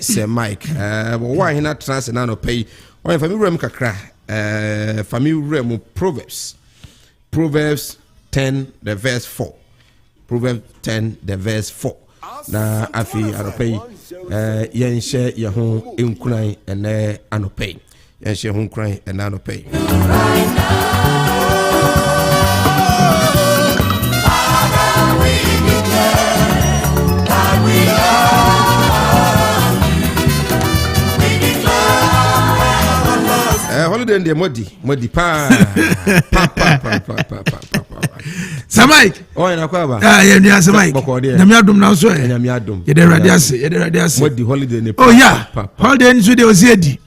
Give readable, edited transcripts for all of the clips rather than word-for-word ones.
Sir Mike. Why not trans and no pay? Why family rem kakra? Family rem Proverbs. Proverbs 10 the verse 4. Proverbs 10 the verse 4. Na afi anopay yen share ye ho enkuran ene anopay. Yen share ho enkuran ene anopay. Right now. Holiday in the modi pa. Samai. Oh, na kwaba. Yeah, Samai. Nyamiadum na so e. Nyamiadum. Ye de radiase. Modi holiday ni. Oh yeah. Holiday ni so de osiedi.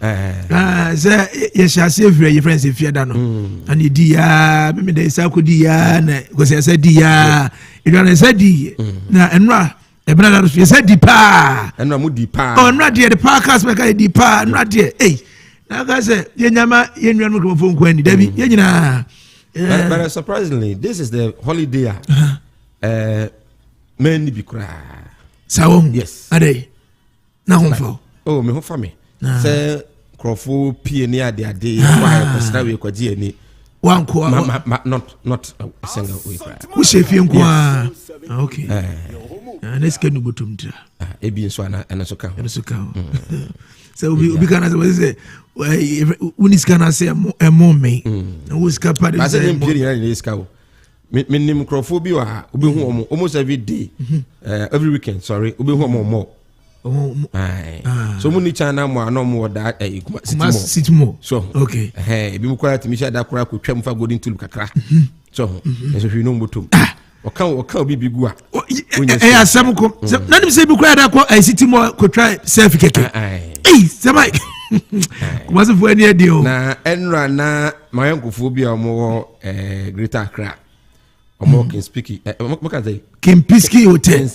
Say ye shase free your friends if da no. And di ya, me de sa ko di ya na go say di ya. You don say di. Na enra e bena da so say di pa. Enra mu di pa. Oh, enra de podcast make di pa, enra de. Hey. Na ga say ye nyama ye nwa no ko phone ko ani da bi. Ye nyina. But surprisingly, this is the holiday. Many be cry. Sawong. Yes. Ade. Na honfo. Oh, me honfa me. Say crofo pie ni ade ade why person we kwaji ani. One ko. Not a single way cry. Who say fie nko ah. Okay. Let's get no bottom tra. Ebi nso ana so ka. Ana so ka. So we can say unis can say a moment. Who's capable? I said in this cow. Minim crofo bi wa obi hu almost every day. Every weekend, sorry. Obi hu more. So muni chana mo no mo da city mo. So okay. Ebi mu kwara timisha da kwara ko twam fa golden tool kakra. So so hwi no mbotom. Oka obi bigu a. Asam ko. Na nim say bi kwara da ko city mo ko try self keke. Samai. Kuma se fu ani ade o. Na enra na mayankofo bi a mo Greater Accra. Omo Kinspiki. Mo ka say Kinspiki Hotel.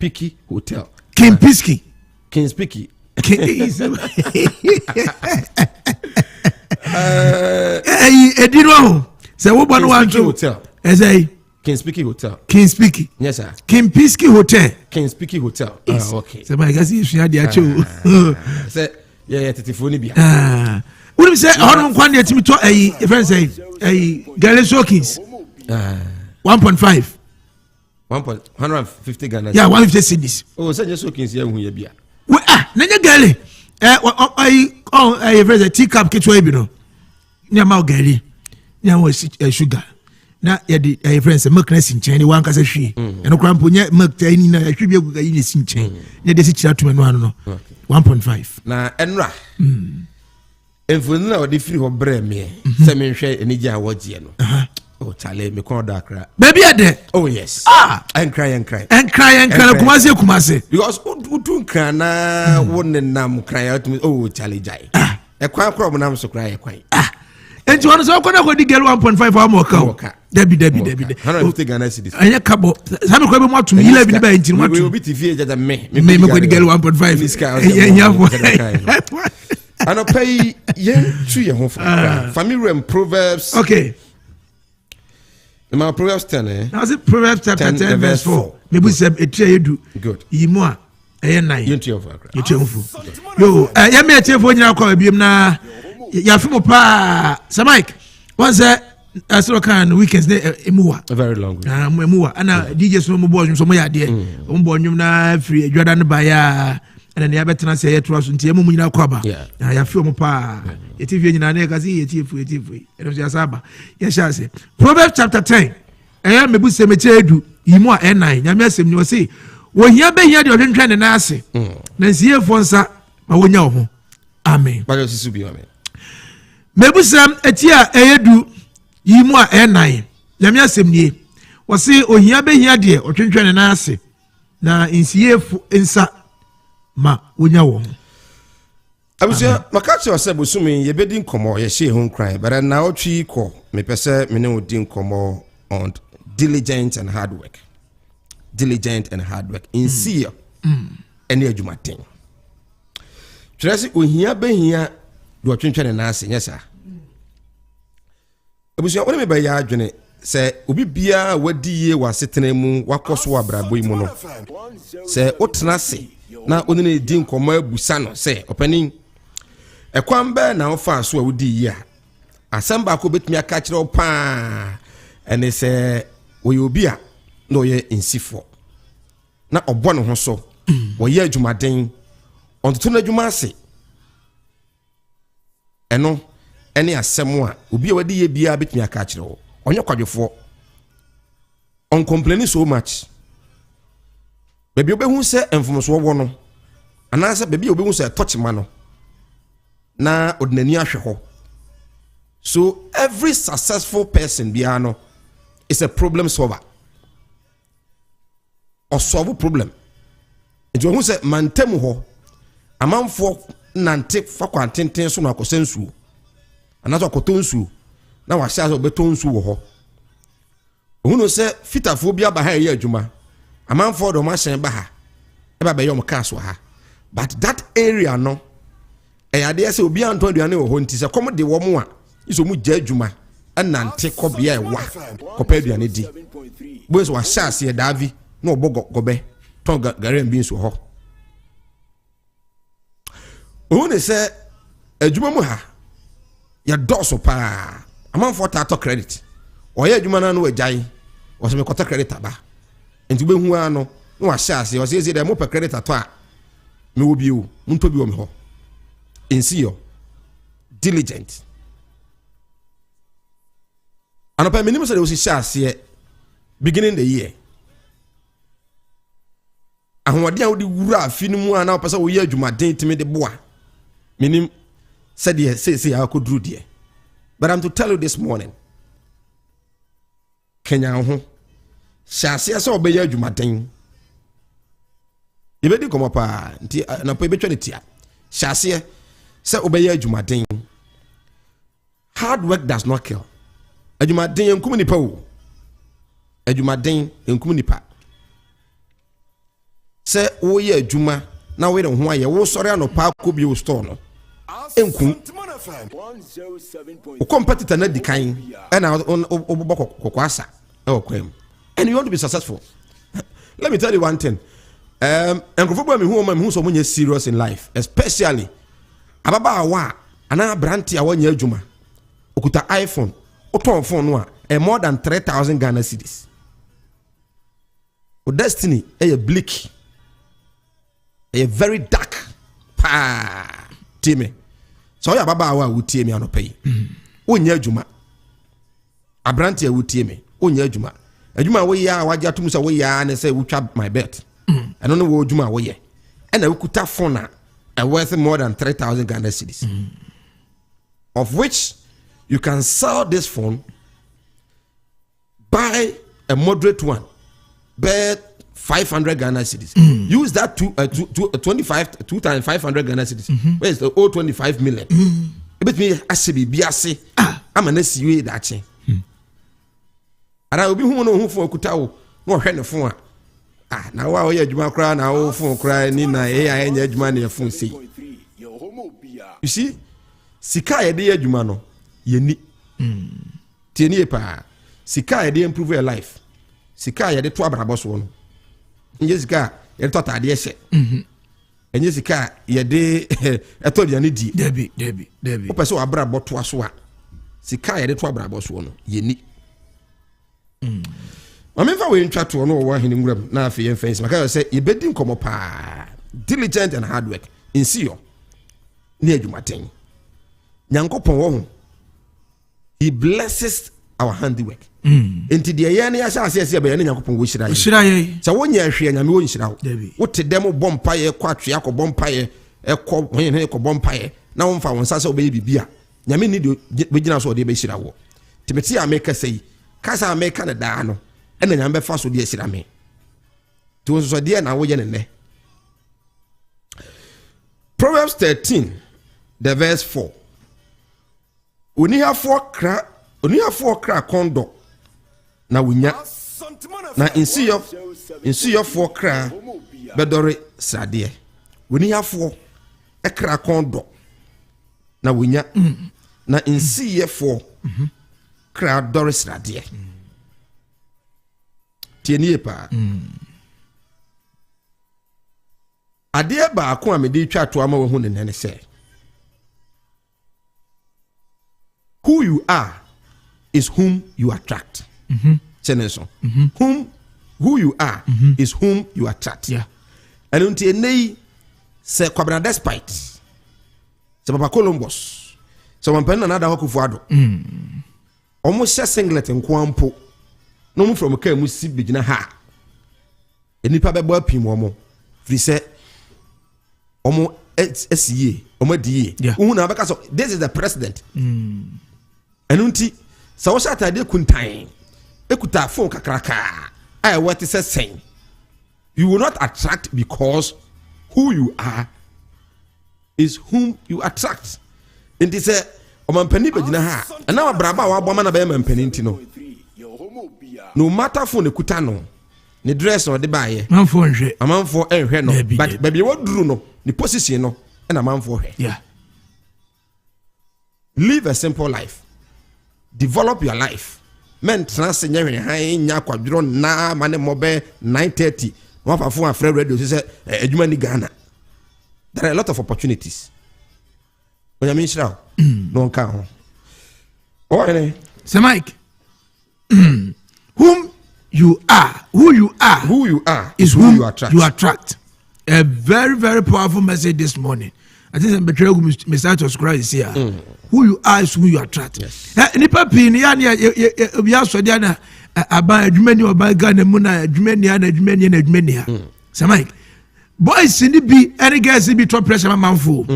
Kinspiki Hotel. Kinspiki. Kinspiki. Edino. Say wo bonu wan hotel. Say Kinspiki Hotel. Kinspiki. Yes sir. Kinspiki Hotel. Kinspiki Hotel. Okay. Say my guys if you had your show. Say yeah tetifo ni bia. What say on kwan dey timi to friend say Galen Sokins. 1.5. 150 Ghana. Yeah, 150 cedis. Oh, say Sokins here hu ya bia. We nanya Galen. Friend say teacup kitwa bi no. Nya ma Galen. Nya wo sugar. Na ye di friends milk na sin chen wan kasa hwie eno kra mpo nya milk tani na hwie bi aguga yi na sin chen ne de si kira to no 1.5 na enra enfunu na odi free ho bre me se me hwe enigi a wogie no oh chale me kon da kra baby ade oh yes and cry kumase because utu nkra na wonenam kra oh chale jai e kwa kro mo nam so kra e kwan enti wono so ko na ko di girl 1.5 for more ka Debbie 150 Ghana cedis anya kabo sami ko be mo atum E-Levy ni ba enti mo atum we obi tv jaja me ko di girl 1.5 enya fo ano pay yen tu ye ho family and Proverbs okay my Proverbs 10 now is it Proverbs chapter 10 verse 4 me bu se etia edu good yimu a eye 9 yentu of yetu mfu yo ya me etia fo nyina kwa biem na ya fimo pa Samike once asro kan weekends emuwa a very long week emuwa ana DJ so mo bo so mo ya de mo bo nwum na free adwada ne ba ya ana ne abetena se ye to so ntie mo nyina kwaba ya fimo pa yetivie nyina na kasi yetifu eno ya saba ya shase Proverbs chapter 10 mebu se meche edu yimu a 9 nyame asem ni o se wo hia be hia de odwentwa ne na ase na nsie fo nsa ma wonya wo ho amen ba yo sisu bi amen mebusam etia eyedu yimu a 9 nyame asem nie wo se ohia be hia de otwentwa ne na ase na nsiefu nsa ma wonya wo abusia makachi ose bosumi ye bedi nkomo ye hye ho nkran but na otwi ko me pese me ne odi nkomo on diligent and hard work insie ene adwumaten tresi ohia be hia do otwentwa ne na ase nyesa abusia wona me ba ya adwene se obi bia wadi ye wasetena mu wakoso abrabo yi mu no se otena se na oni ne di nkɔmɔ abusa no sɛ ɔpanin ɛkwan bɛɛ na ɔfa so a wodi yi a asɛm baako betumi aka kyerɛ wo paa ɛne sɛ wɔyɛ obi a na ɔyɛ nsifoɔ na ɔbɔ ne ho so wɔyɛ adwumaden ɔntoto no adwuma ase ɛno ɛne asɛm a obi a wadi yɛ biara betumi aka kyerɛ wo ɔnyɛ kwadwofoɔ on complaining so much baby obehu sɛ mfomso wɔ no anaasɛ baby obehu sɛ touchma no na ordinary ahwɛ hɔ. So every successful person biara no is a problem solver or solve problem. Nti ohu sɛ mantam hɔ amanfoɔ nante fa kwantenten so na akɔsensuo anaasɛ akɔtɔnsuo na wahyɛ sɛ ɔbɛtɔnsuo wɔ hɔ. Ohu no sɛ fitafoɔ bi aba ha yɛ adwuma amanfoɔ do ma hyɛn ba ha eba bɛyɛ ɔmo kaa so ha, but that area no ɛyade sɛ obi antɔ aduane wɔ hɔ nti sɛ kɔm de wɔ mo a iso mu gya adwuma ɛnante kɔ bea ɛwa kɔpɛ aduane di bo so wahyɛ ase Davi na ɔbɔ gɔbɛ tɔn garen bi nso hɔ. Ohu ne sɛ adwuma mu ha yɛ dɔɔso paa amanfoɔ ta atɔ credit ɔyɛ adwuma no wagyae wɔsɛ mekɔtɔ credit aba nti wobɛhu a no na wahyɛ ase ɔsɛ dɛ mopɛ credit atɔ a mewɔ bio montɔ bi wɔ me hɔ insecure diligent anɔpa menim sɛ de wɔhyɛ aseɛ beginning the year ahoɔden a wode wura afi no mu a na wopɛ sɛ woyɛ adwumaden timi de boa menim sɛdeɛ seesei a akɔduru deɛ, but I'm to tell you this morning Kenya ho hyɛ aseɛ sɛ ɔbɛyɛ adwumaden yɛbɛdi nkɔmmɔ paa nti anɔpa yɛbɛtwa ne tia hyɛ aseɛ sɛ ɔbɛyɛ adwumaden. Hard work does not kill. Adwumaden enkum nipa wo adwumaden enkum nipa sɛ woyɛ adwuma na woyɛ ho ayɛ wo sɔre anɔpa akɔ bi wo store no enkum wo competitor na di kan ɛna wobɔ kɔkɔ asa ɛwɔ kwam and you want to be successful. Let me tell you one thing, nkrofo bɔ me hu so mo nyɛ serious in life, especially ababaawa ana branti a wɔnyɛ adwuma okuta iPhone oton phone no a more than 3,000 Ghana cedis. O destiny a bleak, a very dark pa timi. So ya baba wa wutie me anopai. Onya adwuma. Abranti a wutie me. Onya adwuma. Adwuma wo ya waja tum sɛ wo ya na sɛ wutwa my bet. Ɛno no wo adwuma wo ye. Ɛna wukuta phone a worth more than 3,000 Ghana cedis. Of which you can sell this phone, buy a moderate one, bet 500 Ghana cedis. Use that 2,500 Ghana cedis. Where is the old 25 million? But me asibi biase. I'm an SUA that chain. And I will be who for Kutao, no hen phone. Now I hear Juma cry now phone cry Nina AI and money phone say. You see, Sika idea Jumano. Yeni tieni pa sika ye dey improve your life, sika ye dey to abrabɔ so no nye sika ye dey to atade hye enye sika ye dey eto dia ne di debi o pɛ sɛ abrabɔ to aso a sika ye dey to abrabɔ so no yeni mamemfa we ntwa to no wo ahene nguram na afi ye fence maka sɛ ye bedi nkɔmɔ pa diligent and hard work insecure ne adwumaten nyankopɔn wo ho. He blesses our handiwork. Enti de ye na ya sha ase be ye na Yakopon wo hira ye. Hira ye. Sa wonya hwe nyame wo hira wo. Wo te dem bompa ye kwa twe akọ bompa ye ekọ hene ekọ bompa ye na wo mfa won sa se obeye bibia. Nyame ni de begina so de be hira wo. Timeti America sei. Kasa America na da no. E na nyame be fa so de hira me. Ti won so de na wo ye ne ne. Proverbs 13 the verse 4. Onihafo kra kondo na wunya na insiyo fo kra bedore sade. Onihafo ekra kondo na wunya na insiye fo kra dore sade. Tienie pa. Adeɛ baako a mede twa to ama wo hu ne nene sɛ who you are is whom you attract. Who you are is whom you attract. Yeah. And until nay say Kwabena despite say Papa Columbus so one pen another Hokufuado. Almost a singlet and kwampo. No more from a car musi begina ha. And nipa be boy pim womo. Free say Omo SCA, Omo DA. So this is the president. And unti so what I did kuntain. Ekuta phone kakraka. I what is saying. You will not attract because who you are is whom you attract. And they say, Oman penny begina ha. And now braba wa boma na be man penintino. No matter for the kutano. Ni dress or the buy. Man for a man for no. But baby what drew no. The position no. And a man for her. Yeah. Live a simple life. Develop your life. Men transfer high nyakwadro na mane mobe 9:30. One for a friend radio say adwuma ni Ghana. There are a lot of opportunities. When I mean shall no count. Oh, Sir Mike. Who you are is whom you attract. A very, very powerful message this morning. I think I'm betrayal Mr. Christ here. Who you are is who you attract. Yes. Nipa pin ya so dia na aba adwumani oba Ghana mu na adwumani. Sir Mike. Boys ni bi any guys bi top pressure manfo.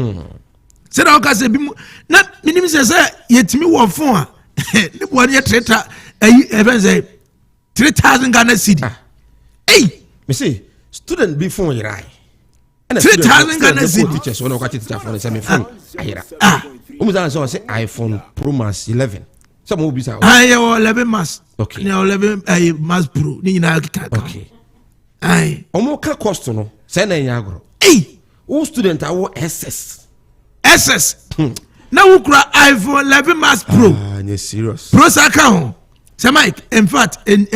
Say na o say bi mu na minim say yetimi wo phone a ne bo ne treta even say 3,000 Ghana cedi. Hey, me say student be phone yirai. 3,000 Ghana cedi. Teachers when I teacher phone say me phone ayira. Umuza so say iPhone Pro Max 11. Some will be say 11 Max. Okay. Now 11 Max Pro ni na kaka. Okay. Aye. Omo ka cost no say na nyagro. Hey, who student awo SS. Now who cry iPhone 11 Max Pro. You serious. Pro saka ho. Say Mike, in fact in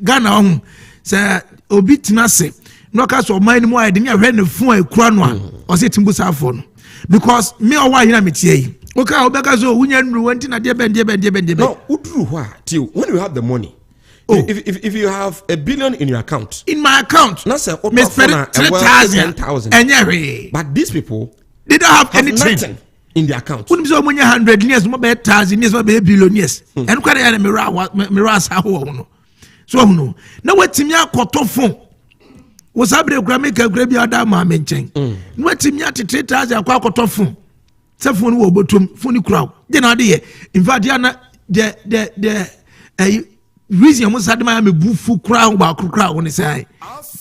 Ghana ho say obi tinase no ka so man mu ayde nya hwe ne phone ekura no a o say timbu sa phone because me o wa hina metie yi o ka obeka so wunya nru wanti na de ben. No, udru ho till when you have the money. If you have $1 billion in your account. In my account. Not say 10,000. But these people they don't have anything nothing in their account. When you 100 years, more 1,000 years, more billion years. And quite a mirror so no. Now what Timia Koto phone was able to grab a graveyard mamma chain. What Timia to 3,000 Koto phone. Some phone will go to funny crowd. Then idea. In fact, the reason I must have my bufu crowd about crowd when they say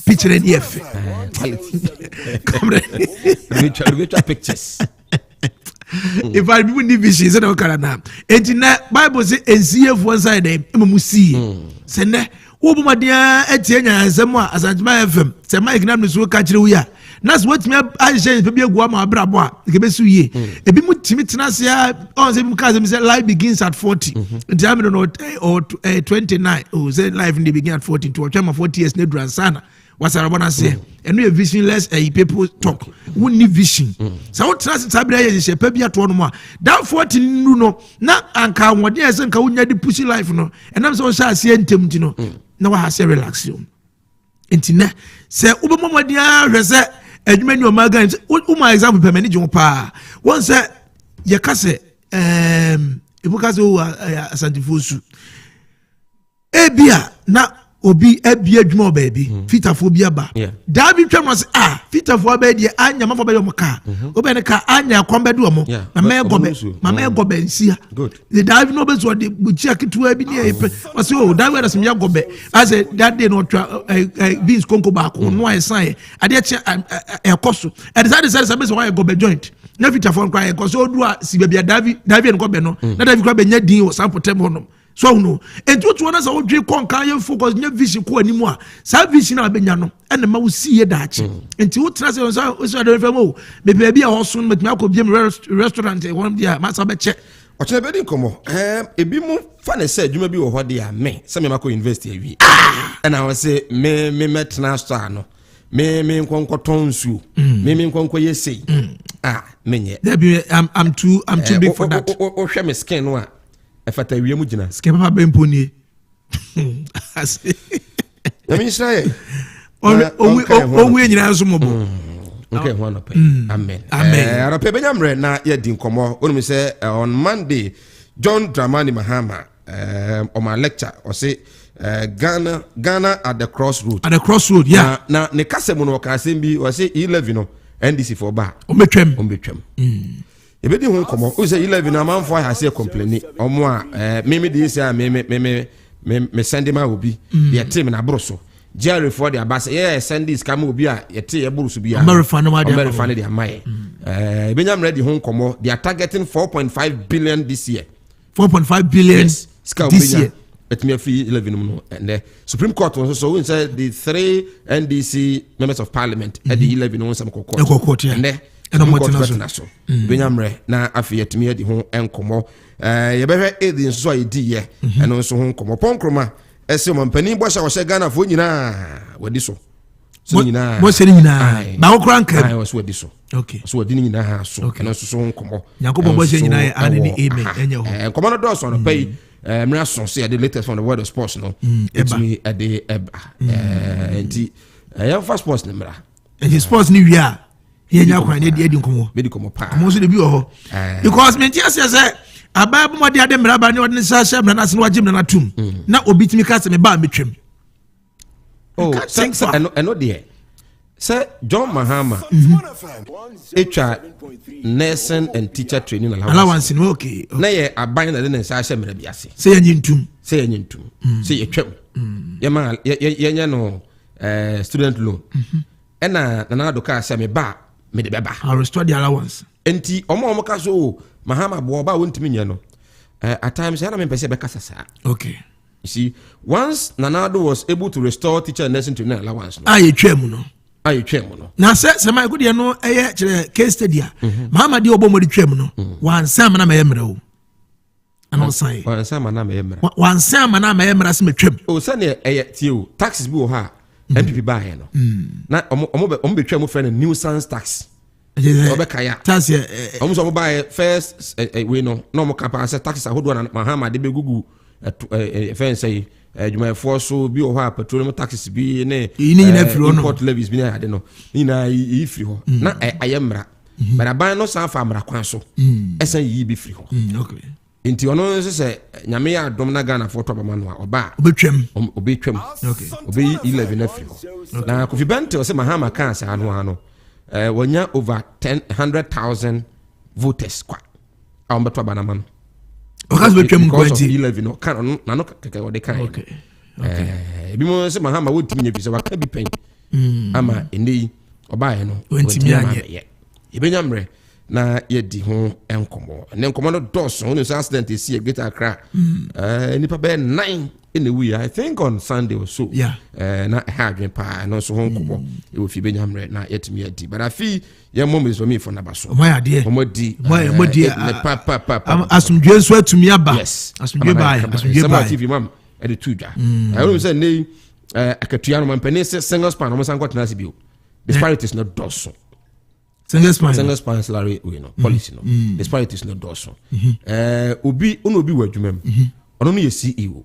picture and yes. Come on, pictures. If I wouldn't be she said, okay, now. And in that Bible says, and see if one side, Musi. Send over my dear Etienne and someone as my FM. Say, my economics will catch you here. That's what me I say, maybe a guama brabo, the Besuye. A bit more timid on the because life begins at 40. And I don't know, or 29, who said life in the beginning at 40 to a term of 40 years, Nedra and Sana. What's I want to say? And we have visionless people talk. We need vision. So what trust Sabria is a peppy at 1 more. That 14 no, not anchor what years and Kaunya the pussy life no. And I'm so shy seeing Tim, no, I say relax you. Intina say Ubama dear reset. Edmund your magan, my example per many pa. One said, Yakase, Ibukazo, Asanteman. Ebia, na obi ebia dwuma baby fita phobia ba da bi twam was fita phobia ba dia anya ma phobia mo ka obi ne ka anya kwamba do mo na me gobe nsia good the da bi no be so de buchi akitu abi ne was o da we na gobe as that day no beans konko ba ko no ai san ade che ekoso and that say say why gobe joint na fita phobia kwa ekoso do si bia da bi ne gobe no na da bi kwa be nya din o sample tem no so no and what one as I would conquer your focus near vision ko anymore sa vision abenya no and ma wo see dachi enti wo trust so do famo me baby a hoso no me akọ bi restaurant one dia ma sa be che o che be din komo ebi mu fa ne say adwuma bi wo ho dia me se me mako university awie and I was say me metna store no me nkonko tonsu me nkonko yesi menye I'm too big for that. O hwe me skin no a efata wiem gina skin papa bemponi na me Israel onwe nyina nso mobo okay one up amen ara pe benyamre na ye di nkomo onum se on Monday John Dramani Mahama on my lecture or say Ghana at the crossroad. At the crossroad, yeah. Na ne kasemu no kasembi or say E-Levy no NDC for bar. Ombetwem. Ebedi ho komo. O say E-Levy na man for ha say complain. Omo a me dey say me send ma obi. Ye team na broso. Jerry for the abase send this come obi a ye te ye broso bi a. American the amaye. Benyam ready ho komo. They are targeting 4.5 billion this year. 4.5 billion this year. Let me free 11 and the Supreme Court was so said the 3 NDC members of Parliament at the 11 on some court and there national Benyamre na afiyet me di ho enkomo ye behwe edin so edi ye eno so ho enkomo ponkroma ese mampani bosha wo Ghana fo nyina wadi so nyina mo se nyina ba wo kranka ai so wadi so okay so wadi nyina ha so eno so enkomo yakobon bo se nyina ane ni amen enye ho enkomo no do so no pay Mira sonse the latest from the world of sports no it's me at the enti first sports number and sports ni wia here nya kwan na di nkomo be di komo pa komo so de bi ho because me tia say ababu mo de ade mraba ni odin sa sha na se no agim na tum na obitimi ka se me ba metwem thanks eno de Sir John Mahama HR nursing and teacher training allowance okay na ye aban na den sa mera biase say yintum say ye twem ye ma ye no student loan na do ka say me ba me de beba I restore the allowance enti omo ka so Mahama bo ba wontimi nye no at times na me pese be kasa sa okay you see once Nanado was able to restore teacher and nursing training allowance no ye twem no na se my good no eye kire case study Mahama di obo mo di twem no wansa ma na mayemra o ana sai wansa ma na mayemra wansa ma na mayemra se metwem o se ne eye tie o taxes bi o ha MPP ba he no na omo be twem friend nuisance tax obeka ya tax omo so ba first we no mo kapa se taxes ahodo na Mahama de be gugu fence say juma so bi o ha petroleum taxes bi ne import levies bi na ade no ina ifri ho na ayemra but aban no san fa mra kwan so esan yi bi fri ho okay inti ono se nyame ya adom na Ghana for toba mano oba obetwem okay obi 11 afri ho na Kofi Bente o se Mahama kan sa ano wonya over 100,000 voters kwa awon toba na mano okas betwem ko 11 no kan na no keke wo de kan okay bi mo se Mahama wo timi nya bi se waka bi pen ama eni oba ye no wentimi anye ebenyamre na ye di ho enkomo ne enkomo no dos on the accident is here Greater Accra nipa be 9 in the week I think on Sunday or so na hadwen pa no so ho enkomo e wo fi benyamre na yetimi adi but afi ye mom is for me for nabaso omo di papa asumdwe so atumi aba yes asumdwe ba TV mam e de tuja I don't say nei akatua no mampane single span no san kwatena sibio disparities no doso single span salary we no policy no disparities no doso obi wa adwumam ono no ye CEO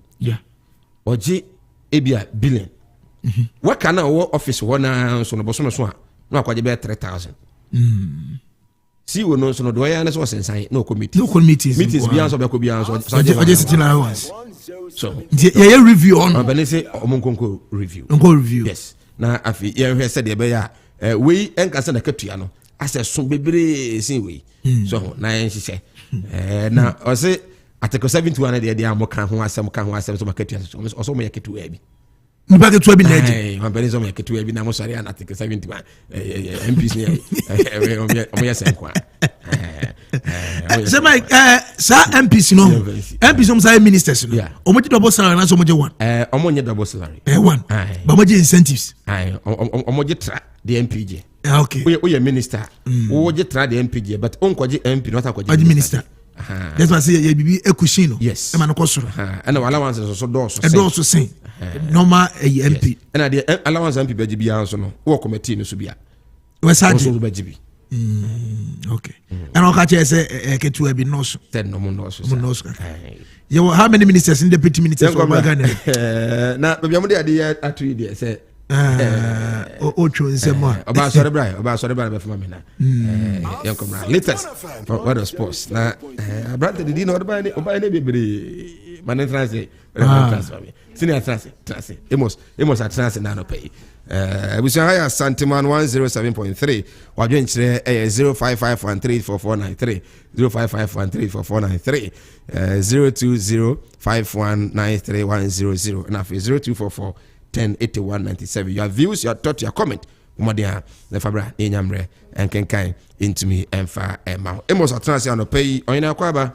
oje ebia billion waka na wo office wo na so no boso so a no akwaje be 3,000 CEO no so no do ya na so sensan no committees bi an so be ko bi an so oje sitting allowance so ye review on but say omonkonko review yes na afi ye hwe se de be ya we enkasa na katua no ase so bebre sin we so na yen hihye na o se article 71 na de amoka ho asem so makatua so mo yaketu abi nipa ketu abi na edi mampani so mo yaketu abi na mo sare an article 71 MPs ni o mo yesen kwa say my sa MPs no say ministers no o mo double salary na so mo je one o mo nye double salary one ba mo je incentives o mo je tra the MPG okay we are minister wo je tra the MPG but on ko je MP not akwaje minister that's why say ye bibi ekushi no yes e ma no kosoro and wala wan so do so sen normal MP. And the allowance MP be bia so no. Wo committee no so bia. We saji. So be gibi. Okay. And okay say ketu e bi no so. Ten no no so. You how many ministers and deputy ministers from Ghana? Na be am dey ade atu dey say Ocho nsema. Oba sorry bra be fama me na. Yankomra. Latest what of sports. Na brother did no oba ne bebre. Man translate. Transfer me. Senior translate. Emos translate na no pay. We say higher Asanteman 107.3. Wadwen kire 0551344493 0551344493 0205193100 and after 0244 108197. Your views, your thoughts, your comment. Umadia the Fabra Inyamre and Kenkai into me and far Emma. Emos a transit on the pay on your quaba.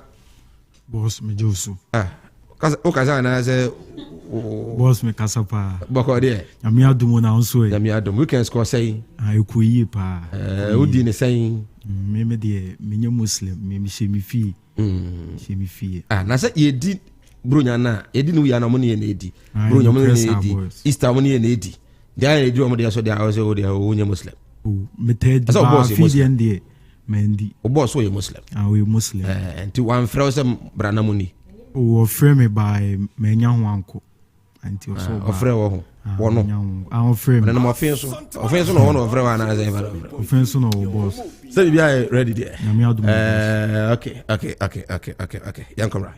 Boss me Josu. Okazana say boss me Kasapa. Boko there. Yamia Dumo na onso e. Yamia Dum. We can score saying. Ayo yi pa. Udi ne saying. Me de me Muslim. Me shemi fi. Shemi fi. Na say ye di Brunya na edi no ya na mo ne edi Brunya mo ne edi Easter mo ne edi dia na edi o mo dia so dia o se o dia o nya Muslim me te di ba fi di ende mendi o boss o ye Muslim we Muslim enti wan frɛ se brana mo ni o frɛ me by me nya ho anko enti o so o frɛ wo ho wo no o frɛ me na mo afin so no wo no frɛ wa na ze ba o frɛ so no boss say bi ai ready there na me adu okay yankomra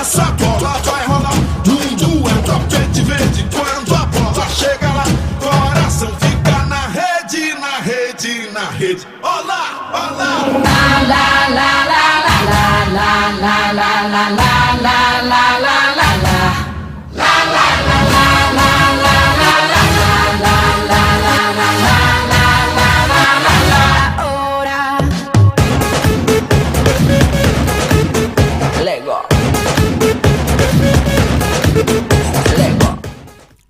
essa bola vai rolar, mundo é tapete verde quando a bola chega lá, coração fica na rede, olá, olá. La la la la la la la la la la la la la la la la. La la la la la la la la la la la la la la. Lego.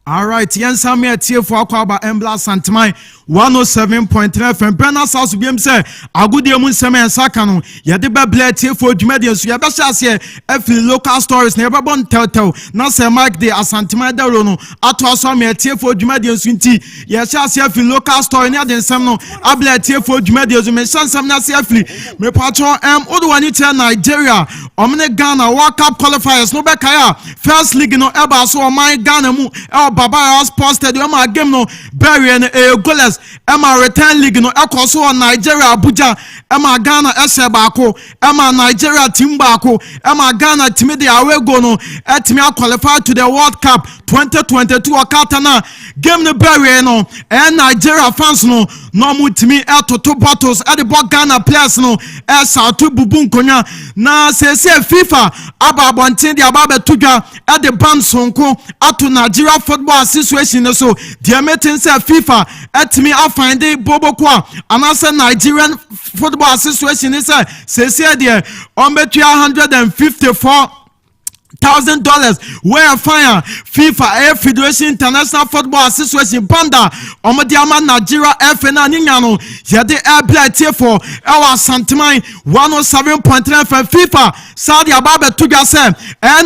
All right, yes, I'm here for Aquaba Embla Asanteman 107.3 FM. Brenna South BM say, a good year mun seme and sakano. Ya de beble tie for Jumedian, so ya bashas here. If local stories never born tell. Now say Mike de Asanteman Dawuro no. Ato so me tie for Jumedian sunti. Ya shas here fi local story near den sam no. Able tie for Jumedian so me shansam na say fi. Me patron odo wani tell Nigeria. Omne Ghana World Cup qualifiers no be kaya. First league no eba so my Ghana mu Baba Sports Stadium game no bury and goalless Emma return league no ekoso on Nigeria Abuja Emma Ghana ese baako Emma Nigeria team baako Emma Ghana team dey away go no etimi qualify to the World Cup 2022 okatana game no bury no Nigeria fans no mu timi etoto bottles at the Ghana players no to bubu nkonya na se FIFA ababonten dey ababe tudwa at the ban sonko ato Nigeria football situation so the meeting say FIFA etimi find the bobo kwa anasa Nigerian football association is say there on between $154,000 where fire FIFA Air Federation International Football Association banda omodiama Nigeria FNA ninyano yede airplay for our Asanteman 107.3 FIFA Saudi Ababe tuga se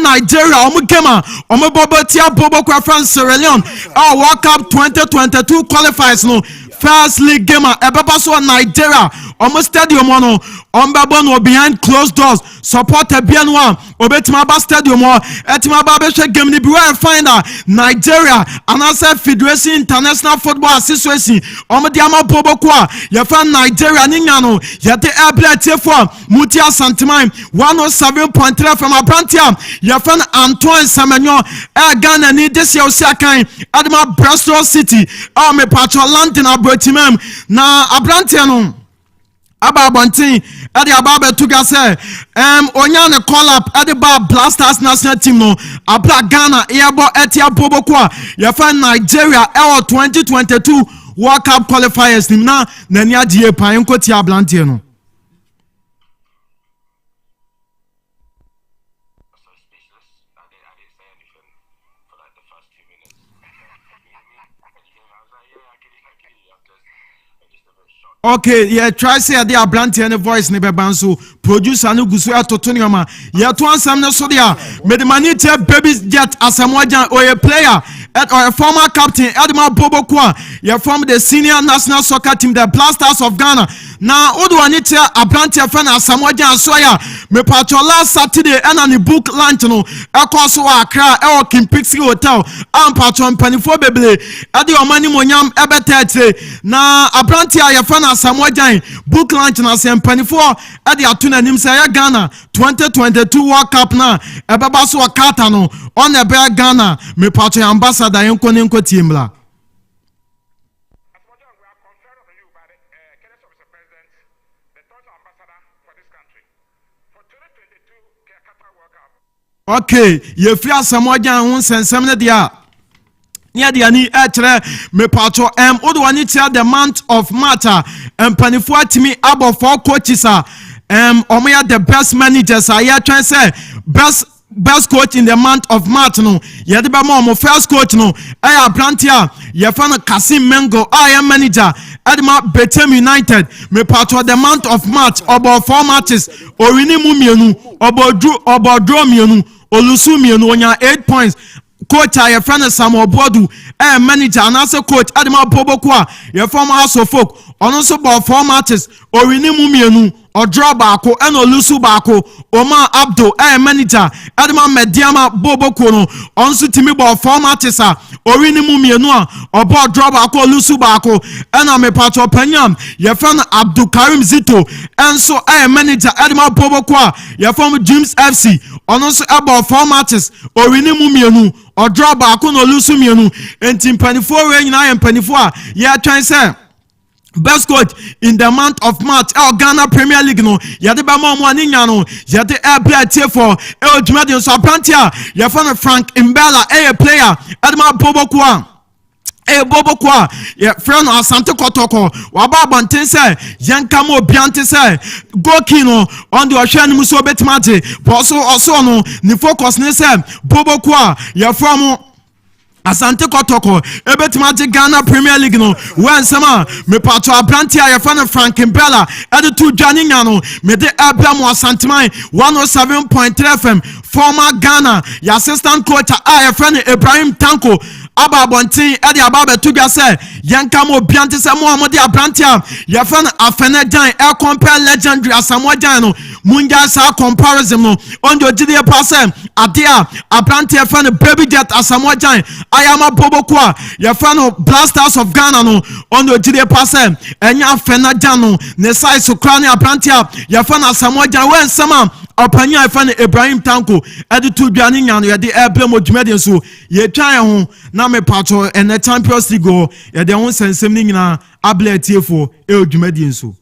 Nigeria omugema omobobotia bobo kwa France Sierra Leone our World Cup 2022 qualifiers no first league gamer ebeba so Nigeria omo stadium no ombabo no behind closed doors support bianwa obetima ba stadium etima ba be hwe game ni bi where find Nigeria anasa Federation International Football Association omo dia ma bobo kwa ya fa Nigeria ninya no ya de airplay for muti Asanteman 107.3 from Abrantia ya fa Antoine Semenyo Ghana ni this year osakan adema Bristol City me patro London abratimam na Abrantia no ababontin e de ababe tuga se onya ne call up e de ba Blasters national team no abra Ghana yebo etia boboko ya fa Nigeria 2022 World Cup qualifiers nim na nani adie pan nkoti ablantie no Okay, yeah, try say the abranti and the voice never banso. Producer no gusu atotoniama. Yeah, to answer no so dia. Medimanite baby jet as a moja or a player or a former captain Edma Bobo Kwa. You're from the senior national soccer team, the Blasters of Ghana. Now, Oduanite abranti fan as Samoja Soya. Me patro last Saturday and on the book lunch no. Ekoso Accra El King Pixie Hotel. Am patron penifo bebele. Adi omani monyam ebetete. Na abranti ya fan Samoa book launch na sempanifo e de atuna nim say Ghana 2022 World Cup na e baba so akata no on e be Ghana me patro ambassador yenko ne nko tiemla. Okay, ye free Samoa ho sensem ne dia near the ani me patro Oduani tell the month of March panifua timi abo for coaches omoya the best managers I try say best coach in the month of March no ye de ba mo first coach no abrantia ye fa no Kasim Mengo manager Adma Betem United me patro the month of March about 4 matches orini mu mienu obodro mienu olusu mienu onya 8 points. Coach your friend Samuel Bodu manager and also coach Adama Bobokwa your former house of folk on also about 4 matches or renew mienu or draw bako and olusu bako Omar Abdo manager Adama Mediama Bobokono also timi about 4 matches or renew mienu or about draw bako olusu bako and I'm a part of Penyam your friend Abdul Karim Zito and so manager Adama Bobokwa your former James FC on also about 4 matches or renew mienu or draw back on Olusu mienu and team 24 way in I am 24 yeah try say best coach in the month of March Ghana Premier League no yade ba mo ani nya no yade play for Jumadi so aprantia ya fan Frank Mbella player Adama Bobokwa Bobokwa ya friend Asante Kotoko waba bonten say yanka mo biante say gokino on the ohwan mu so betimate but also no ni focus ne say Bobokwa ya from Asante Kotoko ebetimate Ghana Premier League no when sama me patro abrantia ya fan Frank Mbella ade tu dwane nya no me de abia mo Asanteman 107.3 FM former Ghana ya assistant coach ya fan Ibrahim Tanko Aba bontin edi ababe tubia say yanka mo biante say mo amode abrantia ya fan afene jan compare legendary Asamoah Gyan no munja sa comparison no on the GD pass adia abrantia fan baby jet Asamoah Gyan ayama Bobokwa ya fan Blasters of Ghana no on the GD pass enya afene jan no ne size so crown abrantia ya fan Asamoah Gyan when sama opanya fan Ibrahim Tanko edi tu dwane nya no ye de ebe mo dwumede so ye twan ho na me patro and the Champions League go ya de won sensem ni nyina abletifo dwumede nso.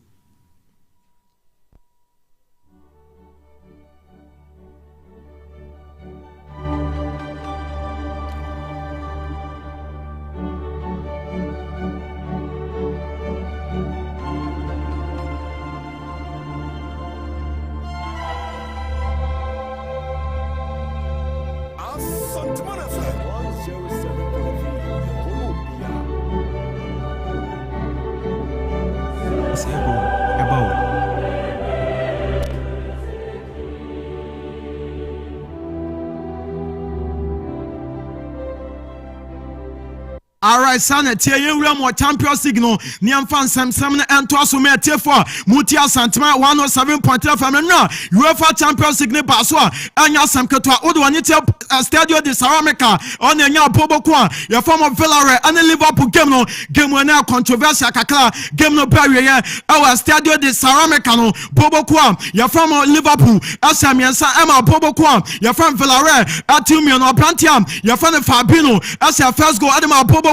Alright, sana tie yewura mo Champions League no ni amfa nsɛmsɛm no ento aso me tie for muti Asanteman 107.3 FM no UEFA Champions League ne ba so a anya asɛm keto a wode wani tie Stadio de Ceramica on enya Boboko a ya form of Villarreal and Liverpool game no game na controversial kakra game no barrier ya our Stadio de Ceramica no Boboko a ya form Liverpool asamiensa ema Boboko a ya form Villarreal atimi no Brantiam ya form Fabinho as your first goal adema Boboko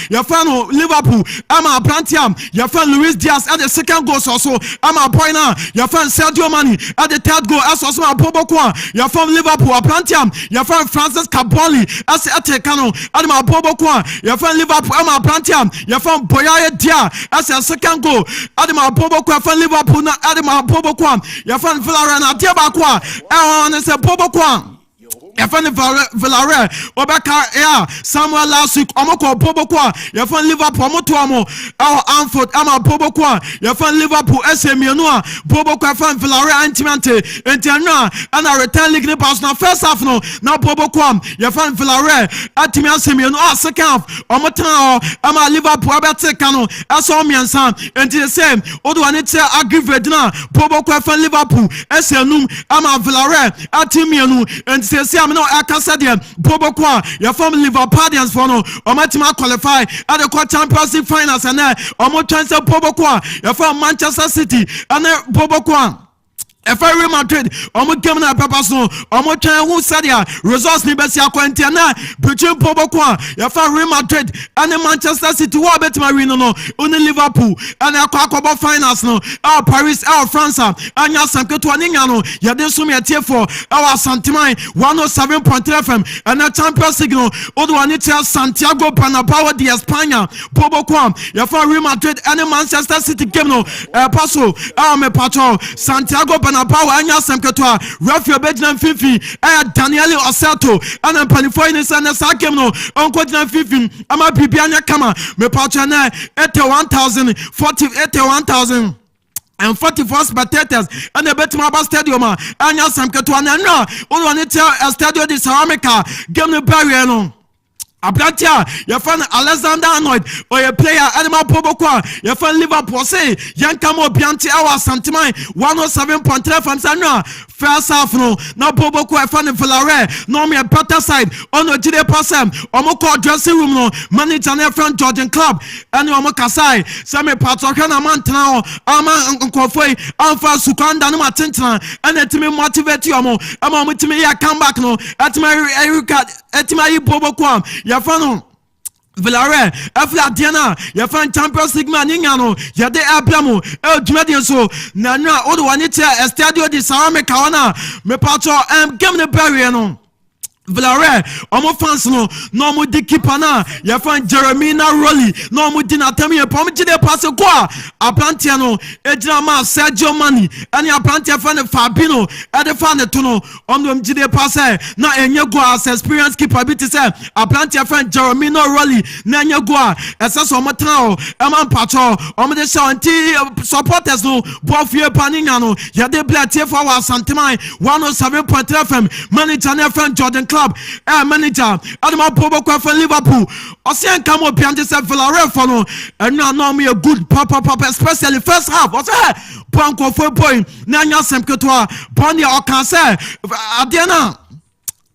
your fan Liverpool ama Brantiam your fan Luis Diaz at the second goal also ama Boyna your fan Sadio Mane at the third goal as also Boboko your fan Liverpool Brantiam your fan Francis Caboli as atekano adema Boboko your fan Liverpool ama Brantiam your fan Boyaya Dia as your second goal adema Boboko your fan Liverpool na adema Boboko your fan Villarreal na Dia bakwa and say Boboko Yafan Villarreal, Obaka, Samuel last week, Omoko Pobokwa, Yafan Liverpool, Motuamo, our Anford, Ama Pobokwa, Yafan Liverpool, SMU, Pobokwa, Fan Villarreal, Antimante, Antiana, and I return League Pass now. First half, no, now Pobokwa, Yafan Villarreal, Atimian Semyon, second half, Omotao, Ama Liverpool, Abatekano, Asomian Sam, and the same, Odoanita Agrivedna, Pobokwa, Fan Liverpool, SMU, Ama Villarreal, Atimianu, and the no Akasadia, Bobokwa, your former Liverpoolians for no, or Matima qualify at the Champions League finals and there, or more chance of Bobokwa, your from Manchester City, and there Bobokwa. If I Real Madrid, I'm coming up, Papa, so I'm trying who said ya results Nibesia Quentina, between Pobokwa, if I Real Madrid and the Manchester City, what bet Marino, no, only Liverpool, and a Quacoba finals, no, our Paris, our France, and Yasan Ketuaningano, Yadesumi at for our Asanteman 107.3 FM, and a champion signal, Odoanita Santiago Bernabéu de España, Pobokwa, if I Real Madrid and the Manchester City game, no, Paso, our Patrol, Santiago Bernabéu. Power anya semketwa Rafael Bednan Fifi Daniel Osato ana panifo ni sana sakem no onko dina Fifi ama bibianya kama me patchana 81,000 and 44 spectators and the Betimaba Stadium anya semketwa na no one tell Estadio de Ceramica game no barrier no Ablatia, your friend Alexander Arnold, or your player Animal Pobokwa, your friend Liverpool say, Yankamo Bianti, our Asanteman 107.3 from Sanra. First half, no, now Pobokwa, friend Villarreal, no me a better side, on the Gide Passam, Omoko dressing room, no, manager and friend Jordan Club, and Omokasai, Sami Patokana Mantana, Ama Nkofwe, Alpha Sukanda, no Matinta, and let me motivate you, Amo, with me, I come back, no, at my Erika, at my Pobokwa. Yafano Villarreal, Efla Diana, Yafan Champions League man, Ningano, Yade Ablamo, El Jumadian so, Nana, Odoanita, Estadio de Ceramica, me patro, game the barrier. Villarreal, omo fans no mo di keeper na ya fan Jeremina Rolly no mo di na temi e pom gide pass kwa aplantia no ejina ma Sergio Mani ani aplantia fan Fabino e de fan to no omo gide pass na enye go as experience keeper bi ti say aplantia fan Jeremina Rolly na enye go esa so mo tan o e man patro omo de show anti supporters no bofie paninga no ya de blatie for our Asanteman 107.3 FM manager na fan Jordan manager Adama Pobokwa for Liverpool Ocean Camo Piante said Villarreal for no and now me a good papa especially first half what's that Banco 4 point Nanya Semketwa Bonnie or Cancer Adiana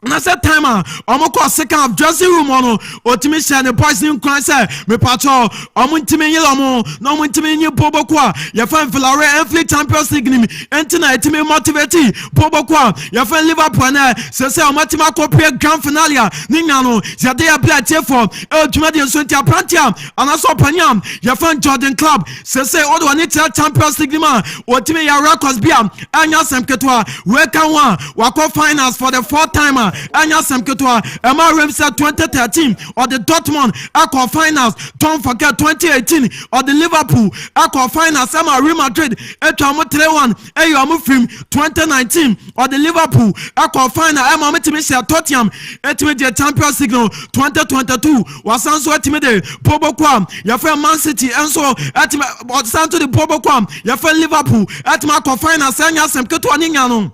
na say time omoko second half dressing room ono otimi share the boys in concert me patro omuntimi yelomo no muntimi nyi Pobokwa ya fan Villarreal every Champions League ni entina etimi motivate Pobokwa ya fan Liverpool na say omatima kopie grand finale ni nyano ya dey play for Jumadi Nsonti Aprantia anaso panyam ya fan Jordan Club say odo ani Champions League ni ma otimi ya records bia anya semketwa we kan wa wako finals for the fourth time Anya Semketwa, Emma Ramsey 2013 or the Dortmund Aqua Finals. Don't forget 2018 or the Liverpool Aqua Finals. Emma Real Madrid, Etramu 3-1, Eyamu Film 2019 or the Liverpool Aqua Final. Emma Mitimisha Tottenham, Etimide Champions League 2022. Wasanso Etimide Pobokwa, Yafe Man City, and so Etimide Santo the Pobokwa, Yafe Liverpool, Etima Aqua Finals. Anya Semketwa Ningano.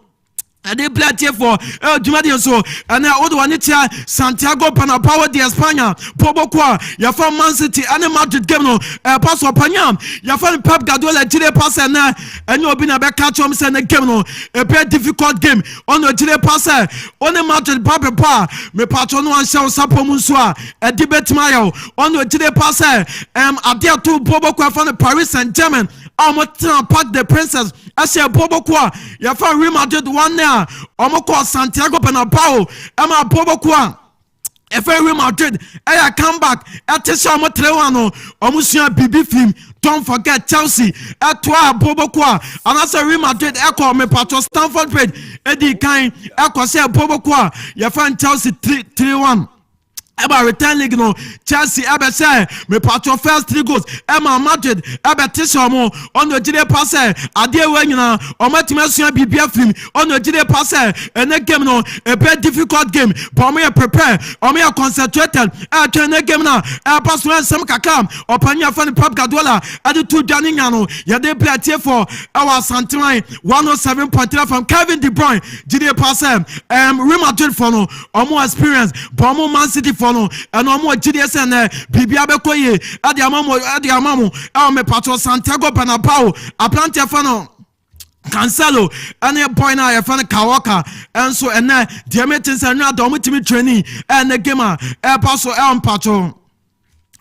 They play for Jumadian so and now Odoanita Santiago Bernabéu de España Pobokwa ya from Man City and Madrid game no pass up Panyam ya from Pep Guardiola Gide pass and you been a back catch on the game no a very difficult game on the Gide pass on the Madrid Papa me patron one show Sapo Muswa a debate mayo on the Gide pass Adia to Pobokwa from the Paris Saint-Germain Park the Princess I say Pobokwa ya from Real Madrid 1-0 Omoko Santiago Bernabéu Emma Pobokwa Real Madrid I come back at Teshamo Trewano Omusia BB film. Don't forget Chelsea at Pobokwa and as a Real Madrid Echo me patro Stamford Bridge Eddie Kine Echo say Pobokwa ya fan Chelsea 3-1 Eba return league no Chelsea ebe say me patro first 3 goals Emma Madrid ebe tisho mo ono jide pass ade we nyina omatime asua bibia film ono jide pass ene game no a very difficult game but me prepare me concentrated train game na pass when some kakam opanya fan Pep Guardiola ade two dani nyano ya dey play tie for our Asanteman 107.3 from Kevin De Bruyne jide pass Real Madrid for no omo experience but omo Man City for no and omo GDS and bibia bekoye ade amamo me patro Santiago Bernabeu Atlanta for no Cancelo any boy na ya fan Kawaka and so and the meetings and na do mutimi training and the gamer pass so patro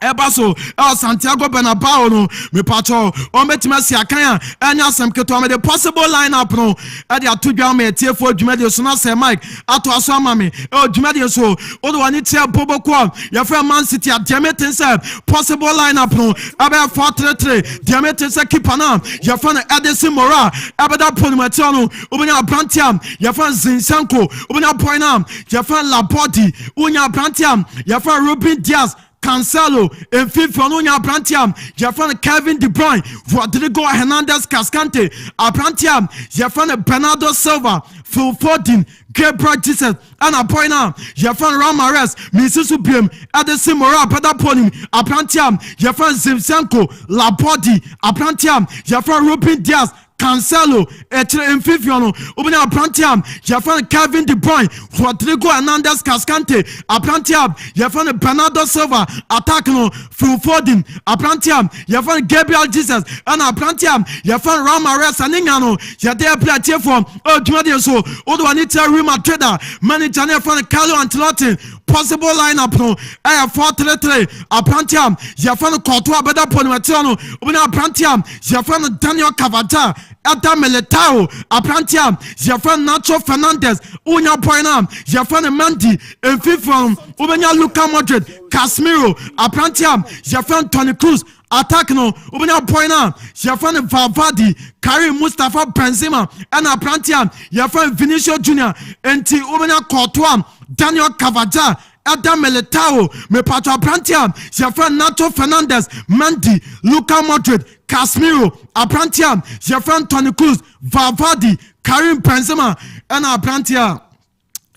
Ebaso Santiago Bernabeu no me patro o metima si akan anya asem keto me the possible lineup no e dey atodwa me tie for dwumade so na say Mike ato aso ama me dwumade so o do wani tie boboko ya fra Man City at diamete say possible lineup no aba 4-3-3 diamete say keeper na ya fra na Edison Mora abada ponimati no obanya Brantiam ya fra Zinchenko obanya Poinam ya fra Labodi unya Brantiam ya fra Ruben Diaz Cancelo and FIFA no nya Brantiam Jafan Kevin De Bruyne Rodrigo Hernandez Cascante Brantiam Jafan Bernardo Silva Phil Foden Gabriel Jesus and a point now Jafan Ramirez Mrs. Ubim Edison Mora Padaponim Brantiam Jafan Zinchenko Labodi Brantiam Jafan Ruben Diaz Cancelo Mfifiano Ubina Brantiam Jafan Kevin De Bruyne Rodrigo Hernandez Cascante Brantiam Jafan Bernardo Silva attack no Phil Foden Brantiam Jafan Gabriel Jesus and Brantiam Jafan Ramirez Aningano Jade play for Jumadi so Odoanita Real Madrid manager Jafan Carlo Ancelotti possible lineup no 4-3-3 Brantiam Jafan Courtois Beda Ponimatiano Ubina Brantiam Jafan Daniel Cavata Ata Militao Brantiam Jafan Nacho Fernandez Unya Poinam Jafan Mendy Mfifiano Ubenya Luka Modric Casemiro Brantiam Jafan Toni Kroos attack no Ubenya Poinam Jafan Valverde Karim Mustafa Benzema and Brantiam Jafan Vinicius Junior enti Ubenya Courtois Daniel Cavada Adam Militao me patro Brantiam Jafan Nacho Fernandez Mendy Luka Modric Casemiro Brantiam Jafan Toni Kroos Valverde Karim Benzema and Brantiam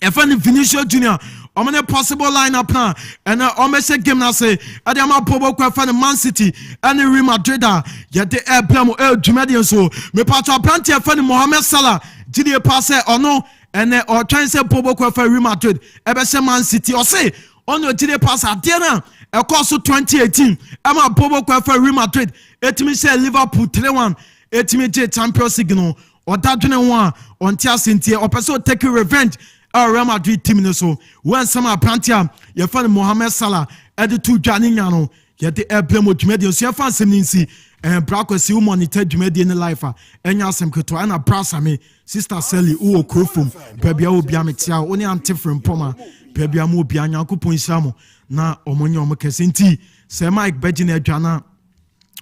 Jafan Vinicius Junior omane possible lineup na and omese game na say adama pobo kwa fan Man City and Real Madrid ya de blamo dwumade so me patro Brantiam fan Mohamed Salah gidi pass ono and or trying say pobo kwa fan Real Madrid ebe se Man City o say ono gidi pass ade na e course 2018 ama pobo kwa fan Real Madrid etimi say Liverpool 3-1 etimi je Champions League no o dadwene one on tia sentie o person take revenge Real Madrid team no so when some Brantiam you find Mohamed Salah at the two Johnny Nyano yet the airplane with Median so you find some ninsi and Braco monitor Median in life and Yasam Kuto and a Brasame sister Sally Uo Krufum Pebia Biamitia only anti from Poma Pebia Mo Bianya Kupon Samo na Omonyo Mokesinti say Mike Bejine Jana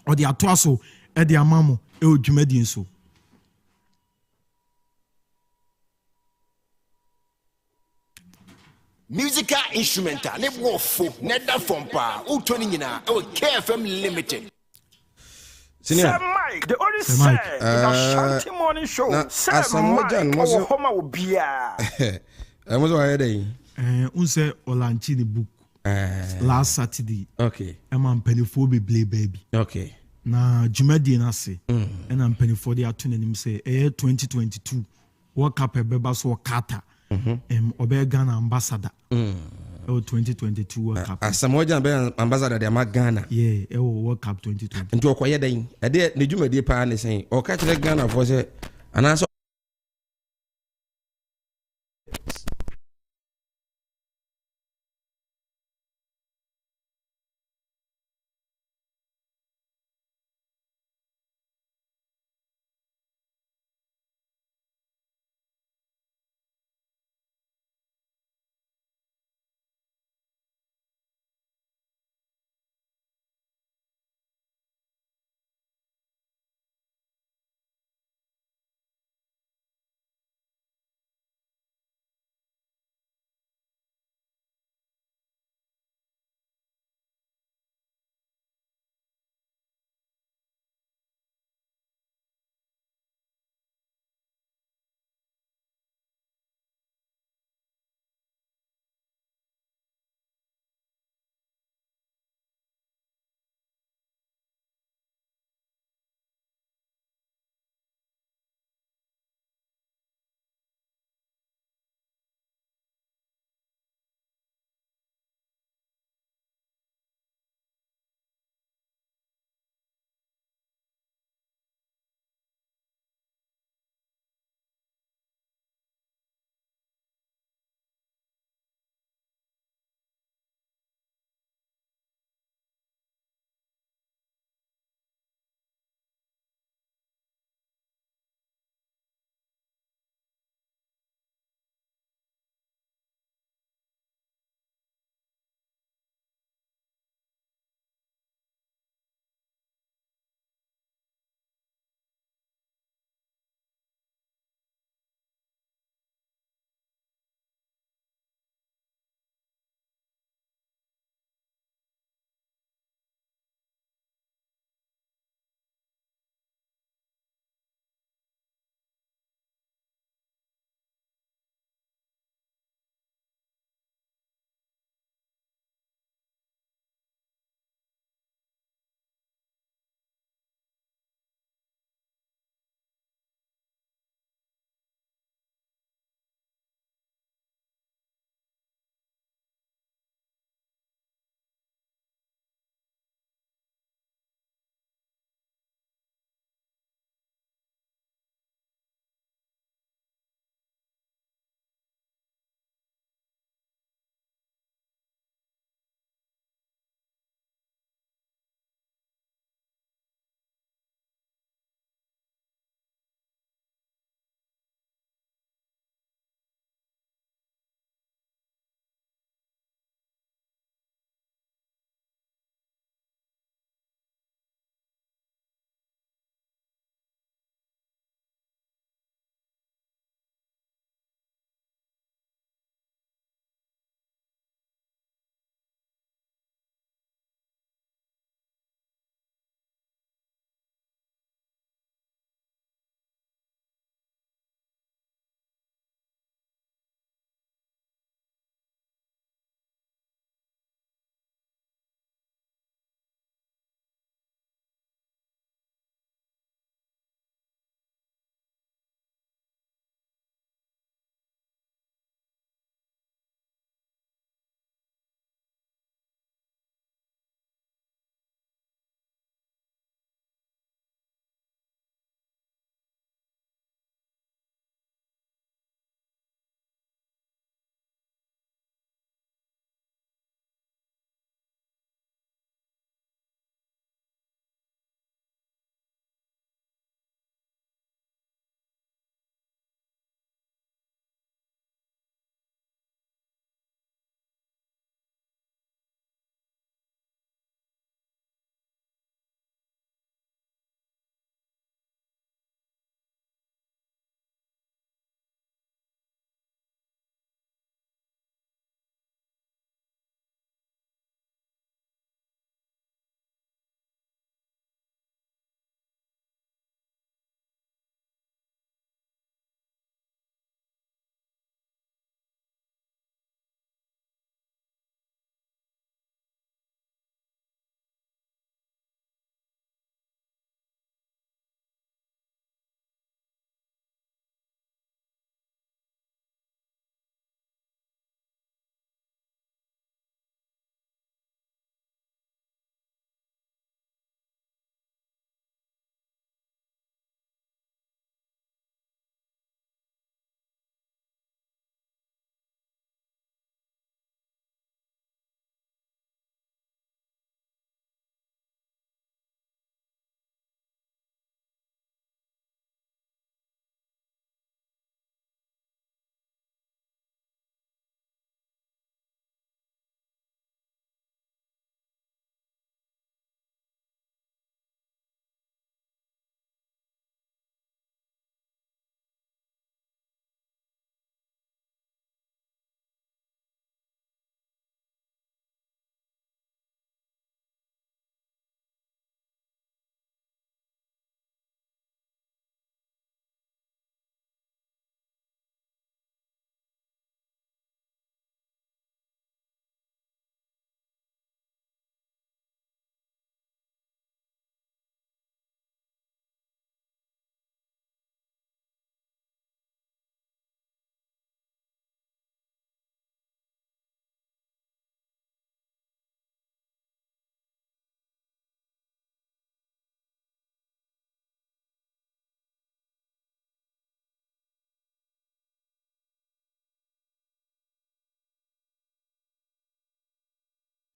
or the Atuaso at the Amamo Jumedian so. Musical instrumental, ne wofo, ne da fompa, utoni nyina, KFM Limited. Sir Mike, the only say in a Ashanti morning show. Sir Mike, our home will be was why day. Unse Olanchi the book last Saturday. Okay. I'm penny for baby. Okay. Na Jumadi na say, and I'm penny for the afternoon. Him say, 2022 World Cup a beba so kata. Obe Ghana ambassador. 2022 World Cup. Asamoah be ambassador de Ghana. Yeah, World Cup 2020. Nti okoye den. E de ne dwumadi pa ne sen. O ka kire Ghana for say ana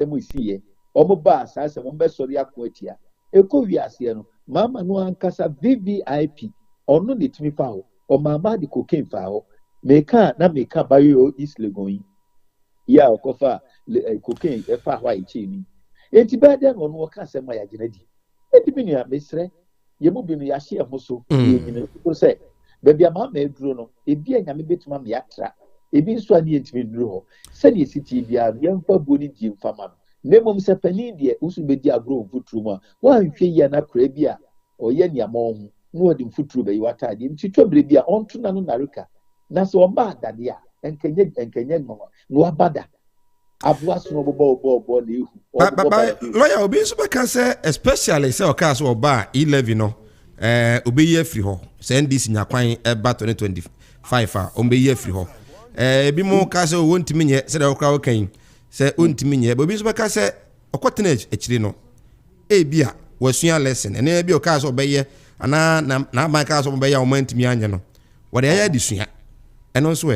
Temu see, Omoba, Sasa, Mombesoria Quetia, Ecovia Siano, Mamma no ankasa VVIP, or no the Timmy foul, or Mamma the cocaine foul, make na make by you easily going. Ya okofa cocaine e fa white chini. Enti bad on work as my agility. Etiminia mesre, ye mu bi no ya share moso, ye nyina say. Baby, I'm a drone, a beer and a bit mammy atra. A being so near to me, draw. Send ye city, dear, young for Bonnie Jim Farmer. Name se Penny, who be dear grown foot rumor. Why you ya na crabia or yen ya mom, no one foot rubber you are tied him to trouble be on to Nanuka. Naso bad that ya, and Kenyan mama, no bada. I've lost no ball, you. But lawyer, Obi Super say, especially say, or cast or bar E-Levy no. Obe ye free ho send this in yakwan eba 2025 ombe ye free ho bi mo ka se wontimi nye se da okra wokan se wontimi nye but bi so ka se okotena echiri no bia wasua lesson ene bi o ka se obeye ana na ma ka se obeye o mantimi anye no wode ya disua eno so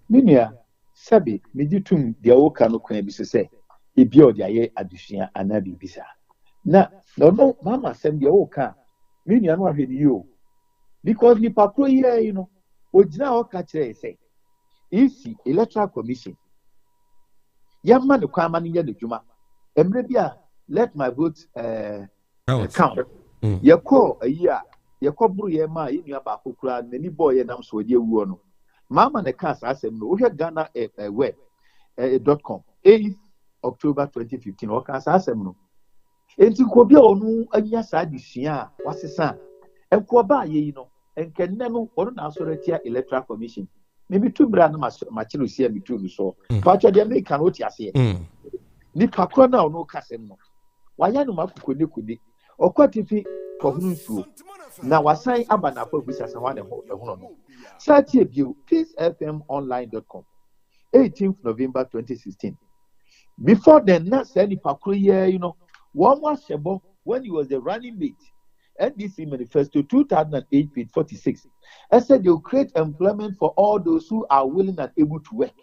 minia sabi mijitum dia wo ka no kwan bi se bia o dia ye adusua ana bibisa na no mama sem dia wo ka many are not ready you because the patrol here, you know, original catch say, easy electoral commission. Young man, the crime in the Juma, and maybe let my vote count. You call a year, you call Bruyama in your Bakukra, many boy and I'm so dear one. Mamma the cast, I said, no, we had Ghana web.com, 8th October 2015, or cast, I said, no. Enti kobi onu anya sa adisia wasesa enkoba ye no enkenna no ono na asoretia electoral commission maybe two bra na machiro sia bitu so pacho de make kan oti ase ni pakro na ono kasem no waya no makukode kode okwatifi kohunu nsuo na wasan aba na fa bisa sa wane ho no satie bio peacefmonline.com 18th November 2016 before then na say ni pakro ye you know one was Shebo when he was the running mate. NDC Manifesto 2008 page 46. I said they will create employment for all those who are willing and able to work.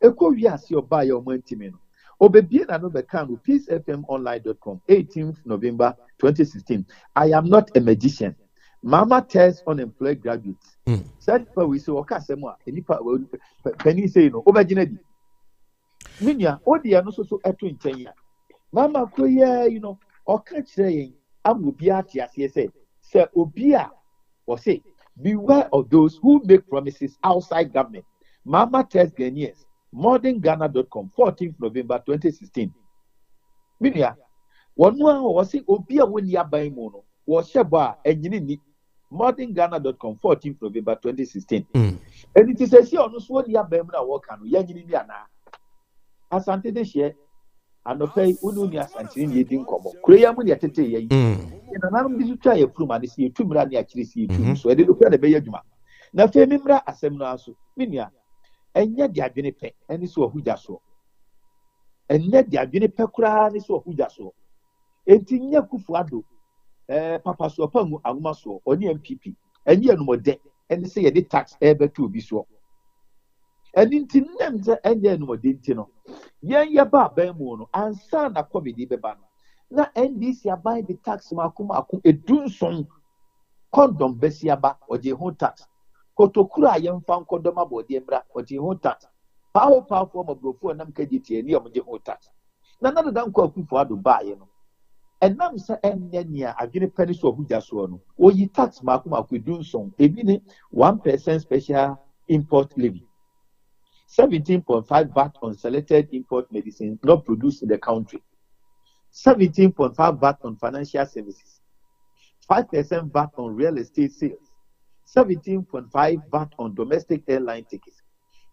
Eko wiase oba ya omantimeno. Obebie na no bekan with peacefmonline.com 18th November 2016. I am not a magician. Mama tells unemployed graduates. Said for we say waka semwa enipa penny say no obagina di. Minya odi ya no so eto nkyenya. Mama koye you know oka kire yen amobi ati ase say obia or say beware of those who make promises outside government. Mama tells Ghanaians modernghana.com 14th November 2016. Minia wonu a wo say obia woni aban mu no wo hyeba enyini ni modernghana.com 14th November 2016. And it is a see onu so woni aban mu na wo ka no yanyini ni ana asante de hye anopay unu ni asante ni yedi nkomo kureya mu ni atete yeyi na nanum bisu twa ye prum ade se yetumra ni akire se yetum so ede do kwa de be yadwuma na fe mimra asem no aso minia enya de adwene pe eni so ohuja so enya de adwene pe kura ni so ohuja so enti nya kufu ado papa so pangu aguma so oni MPP enya no mode eni se ye de tax betu obi so eni ntinnem ze enya no mode ntino yen ye ba ban mu no ansa na covid beba no na NDC abai the tax makuma edunson condom besiaba oje ho tax kotokura yemfa nkondom abode mbra oje ho tax power form of growth nam kagiti ni oje ho tax na na dan ko akufo ado baaye no enam sa enya adwene pani so ohuja so no oyi tax makuma edunson ebi ni 1% special import levy 17.5 VAT on selected import medicines not produced in the country. 17.5 VAT on financial services. 5% VAT on real estate sales. 17.5 VAT on domestic airline tickets.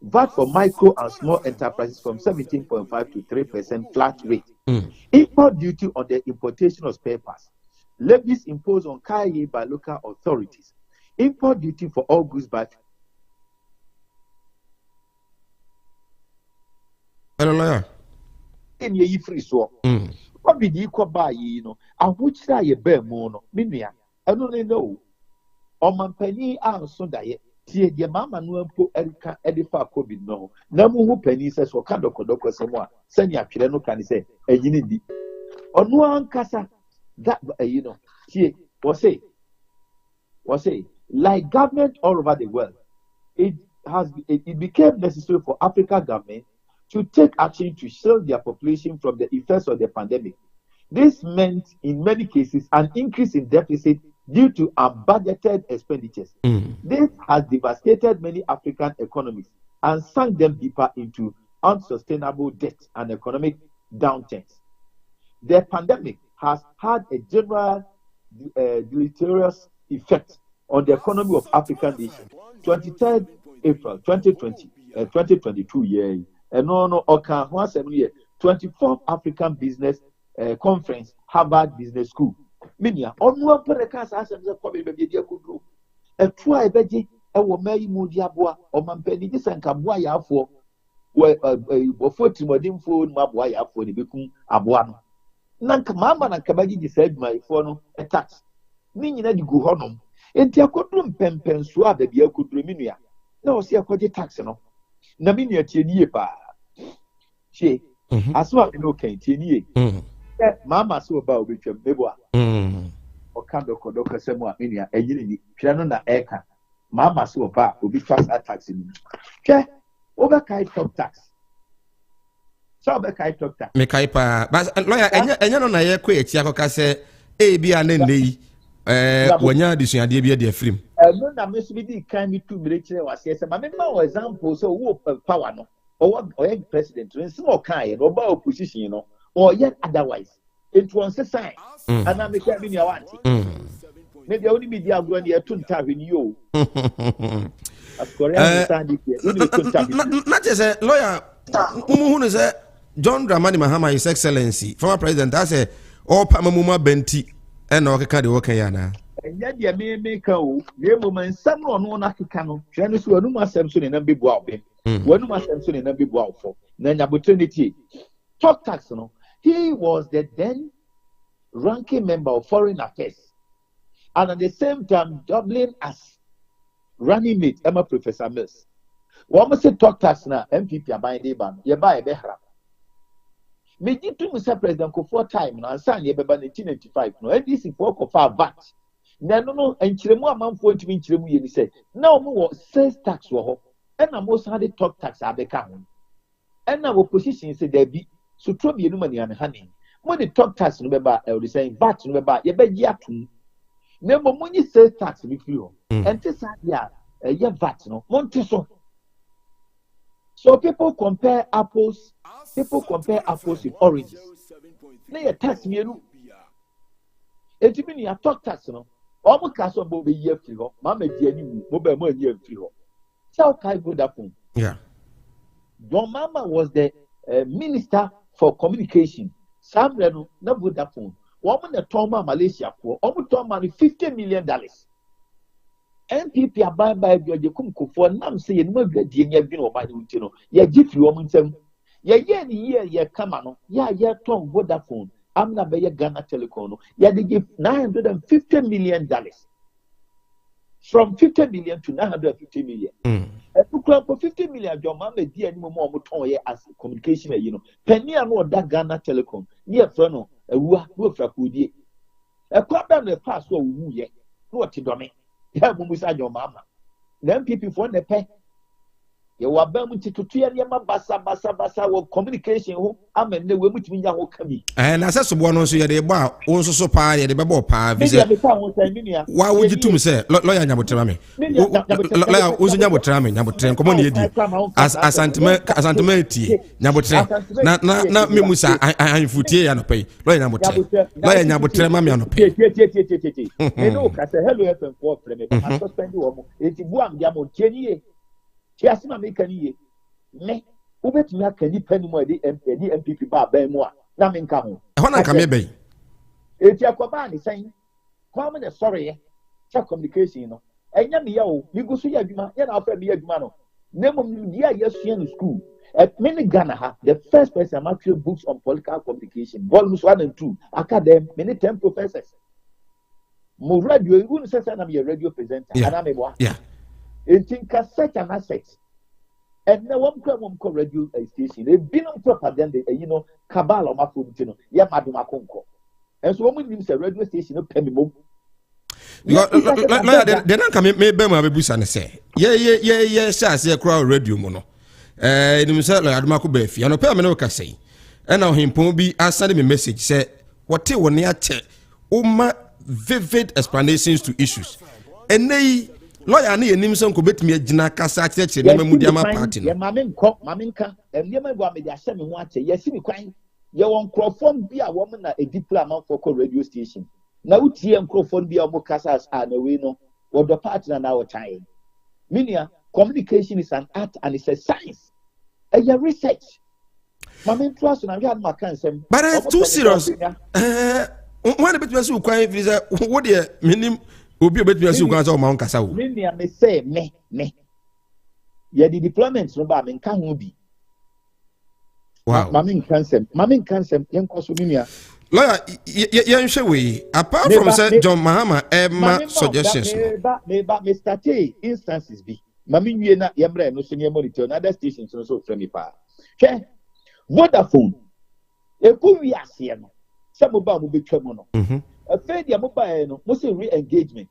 VAT for micro and small enterprises from 17.5 to 3% flat rate. Import duty on the importation of spare parts. Levies imposed on KIA by local authorities. Import duty for all goods by Hello, in ye free so. What be the equal by ye no? I would say ye bear mono, minia. I don't know. On my penny are so diet. tie the mama no mpo erika edifa covid no na mu hu pani se so ka dokodoko semo a sani atwere no kan se enyini di onu ankasa that tie was say like government all over the world it became necessary for African government to take action to shield their population from the effects of the pandemic. This meant, in many cases, an increase in deficit due to unbudgeted expenditures. This has devastated many African economies and sunk them deeper into unsustainable debt and economic downturns. The pandemic has had a general deleterious effect on the economy of African nations. 23rd April 2022 year, and no 24th African Business Conference, Harvard Business School. Minia, on one podcast, as a probably be a good group. A try beji, a woman mudiabua, or mampeni, this and Kabuaya for before Timodim food, Mabuaya for the Bikum Abuano. Nanka Mama and Kabaji said my phone a tax. Meaning that you go home. And the Akudrum Pempen Swab, the Biakudruminia. No, see a quality tax, no. Naminia Tienie pa. She, as well, no, can't Tienie. Mama so about which a beboa. Or Kando Kodoka Semua Minia, a unity, piano na eka. Mama so about will be fast attacking. Okay, over kite top tax. So over kite top tax. Mekaipa, but lawyer, and you know, I quit Yakoka say, A be an end. When you're this, you're the film. No, I must be kind of 2 minutes. Was yes, I remember example. So, who power no, or president, and small kind, or about opposition, or yet otherwise. It was a sign, and I'm becoming your auntie. Maybe only be the one here to tap in you. As Korean, not as a lawyer, who is a John Dramani Mahama, His Excellency, former president. I say, all Pamamuma Benti. And no can do okay, Yana. And yet, the American, the woman, some no Nakano, Janice, who must Samson and be bought. One must Samson and be bought for. Then opportunity. Talk tax, no. He was the then ranking member of Foreign Affairs, and at the same time, doubling as running mate, Emma Professor Mills. One must say talk tax now, MPP are buying the ban, you buy a behra. Meji to Mr. President for time and sign ye beba 1995 no NDC for kofa VAT na no enchiremu amanfo ntimi enchiremu ye ni say na mo sales tax wo ho and na mo had talk tax abeka ho and na opposition say there be so tro bi enu mani an hanin mo the talk tax no beba e dey say VAT no beba ye be gi atum na mo money sales tax bi free ho and this ya ye VAT no mo ntiso. So people compare apples with oranges. They tax me. It means you talk tax, no. Almost cast on Bobby year free. Mamma, dear, mobile year free. So can go that phone. Yeah. Your mama was the minister for communication. Sam Reno, not good that phone. Woman, the Toma Malaysia for almost $50 million. NPP are buying by the Kumko for Nam saying, no good, dear, been over the Utino. Ya give you woman some. Ya come on. Ya Tom Vodafone. I'm not by Ghana Telecom. Ya they give $950 million. From 50 million to 950 million. For 50 million, your mama dear more as communication, Penny and what that Ghana Telecom. Near Frono, a woof a problem the past will woo ye. What to do me? Yeah, beside your mama. Then people for the pay. You were bound to tear your bassa communication. I'm in the way which means I will come. And as a one also, you're about also so pie at the bubble pie. Why would you to say, lawyer Nabutrami? Lawyer was Nabutrami, Nabutram, come on, you as Asanteman, Nabutram, not Mimusa, I'm footy and pay. Lawyer Nabutram, and pay. You know, as a hello FM for Premier, I suspend you. It's one Yamo Jenny. Chiasima make any me ubet me aka ni pani mo de MPP ba ban mo a na me nka ho ho na nka me be eti akoba ni san kwa me sorry cha communication no enya me ya o mi gusu ya adwuma ya na afa me ya adwuma no na mom dia ya sua no school at many Ghana ha the first person am actually books on political communication volumes 1 and 2 academic many 10 professors mo radio even say na me radio presenter and am yeah It think such an asset. And now one radio station, a been on propaganda, cabal on my phone, Madam Conco. And so when you say radio station, pay me more. Then I come maybe my baby son say, yeah, say a crowd radio mono. In himself, like Adamako Befi, and a permanent say. And now him be sending me message, say, what you want near vivid explanations to issues. And they lawyer ni enim so ko betimi agina kasa cheche na mamudiama party no maminka enema gwa me dia me ho ache yesi mi kwan ye won crofon bi a wo na ediploma for radio station na utie crofon bi a mo kasa as na we no wo do party na wo chan minia communication is an art and it's a science a research mamin trust na we had makan sem but it's too serious when the betimi so kwan visa wo de minim obi obetumi asi ukwan so ma nkasa wo me me say me ye the deployments no ba me nka ho bi wow mamin cancel yen koso me lawyer yen hwe we apart from say John Mahama suggestions me start instances bi mamin wie na yemre no so ne monitor na other stations no so frame pa hwe Vodafone e ku wi ase no se mo ba mo betwa mo no Fedia mobile no must re-engagement.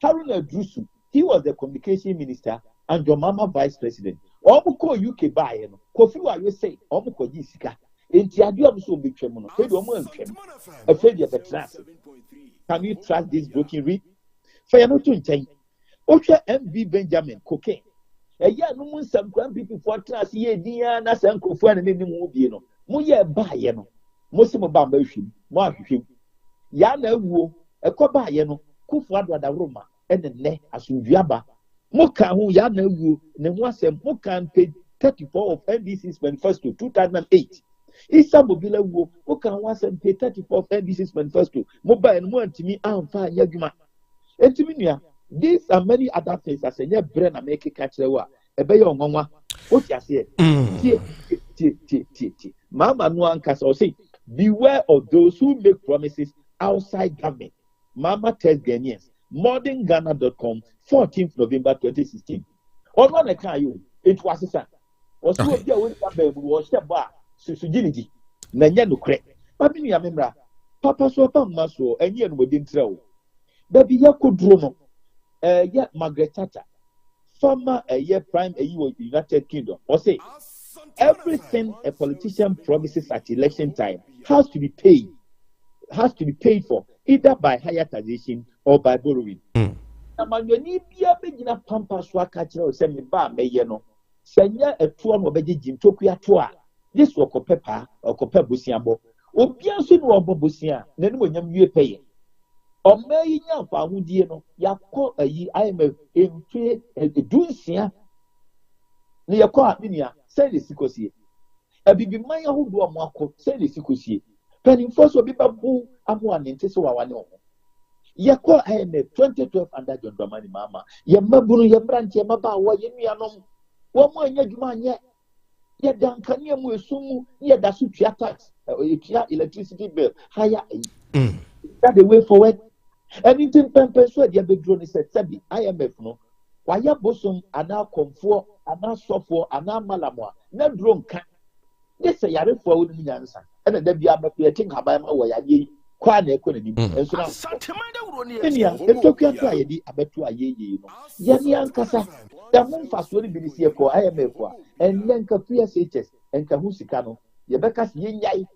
Haruna Drusu, he was the communication minister and your mama vice president. Omuko UK buy no. Kofi wa you say omuko jisika. Enti adu am so be twem no. Fedia omo antwem. Fedia the trust. Can you trust this broken reed? Fair no to nchen. Oche MB Benjamin cocaine. Eya no mun sam kwan people for trust ye dia na san kofu an ne mu bi no. Mo ye buy no. Mo se mo ba ma hwim. Mo ahwehwem. Ya na wuo ekoba ye no kufu adwada roma ene asumduaba moka hu ya na wuo ne ho asem moka page 34 of NDC's manifesto 2008 isa mobile wuo moka hu asem page 34 of NDC's manifesto mobile no antimi amfa yadwuma entimi nua these and many other things as enye bre na make kachire wa ebe ye onwanwa o ti ase ti mama no ankasa o say beware of those who make promises outside government. Mama tells Ghanaians. ModernGhana.com, 14th November 2016. On one account, it was a son. Was a bar, Susujinity. Nanya no crack. Babini Amembra, Papa so maso, and yen within throw. Baby Yako Drono, yet Margaret Tata, former a year prime a United Kingdom, or say, everything a politician promises at election time has to be paid for either by higher taxation or by borrowing. Amanyoni bia begina pampa so akachira o se me ba meye no. Senya etuo no beje jimtoku ato a. This okopepa okope bosiabo. Obia so no obobosia na ne monyam wie peye. Omayi nya fa ahudie no yakọ ayi IMF entwe edunsia. Ne yakọ amenia se le sikosie. Abibi man yahudo amako se le sikosie. Penny first will be babu amuan in Tesawano. Yako IMF 2012 under John Dramani Mama. Yamabunu Yambrant Yamaba, Wayamianom. One more Yajuman yet. Yet Dankania Musumu, yet that's your tax, electricity bill, higher. That the way forward. Anything persuade your big drone is at Sabi, IMF no. Why ya bosom are now comfort, are now software, are now malamwa, no drone can. Yes, I are for wooden answer. And then be able to think about my way. I quite economy. And so now, it's okay. I did a better ye. Yan Casa, the moon fast will be here for IMF and Yanka PSHS and Kahusikano. Yabecas yin yai.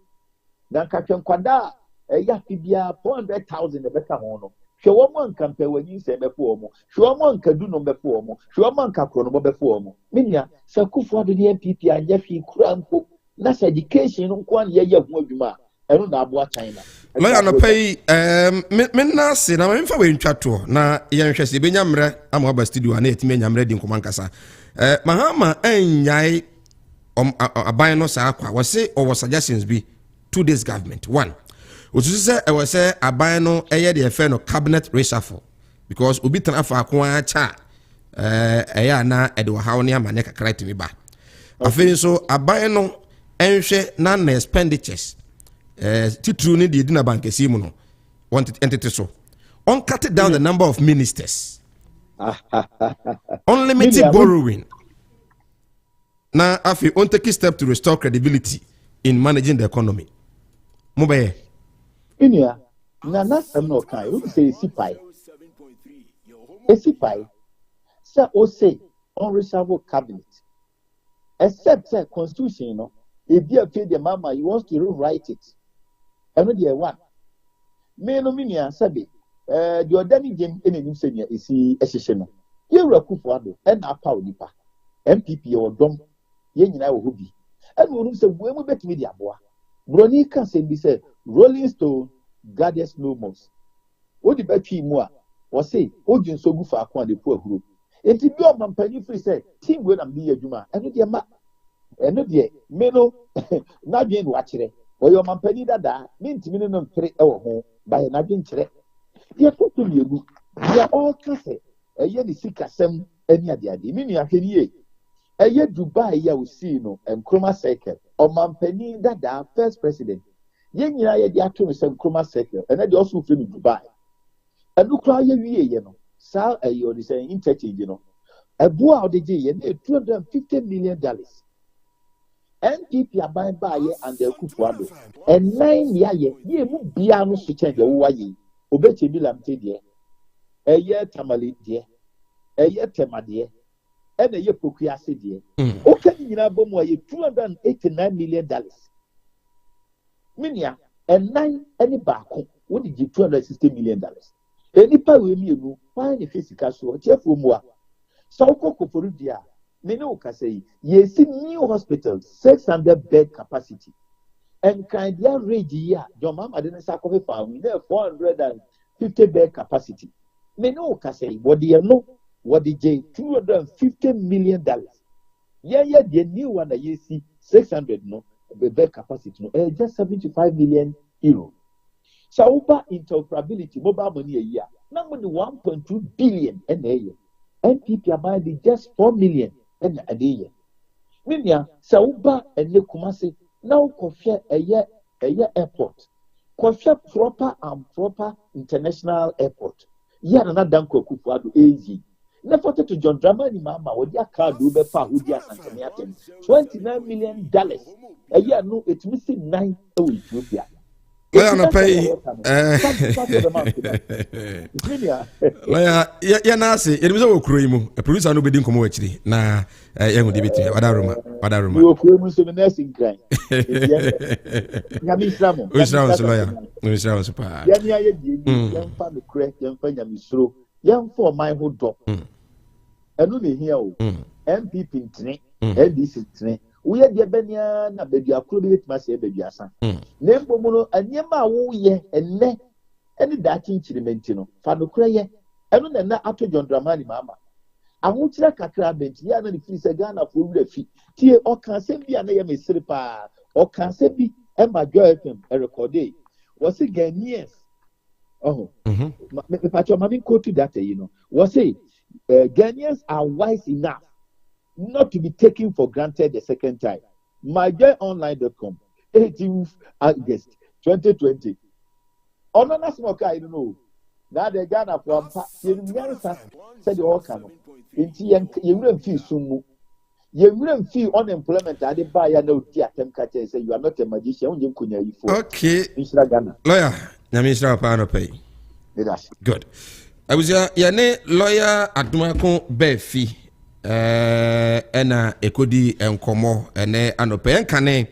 Then Captain Quanda, a Yapibia 400,000 a better honor. Show one compare when you say before more. Show one can do no before more. Show one can chrono before more. Minia, Sakufa the MPP and Jeffy Crampo. That's education on ye wobima eno na abo China ma no pay menna se na memfa we ntwato na ye nhwese benya mre ama ba studio na etime nyamre di nkomankasa Mahama anyai aban no sa akwa wose o suggestions be to this government. One, osusu se e wose aban no eye de efe no cabinet reshuffle because obi tan afa akwa cha eya na e de hawo ne amane kakra timi ba afei so aban no enhwe na expenditures titru ni di na bank esimu no want entity so on cut down the number of ministers Unlimited borrowing. Now, Afi, on take a step to restore credibility in managing the economy. Mobile. Inia, Nana, I'm not kind. You say Sipai. Sipai. Sir, or say unreserved cabinet. Except say constitution, you know, if you pay the mama, he wants to rewrite it. I know the one. Me no minia sabi. The ordinary game in the senior is a session. You were Kufuado and a power nipa. MPP or dom. Yen I will be. And we will say, when we bet media boy. Brony can say, be said, Rolling Stone, Goddess no more. What the bet more? Was say, Ojin so good for a the poor group. It is your man penny free say, Team when I'm near Juma, and dear ma. And no dear, Meno, not being watching. Or your man penny that mean to minimum 3 hour home by an agent. They are put to you. They are all cassette. A year is sick as some any other. Meaning I can hear. A year Dubai, ya will see no, and Chroma Circle. Or man penny that first president. Yen ya the atom is some Chroma Circle, and I also feel in Dubai. And look how you know. Sal a year is saying interchange, you know. A boy out the J, $250 million. NPP are buying by ye and their Kufuado. And 9 years, ye move beyond to change the Hawaii. Obechi Milam dear. A year Tamale dear. A year Tema dear. And a year Pukiasi dear. Okay, you know, $289 million. Minia, and 9 any back, what did you $260 million? Any power will you find a physical so cheerful more. So for dia. Meno can say, yes, new hospital, 600 bed capacity. And kind of rage here, your mama didn't sacrifice farm, there 450 bed capacity. Meno can say, what do you know? What did J $250 million? Yeah, the new one that you see 600 no bed capacity, no, just 75 million euro. So interoperability, mobile money a year, number 1.2 billion a year. NPP are buying just 4 million a year. Minya, Sauba and Nekumasi now confia a year airport. Confia proper international airport. Yet another Danko Kufuado AG. Never to John Dramani Mama, or their car do be far who dear Asanteman. $29 million. A year no, it's missing 9 Ethiopia. Lawyer, pay. Lawyer, yeah, Nasi, it was all cream. A producer no bidding come actually. Nah, young debate. Wadaruma. You are famous in the nursing crime. Which rounds, lawyer? Which rounds, pa? Young family correct, young family slow, young for my whole drop. And only here, MPP in train, NDC train. We are the Benya, na baby, I could be my say baby, son. Name Bomono, and Yama, woo ye, and ne, any dating chilimentino, Fado Craye, and then that after John Dramani, Mamma. I won't like a crab bench, Yana, the Fisa Ghana for the feet. Tear or can say be an AM slipper, or can say be Emma Joyfim, a record. Was it Ghanaians? Oh, but your mammy quoted that, you know. Was it Ghanaians are wise enough not to be taken for granted the second time. MyJoyOnline.com, 18th August 2020. On a small car, I don't know. Now the Ghana from said the all can. You wouldn't feel soon. You wouldn't feel unemployment. I didn't buy a note. Say you are not a magician. You couldn't. Okay. Lawyer, Minister Pano pay. Good. I was your lawyer at Marco Befi. Ena ekodi enkomo ene anope enkane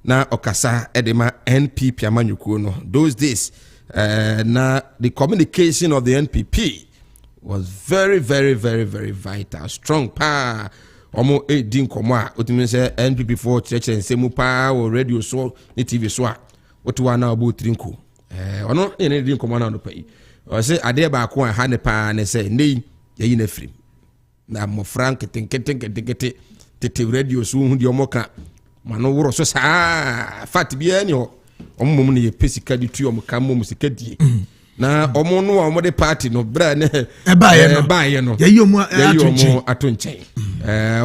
na okasa edema NPP amanyuku no those days na the communication of the NPP was very vital, strong pa omo edi nkomo a otimi se NPP for church ensemu pa o radio so ni TV so a otuwa na obo trinko ono ene edi nkomo na anope yi o se ade ba ko ha ne pa ne se nei yeyi na frim na mo frank tete radio so hu di omoka mano woro so saa fat bia ni ho omom ne ye pesika di tu omoka mom sika die na omo no omo de party no bra ne ba ye no ye yomu atonchen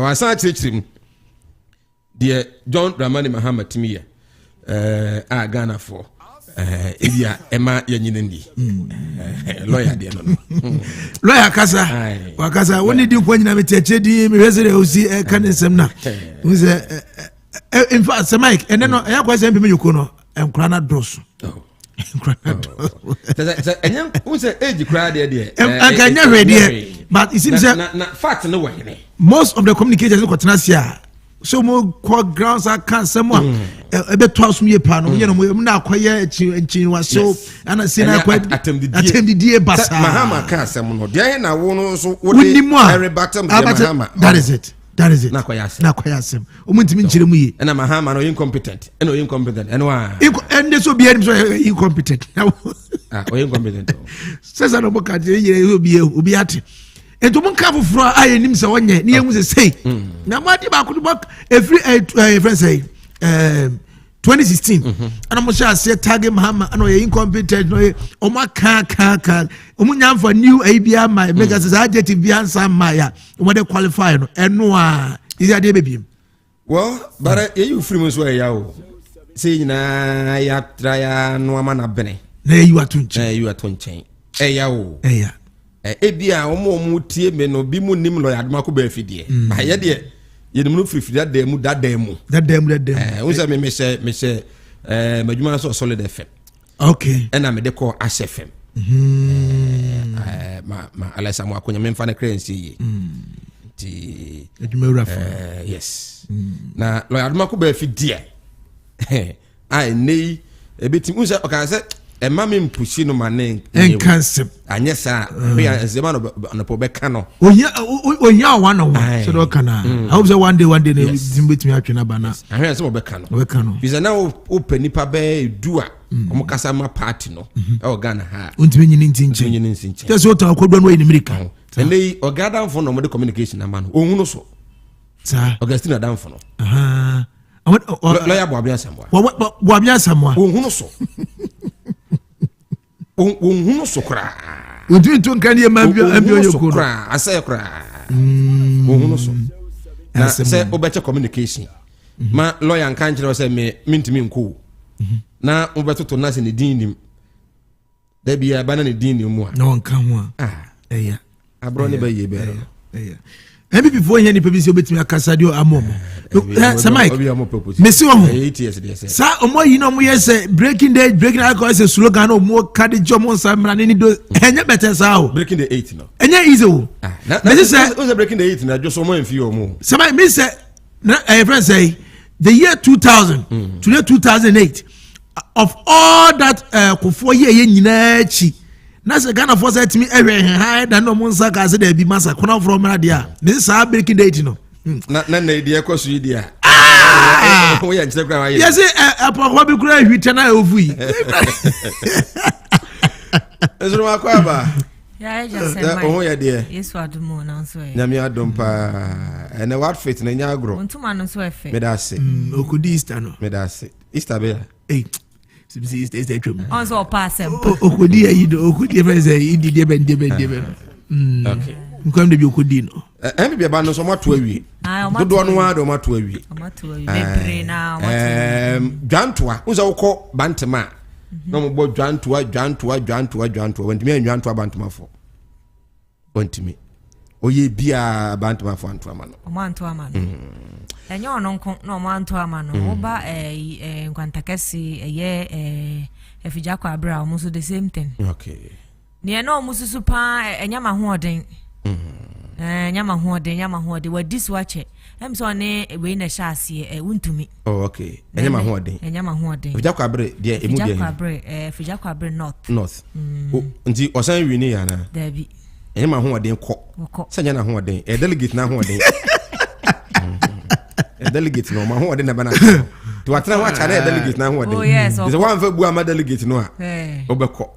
wa san chichirim de John Dramani Mahama timiye a Ghana for Edia Emma Yanindi. Lawyer dear no. Lawyer Kasa. Wakasa when did you when you met Chedi resident who see a canism who's in fact the mic and then I was saying you could and Crana Dross. Who's the age crowd there? I can never ready, but it seems that fact no way. Most of the communicators look at Nasia. So more quad grounds I can't someone a bit toss me a pan, you know, we're now quiet and she was so and I said I quite attempted the dear Bassa. Mahama can't someone. Diana won't also that is it. That is it. Not quite him. Me. And I'm a hammer or incompetent. And incompetent. And why? And this will be incompetent. Or incompetent. Says I don't look at you, will be at it. And to one cover for I and him so one year, near was a say. Now, what about could work every friend say 2016. And I'm sure I said tag him hammer and incompetent. Oh, my car. Umunyam for new ABR, my megas adjective beyond some Maya. What they qualify and no is that baby. Well, but you free way yaw. See, na ya try no man a bene. There you are to you are to chain. Eh, yaw. Eh, Ebia omo mutie me no bi mu nim lawyer aduma ko ba fidie ba ye de ye nim no frifiri that dem unse me say madwuma so solid fm okay and me de call ash fm ma alasa mo akonya me mfa na currency yi ti adwuma rafa yes na lawyer aduma ko ba fidie ai nei ebetim unse o kan say e ma me mpushi no mane en cancer anyesa be azema no pobeka no onya one on one so do kana I hope say one day na zimbetimi atwena bana ahwe azema obeka no biza na open nipa be du a omo kasa ma party no e ogana ha ontime nyini ntinche just what akodo no America and they ogada for no mo communication na man ohunu so sa Augustine Adamfo no lawyer Boabia Samoa ohunu so ohunu so kra untu kan ye mabio yoko kra asa kra ohunu so na say obeche communication ma lawyer kan kire say me mintimi nko na obetoto na se ne dinim da bia ba na ne dinim mu a na won kan ho eya abro ne ba ye be eya ebi before here ni pebisi obetimi akasa dio amom sa Mike mesi wo ho sa omo yi no mo yes breaking alcohol is a slogan o mo kadi jomo sa mra ni do enye better sa o breaking the 8 no enye easy o mesi say o breaking the 8 na just omo enfi o mo sa Mike me say na friend say the year 2000 to the 2008 of all that kofo ye nyina chi na se Ghana for set me every high than no monsa ka se da bi masa kona from na dia this is breaking date no na dia kwaso yi dia wo ya nche kwa ye yes apokwa bi kura hwita na ofu yi ezuru makwa ba ya just say oh ya dia yesu adumo na so e nyame adom pa and what fit na nya agro ontuma no so efe me da se okudi Easter no me da se Easter be is the trum on so pass okudi ayi do okudi friends idi de ben okay nkwam de bi okudi no em bi ba no so mato awie dodo no wa do mato awie bebre na dwantoa unza ukọ bantema no mo bo dwantoa wantimi anwantoa bantema fo wantimi oye bia bantema fo antoa ma no enye ono nko no manto ama no oba nkwantakesi eye efija kwa abra omuso the same thing okay ne no omuso supa enyama hoden nyama hoden wadi swache emso ne we na shaase wuntumi oh okay enyama hoden efija kwa abra de emu de efija kwa abra north nti osan wi ni yana dabi enyama hoden ko sanya na hoden delegate na hoden delegate no ma ho de na bana to atena wa chana delegate na ho de is one fa bua ma delegate no a obekọ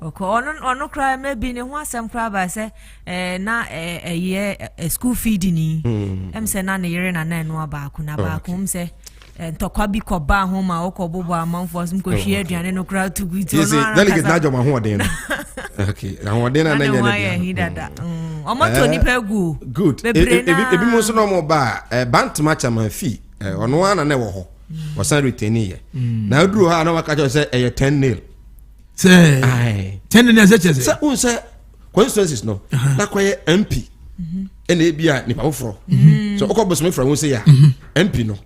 ono kra maybe ne ho asem kra ba se na school feed ni em se na ne yere na no ba ku na ba ku se ntokwa bi ko ba ho ma okobobo amanfo sum ko hwie aduane no kra to gu to no delegate na jo ma ho de no okay na ho de na nya ne omo to ni pegu good ebi mo so no mo ba bant match am fi ono ana na wo ho wasan retain ye na duru ha na waka cho say 10-0 say aye 10 years say say who say constituencies no na kwaye MP ena ebia nipa wofro so okobos me fra won say ya MP no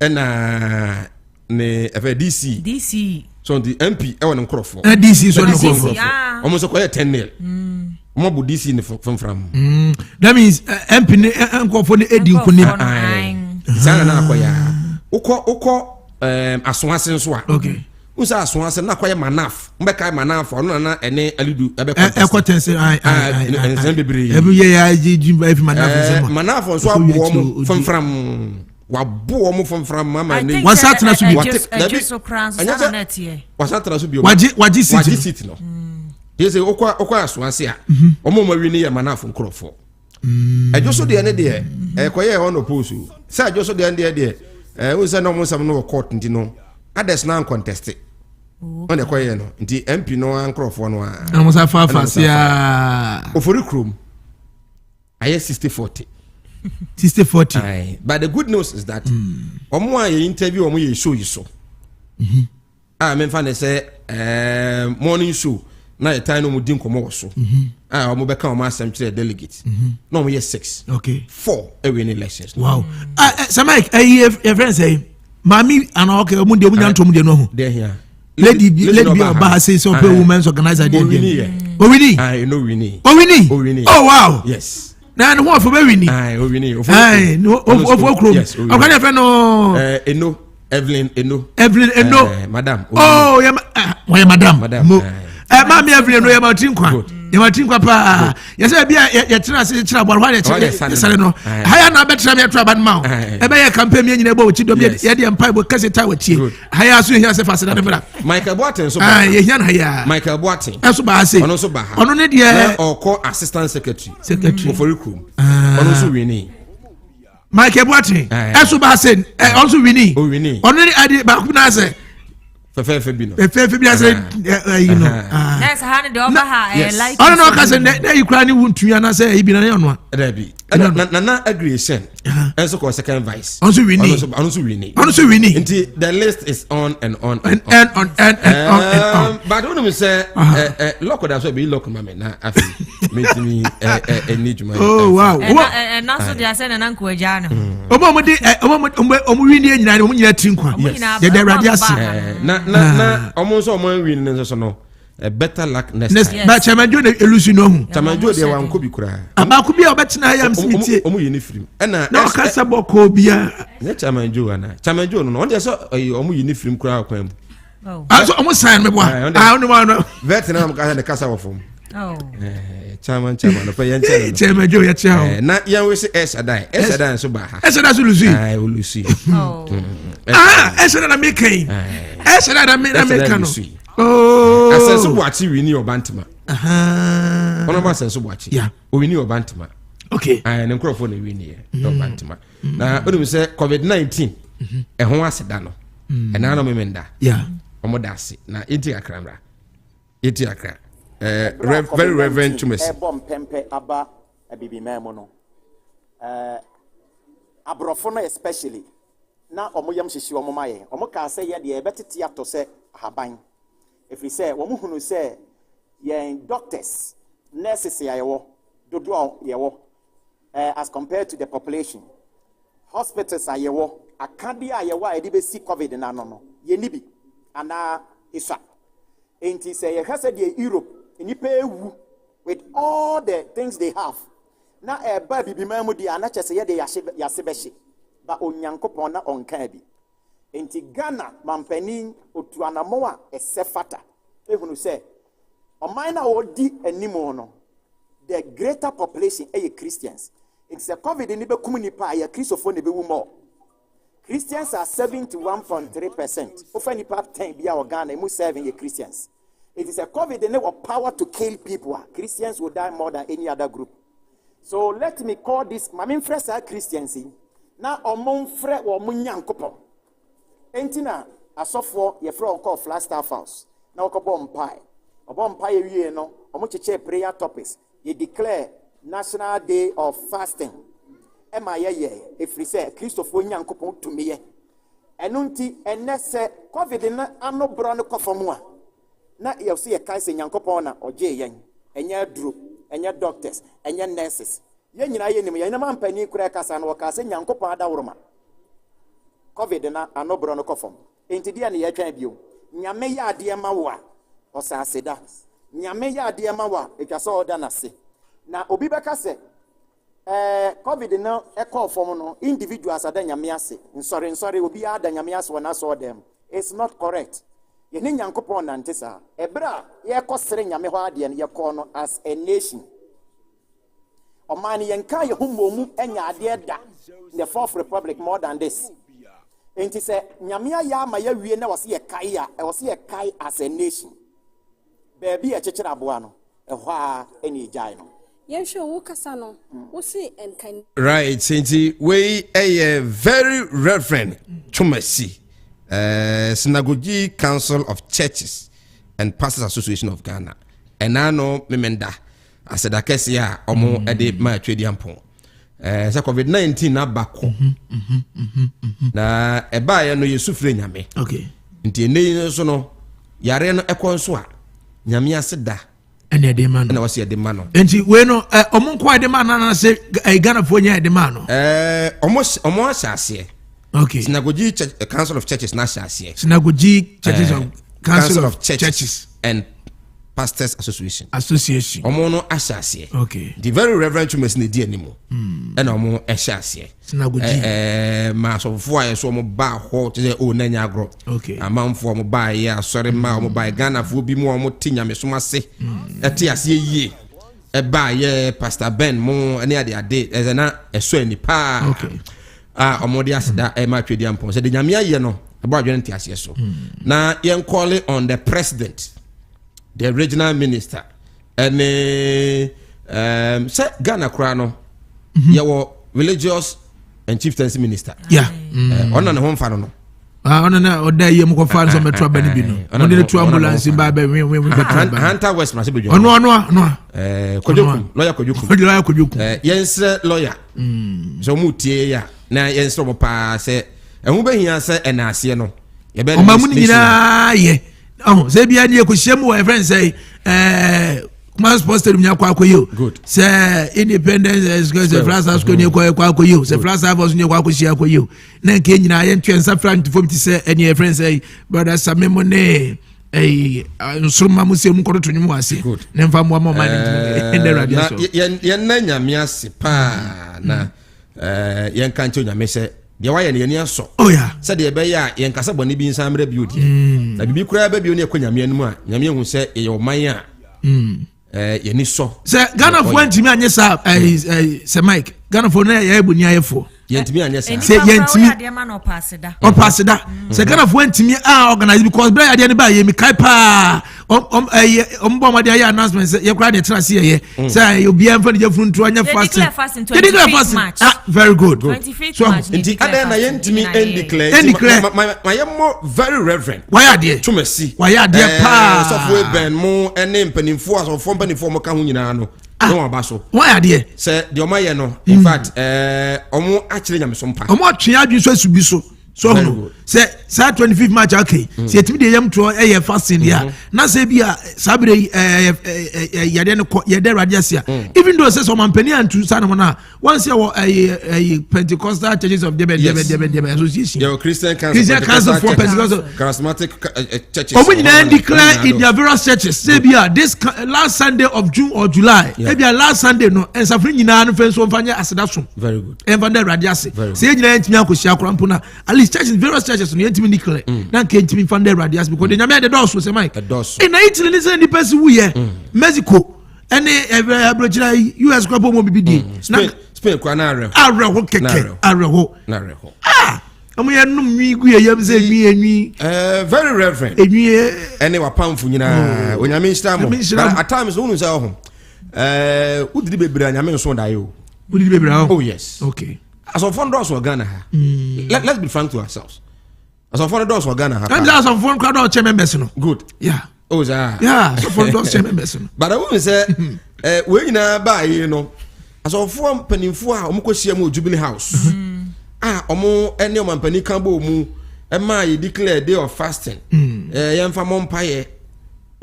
ena ne efe DC so the MP e won nkrofo DC so nkrofo omo so kwaye 10 nil mo bu DC ne from that means MP ne nkrofo ne edi nkuni sana na kwaya ukọ asoase nso a okay usa asoase na kwaye manaf mbeka manaf ono na ene alidu ebe ekotense ai bebre every year I jim every manaf nso abo mo from wabo mo from mama ne wasatna so bi wasatna so bi waji city no yese okwa asoase a omo mawi ne ye manaf nkrofo ejoso de ne de kwaye on oppose say ejoso de ne de we say no mo sam no court nti no others na contest on the kwaye no nti MP no ankrofo no a mo sa fa sia ofori krom aye 60-40 60-40 but the good news is that omo aye interview omo ye show you so me fa ne say morning show na e time no mo din komo so omo be ka omo asem kire delegate no mo ye 6 okay 4 away elections wow Samike your friend say mami and okay omo de omo nyanto omo de no ho there here lady be about say so pe women's organizer there o wini no wini oh wow yes na no for be wini o wini no of krom o kan friend no eno Evelyn madam oh yeah madam mami Evelyn no ya matinkwa pa ya say bia ya tena se tena bor hwan ya sare no haya na betra me traba ma e be ya campaign me nyina e bo chi dom ya de mpa bo kase ta watie haya so hia se fasada ne bra Michael Boateng so ba ye hia na haya Michael Boateng eso ba se ono so ba ha ono ne de oko assistant secretary for Kum ono so wini Michael Boateng eso ba se ono so wini ono ne ade ba ku na se fefe bi no fefe bi ase you know that's how the over like I don't know cause na you cry ni wuntua na say ibi na ne ono da bi na aggregation enso ko second vice ono so wini until the list is on and on and on but when we say local that so be local mama na afi me need you oh wow and also they are saying na nko agya no omo wini nyina omo nyina trinkwa ye de radio ase na omo so omo win ne so no better luck next time ba chamanjo na elusi no hu chamanjo de wan ko bi kura abaku bia obetina ya msimitie omo ye ni firim na okasa boko bia ne chamanjo no on dey so omo ye ni firim kura akwan mu so omo sign me boa no Vietnam ka kasa wo fom chairman no pa yan chamanjo ya chao na yan we say Esadai so ba ha Esadai so lusi lusi Esadai na mekai Esadai na mekai no oh asenso boachi wini obantima ono ma asenso boachi o wini obantima okay ne nkrofo na wini obantima na odum say COVID-19 ho aseda no na no memenda omo dase na enti akramra very reverend to me bom pempe aba abibi memo no abrofo no especially na omo yam hyehyɛ omo maye omo ka sɛ ye de ebetete ato sɛ haban if we say omo hunu sɛ ye doctors nurses yayewo dodo yewo as compared to the population hospitals ayewo akade ayewo a de be see covid na no ye nibi ana isa enti sɛ ye hwɛ de Europe nipa ewu with all the things they have na eba bibima mu di ana kyese ye de yase behye ba onyankopon na onka bi enti Ghana mampani otu anamo a esefata ehunu se oman na odi animo no the greater population Christians it's a covid ni be kum nipa ya kristofo ne be wu mo Christians are 71.3%. Ofa nipa 10 bia o Ghana mu 7 Christians. It is a COVID and have power to kill people. Christians will die more than any other group. So let me call this Mamin Fresa Christians. Now omon fre or munyankopo. Entina asofo ye fre call Flagstaff House. Now ko bomb pie. A bomb pie ye no. Omocheche prayer topics. Ye declare National Day of Fasting. Ema ye if we say Christopher nyankopon tumi ye. Enunti enne se COVID na ano bro no kofomwa. na you see a case nyankopon na oje yen enya duro enya doctors enya nurses yen nyina yenim yen ma mpani kura kasa na wakase nyankopon adawroma covid na anobro no kofom enti dia na ye twan bio nyame ya ade ma wo a osaseda nyame ya ade ma wo a etwase oda na se na obi beka se covid na ekofom no individuals ada nyame ase nsori obi ada nyame ase wona so dem it's not correct. Yeni nyankopon nante sa ebra ye kosere nyame ho ade ne ye ko no as a nation omani yenka ye humomu enya ade da the fourth republic more than this enti se nyame ya ma ya wie na wose ye kai a wose ye kai as a nation baby e chechira aboa no ehwa a eni jai no yen hwe wo kasa no wo se enkan right enti we a very reverend Chumasi Synagogue Council of Churches and Pastors Association of Ghana. And I know Memenda. I said, I guess, yeah, omo ede my trading pon. So COVID-19 na bako. Na eba ya no yesufre nyame. Okay. Nti ene so no yare no ekwo a nyame aseda. Ene ede man. Na wase ede man no. Nti we no omo nko ede man na se Ghana fo nya ede man no. Omo asase. Okay. Synagogue Council of Churches na shase. Synagogue Churches of Council of Churches and Pastors Association. Omo no ashase. Okay. The very reverend Chumasi ne di animo. And omo ashase. Synagogue. Ma so fo aye so omo ba ho te say o na nya agro. Okay. Amanfo omo ba ye asore ma omo ba Ghana fo bi mu omo tinya me so ase. Ete ase yie. E ba ye Pastor Ben mo ene ade na eso ani pa. Okay. Omodi asida ma twedi ampon se de nyame aye no eba adwene nti ase so na yen call on the president, the regional minister and se Ghana kra no ye wo religious and chieftaincy minister ona ne ho mfa no ona na oda ye mo ko fa so metro ba ni bi no ona de to ambulance ba ba we Hunter West ma se bejo ono kojokum lawyer kojokum yense lawyer so mutie ya na yense mo pa se ehu behia se enase no ye be mamu nyina ye se bia ne ko hye mo e friend say Kuma supposed to nya kwa yo. Good. Say independence is because the flash house ko ni kwa yo. Say flash house ni kwa share kwa yo. Na nke nyina ye ntwensa front form ti say any friend say brother Samemo ne nsoma mu se mu ko to nyum ase. Na mfa mo man in the radio so. Ye na nyame ase pa na ye nka nche nyame se de wa ye ne ni aso. Oh yeah. Say de be ya ye nkasa boni bi nsa mra biodi. Na bibi kura ba biodi ekwa nyame anu a nyame hu se ye o man a yeni so se Ghana for ntimi anye sa se Mike Ghana for na ya ebuni ayefo yentimi anye sa se yentimi ade ma no pasida se Ghana for ntimi organize because bra ade ne ba ye mi kai pa ombo ma de ya announcement se ye kra de tena se ye se obi am fa de fun tro anya fasting 25th March very good 25th so March inti ade na yentimi declare my more very reverend why ade Chumasi why ade pa so for ben mo ene mpanimfo aso fo mpanimfo mo ka ho nyina no no aba so why ade se de omo ye no in fact omo akire nyame so mpa omo atwe adwi so asubi so no say 25th March okay say etimi de yam to fasting ya na say bia sabre yade no yade radiasia even though say some company antu sana mo na once you Pentecostal churches of Debe association your Christian council for Pentecostal charismatic churches omo nyina declare in their various churches say bia this last Sunday of June or July bia last Sunday no ensafri nyina no fenso mfanya aseda so very good enfanda radiasia say nyina ntimi akosia korampo na churches, various churches, no intimate declare. Now can't even find their radius because they never the doors was a mic. In Italy, listen, the person we are Mexico, and Aboriginal US crop will be dead. Spain, Quanaro, Araho. I'm here, no, me, very reverend. And they were powerful, you know, when I mean, at times, only say, who did the baby? I mean, so die you. Who did the baby? Oh, yes. Okay. As of fund doors for Ghana, let's be frank to ourselves. As of fund doors for Ghana, I'm just on phone crowd or chairman Besson. Good, yeah. Oh, yeah. So phone doors chairman Besson. But I won't say, we na buy, you know, as of form penny for Omuko Jubilee House. Omo any man penny cambo mu, and my declare day of fasting. Yam for Mompaye.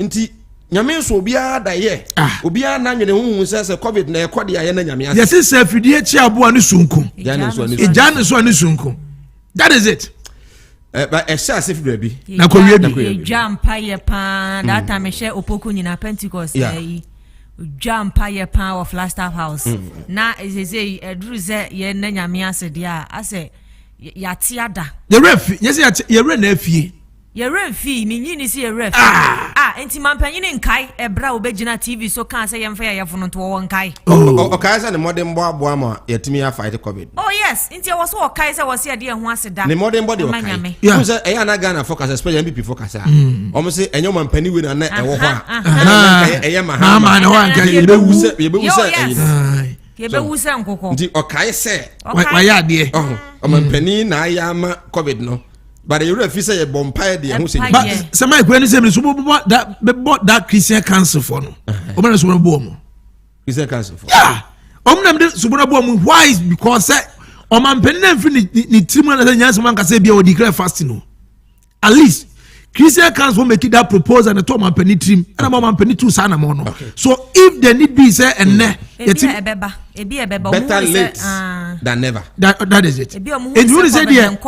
nti nyame so obiara da ye obiara na nwene hu se covid na ekode aye na nyame ase yes se afidie chi abo anu sunku ejane so anu sunku that is it but esha se fibra bi na kowie bi jampa ye pa that time she opoku nyina Pentecost jampa ye pa of last house na say edru ze ye na nyame ase dia ase ya tiada ye refi yes ye re na afie ye refi mi nyini si ye refi enti mampanyine nkai ebra obegina TV so kan say yemfa ya yefono to wo nkai o kai say ne modern bo abo ama yetimi ya fight covid oh yes enti e was o kai say was ye de ho ase da ne modern body o kai you say e na Ghana focus especially MPP focus o mo say enyo mampani we na e wo ho a e ye mahama na wa nkai ye be wuse ye be wuse nkoko nti o kai say wa ya de o mampani na ya ama covid no. But you refuse say a bompire the who say but some my granny say so bought that Christian council for no o so bo Christian council for yeah nam de so bo why is because say o man pen na mfi ni team na nyansa man ka say bia o declare fasting no at least Christian council make that proposal and to man pen team and man pen two sana mo no so if there need be say and ebeba better late than never that is it and you say there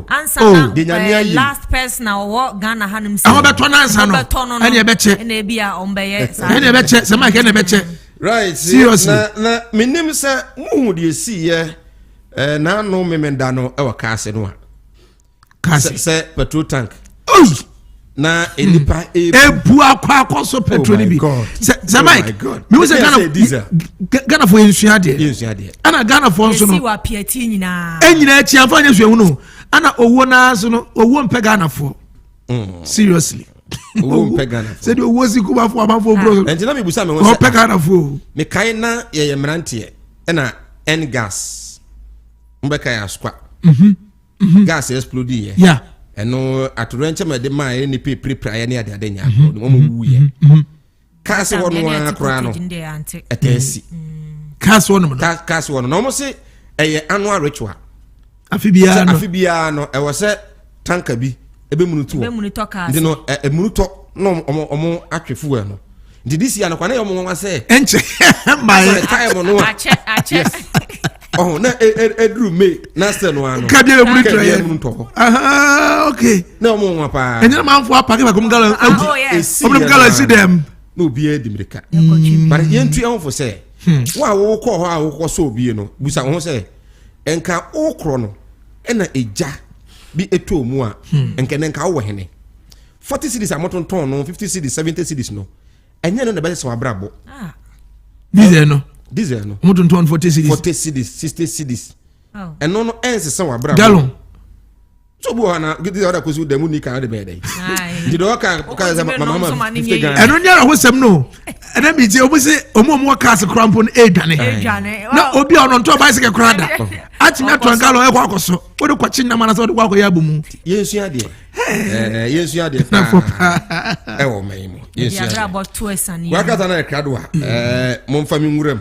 answer the last person or Ghana hanum say beto na answer no and e be che and e bia ombeye and e be che say my can e be che right seriously na menim say muhu de si ye na no memenda no e wa kase no kase say petrol tank na enipa ebu akwa so petrol bi say Mike me say Ghana for insua de ana Ghana for so no si wa piati nyina enyina chi amfa nya suahu no ana owo na so no owo mpe Ghana for seriously owo mpe Ghana for say the owo si kuba for amafo bro entina me busa me won say mpe Ghana for me kai na ye mrante na N gas mbeka ya skwa gas explode ye yeah eno atorenche me de ma ni prepare ne ade ade nya no mo wuye kase wono akra no etesi kase wono no mo se eye annual ritual afibia no e wo se tanka bi ebe munu to kase no emunu to no omo atwefu we no didisi ya no kwa na omo nwa se enche my time no ache oh na edru me na se no ano ka bia munu to okay na omo nwa pa enye ma mfo apake ba kom gala omo gala si dem na obi edimirika but yentu enfo se wa wo ko ho a wo ko so obi no busa ho se enka okro no ena eja bi eto mu a enka wo hene 40 cities amotonton no 50 cities 70 cities no enye no na be se wabrabo diesel no amotonton 40 cities 60 cities eno no ense se wabrabo gallon so bo na get the other kosu demu ni kan de be dey di do ka mama eno nya ho sem no ena bi je obo se omo cars crampon edwane na obi ono nto bicycle crada ati na to gallon e kwa akoso wo de kwachi na mana so de kwa akoya bomu yesu ade e wo mai mo yesu ade about two esani wakata na krado mo mfami nwuram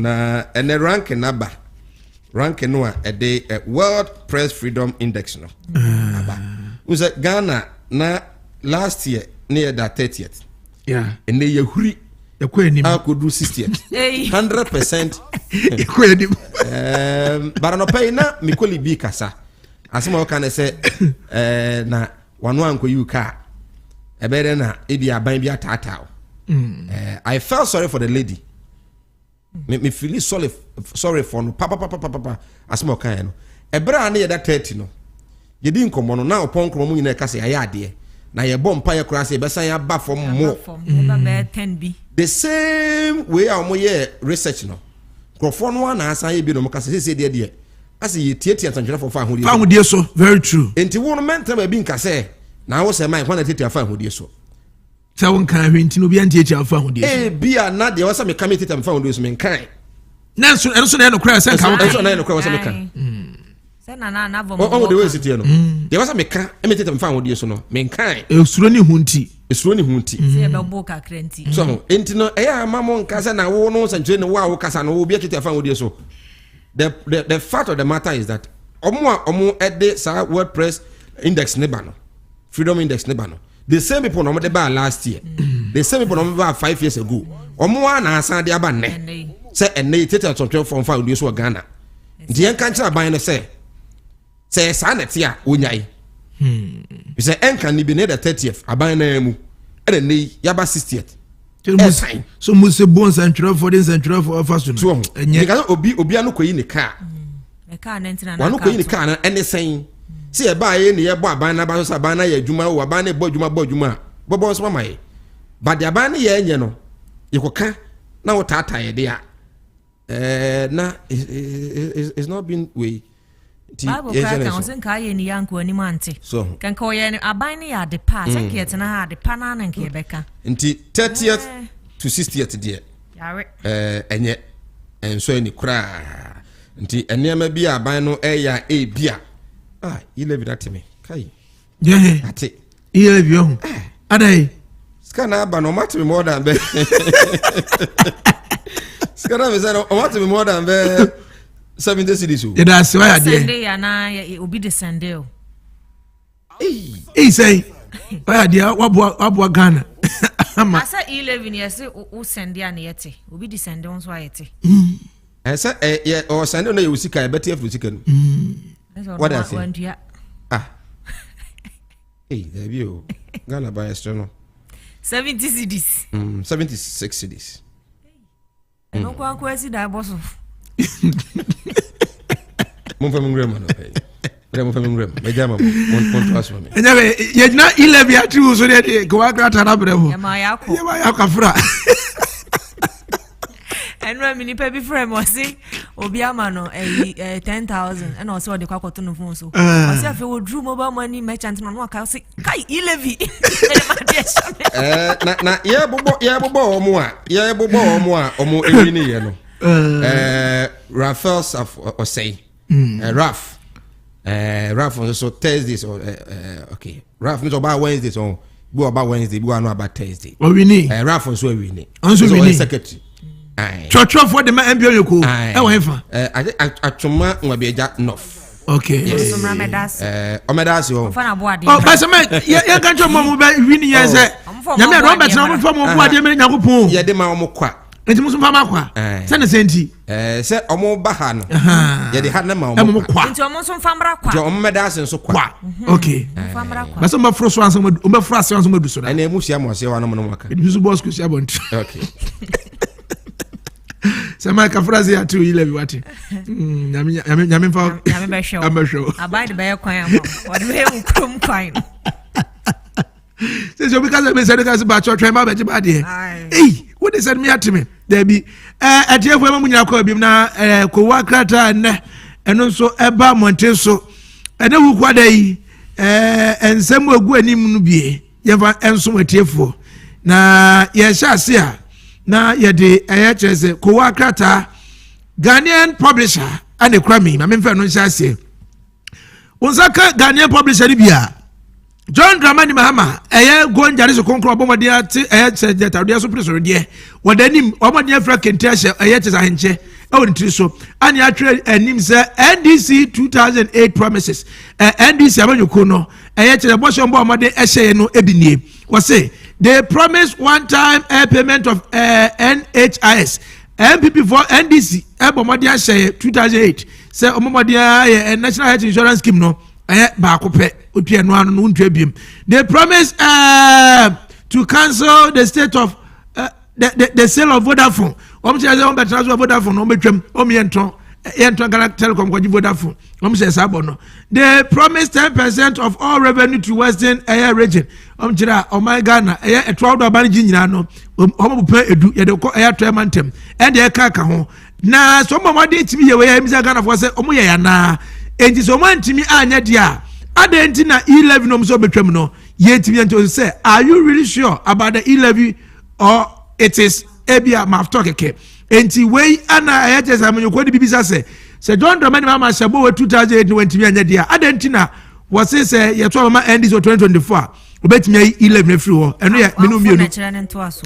na ene rank no a day World Press Freedom Index no was Ghana na last year near that 30th yeah and they yahuri I could do 60th 100% but no pay na mikoli bi kasa asema ka na say na wanu anko you car e be na e bi aban bi atata I felt sorry for the lady me feel sorry for no papa asmo kan no ebra na ye da 30 no ye di nkomo no na opon kromo nyina ka se ya ade na ye bom pa ye kura se be san ya ba from mo the same way am ye research no krofo no na asan ye bi no ka se de ase ye tietia tantwere for fa hodie so very true enti wo no mentra ba bi nka se na wo se mai kwa na tietia fa hodie so sa won kan hwenti no bi antie chia fa hodie so bia na de wo se me ka me tietia fa hodie so men kan nanso enso na no kra se ka enso na no kra wo se me kan se na vo o de we sitie no de wo se me ka me tietia fa hodie so no men kan esuro ni hunti se be bo ka krenti so enti no eya mamo nka se na wo no sanjire ne wo a wo kasa no wo bia tietia fa hodie so the fact of the matter is that omo ede sa WordPress index ne ba no freedom index ne ba no the same people no de ba last year the same people no ba 5 years ago omo ana asan de aba ne say ene tete atotwe from fa odi so Ghana nti yen kan kira ban no say sa na te a onyai say enka ni bi ne the 30th aban na mu e ne yaba 60th so must bon central for the central for first so because obi anu koyi ne car e car na ntina na wanu koyi ne car na ene sen si e ba ye ne ye bo aban na ba so aban na ye adwuma wo aban na bo adwuma bobo so mai ba de aban na ye enye no yekoka na wo tata ye de a na is not been way Bible kan o sen ka ye ni yanko ani mante so kan ko ye ni aban ni ya de pa sen ke tena ha de pa na na nke beka nti 30th to 60th de yare enye enso ani kura nti enema bi aban no eya e bia E-Levy that me kai yeah ate E-Levy oh adai skana aba no matter more than be skana me say no matter more than be 70 cities o yeah that's why Sunday ya na obi de Sunday o say why dia wabo Ghana asa E-Levy ni say o Sunday na yete obi de Sunday on so ayete esa o Sunday na you sika e beti afro sika no what I say there you Ghana buy extra no 70 cities 76 cities no kwa si da boss mon fami ngrema no mon fami ngrema me jama mon trust me enyabe ye na E-Levy atu so de ko akrata na brebo ya ma yakọ fra enwa mini pe bi frame o si obi ama no 10,000 and also de kwakoto no fun so o si afi wo drew mobile money merchant no aka si kai E-Levy na ye bobo omo a omo ewi ni ye no Raphael or say Raf so Thursdays or okay Raf no about Wednesdays on go about Wednesday go no about Thursday o we ni Raf so we ni so we ni secretary church for the man mbio yoko e wo hefa atwoma nwabeja nof okay so mramedas omedas yo fa na bo ade basa me ye kan twa mo be wi ni ye se nyame Robert na mo fa mo bo ade me nyakopon ye de ma mo kwa enti mo so fa ma kwa se na senti se omo ba ha no ye de ha na ma mo kwa enti omo so fa mra kwa je omo medas so kwa okay fa mra kwa basa mo fro so anso mo be fra so anso mo du so na ene mu sia mo se wa no mo aka bi so boss ko sia bon okay Sama ka phrase ya tu E-Levy wate nyame fa be show abide be kwan am what be ukrom kwan say so because me say because ba church ma be ba de what they said me at me there be atiefo ma munyina kwa bim na ko wa krata ne eno nso eba monte so ene wu kwa dai ensem agu anim no bie ye fa enso atiefo na ye sha se a na yede chese ko wa krata Ghanaian publisher ane kwami ma memfa no nsia se wonsaka Ghanaian publisher bia John Dramani Mahama gonjare so konkro obomode ate chese tawde so preso de wadanim obomode afra kenti ahye chese ahenche e won tiri so ane atwe anim se NDC 2008 promises NDC abanyoko no chese boso mbo obomode ehye no ebinie wose they promised one-time payment of NHIS. MPP for NDC, Ebomodia share 2008. Say Omomodia National Health Insurance Scheme no. Bakope Utia no no ntwebiem. They promised to cancel the state of the sale of Vodafone. Say betra Vodafone betwem yenton Ghana Telecom kwa Vodafone. Say sabono. They promised 10% of all revenue to Western Area region. My Ghana a 12 abani nyina no omobupe edu ye de ko aya tremantem e de ka ho na so mo de timi ye we ya misa Ghana for say omo ye ya na enti so mo antimi anya dia adenti na E-Levy no so betwam no ye timi ento say are you really sure about the E-Levy or it is ebia ma talk eke enti we ana aya je sa menyo ko de bibisa say John Dramani Mahama shabo 2008 no antimi anya dia adenti na was say ye to ma end 2024 obetimi E-Levy free ho eno ye menu mienu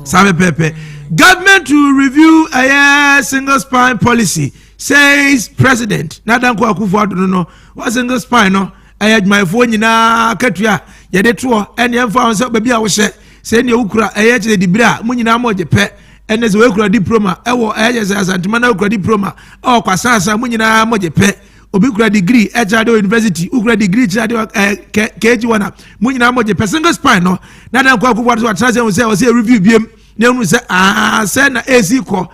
sabe pepe government to review a single spine policy says president nadan ko akufo no was single spine no ayadmaifo nyina katua ye de to ene emfa on se baby a wo hye se ne ukura eye kye de bira mu nyina mo je pe ene se we kura diploma ewo eye se Asanteman na kura diploma o kwasansa mu nyina mo je pe obi kura degree Ejado University ukura degree Ejado KG1 mu nyina mo je pe single spine no na dan kwa akwa so atase o se review biem na unu se se na AC ko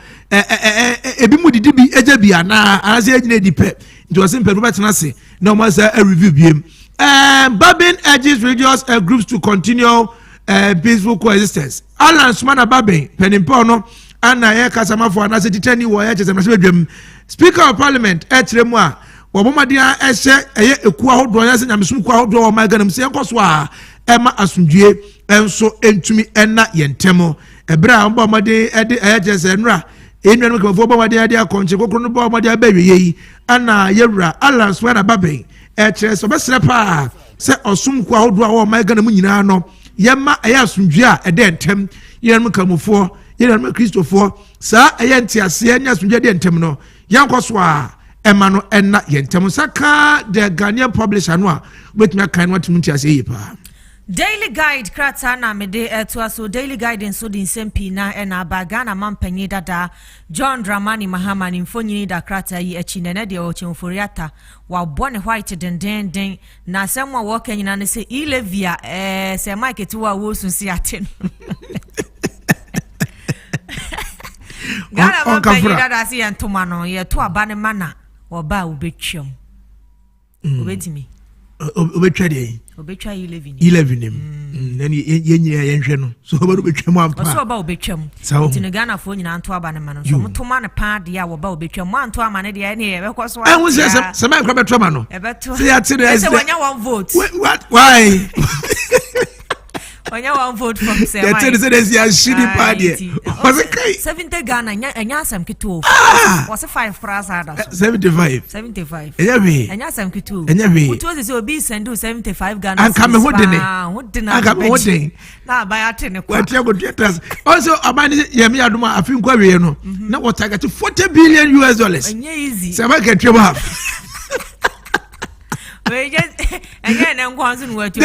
ebi mu didi bi eja bia na ase egyina di pe nti o se mpedu betena se na o ma se review biem Babin urges religious groups to continue peaceful coexistence. Alan Sumana Babin penimpo no ana ye kasama for na se titani wo ye chese na se bedwam Speaker of Parliament etremu a wobomadia ehye eye eku ahodo ya se nyamesum ku ahodo wo ma ganam se enkoso a ema asundue enso entumi ena yentemo ebra mbomade ede eye chese nra enwanu ko wobomadia ade akonche kokoro no bomomadia ba wiye ana yewura Alan Sumana Babin etre so besre pa se osum ku ahodo a wo ma ganam nyina no yema eye asundue a ede ntem yenam kamufo yenam Kristofo sa eye ntiase enya asundue de ntem no yankoso a emano enna yentem saka the Ghanaian publisher no a betumi kan what ntiase yipa Daily Guide krata na mede eto so Daily Guide so din sempi na ena bagana mampanyi dada John Dramani Mahama ni mfonyini da krata yi echi nene de o chemforiata wa bone white den na semwa wo kanyina ne se E-Levy se Mike ti wa wo sunsi ate Gana mampanyi dada si entoma no ye to aba ne mana oba obetwam obetimi obetwade obetwa E-Levy nim nani yenyira yenhwe no so oba obetwam ampa so oba obetwam tinu Ghana fo nyina anto aba ne ma no so mutoma ne pa de a oba obetwam anto ama ne de ne ye bekọ so a se se ma kwa betwa ma no ebeto se ya ti no se wanya one vote what why wanya one vote from say why ya ti se des ya shiri pa de was it kai 70 Ghana anya asam kito was 5 fraza ada 75 anya asam kito uto se obi send 75 Ghana an kame hodene na ba ya tene kwa what you go theaters also abani yemi aduma afin kwa we no na what target $40 billion anya easy se ba get you have we just again en kwanzu nwatu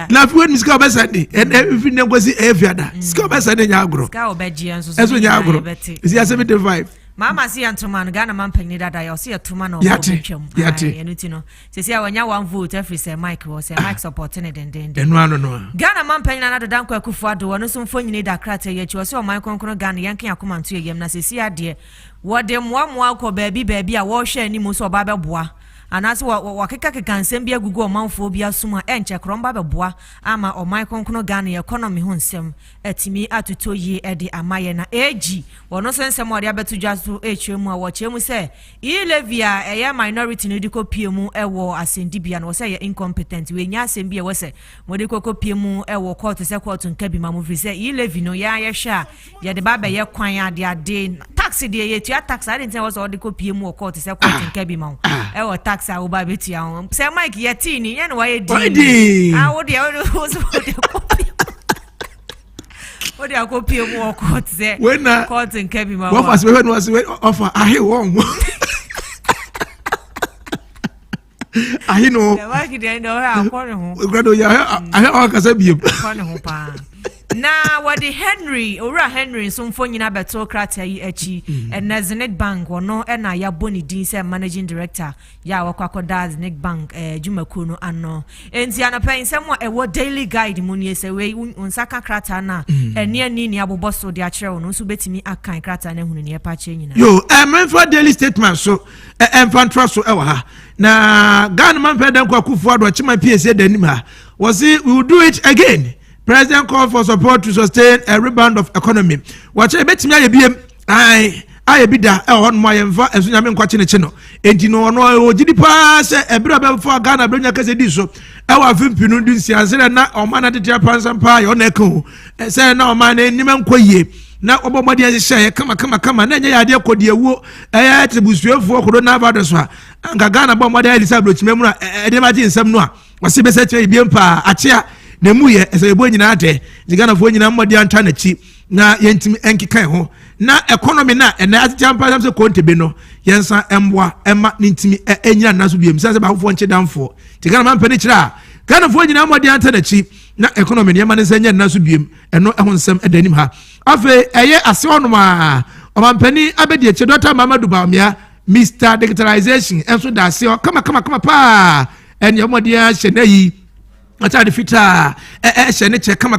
na fi wen ska obesade en every negosi efiada ska obesade nya agro ska obeji enso so nya agro isi 75 mama si Asanteman Ghana mampanyi dada yo si atuma na obetwam enu ti no se si awanya one vote every say Mike was say Mike supporting den enu ano no Ghana mampanyi na do danko akufo ado wono so mfonyini da krata ye chi wo se o Mike konkoro Ghana yankan akomanto yem na se si ade wo de moa ko baabi a wo hwe ani mo so oba beboa anase wakeka nsem bia gugu omanfo bia suma enche kromba beboa ama oman konkono Ghana economy ho nsem atimi atuto yi ede amaye na ag wono so nsem ode abetudwa so echemu a wo chemu se E-Levy eye minority no diko piemu ewo asendi bia no se ye incompetent we nya asem bia wo se mode koko piemu ewo court se court nkabi ma mo fi se E-Levy no ya ye hwa ye de ba be ye kwan ade tax de ye tua tax ade nten wo so ode ko piemu court se court nkabi ma ewo tax a wo ba betia ho se Mike yeti ni ye no wa ye di wo de what do you copy more court there? When court and Kevin, what was offer? I won. I know. I na wadi Henry ora Henry so mfonyina beto krata yi achi na Zenith Bank wono na ya boni din se managing director ya wakwakoda Zenith Bank Jumaku no ano enti anapa nsem ewo Daily Guide mu ne se we unsaka krata na ene ani ni aboboso de akere wono so betimi akan krata na hunu ne e pa che nyina yo for daily statement so emfantra so ewa ha na Ghana man pedan kwa kufu ado chima PSA danim ha was it we will do it again. President called for support to sustain a rebound of economy. Watch a bit me I be da on my enva and Sunamin Quachino channel. And you know, no, Gidipa say a brother for Ghana, Bruna Casadiso. Our Vimpinu Siazera na or man at the Japan Sampire on Echo. And say now, man, Niman Quaye. Now, Obama say, come on, then ya idea could you a busu for Corona Vadaswa. And Ghana Bomba Elizabeth Memora, Edemagin Samnoa. Was he said to a Biampa, Achia. Nemuye ese ebo nyina ade Ghana fo nyina mmodi anta na chi na yentimi enkikan ho na economy na ena atijampa samse kontebe no yensa emboa ema ntimi enyina naso biem sanse ba fo nche danfo ti Ghana man pani kira Ghana for nyina mo de anta na chi na economy ne ma ne sanya na so biem eno ehonsem edanim ha afa eye ase onoma omampani abedi eche Dr. Mamadu Bawumia Mr. Digitalization enso da ase kama pa ene mo de a hye Atade fita shene che kama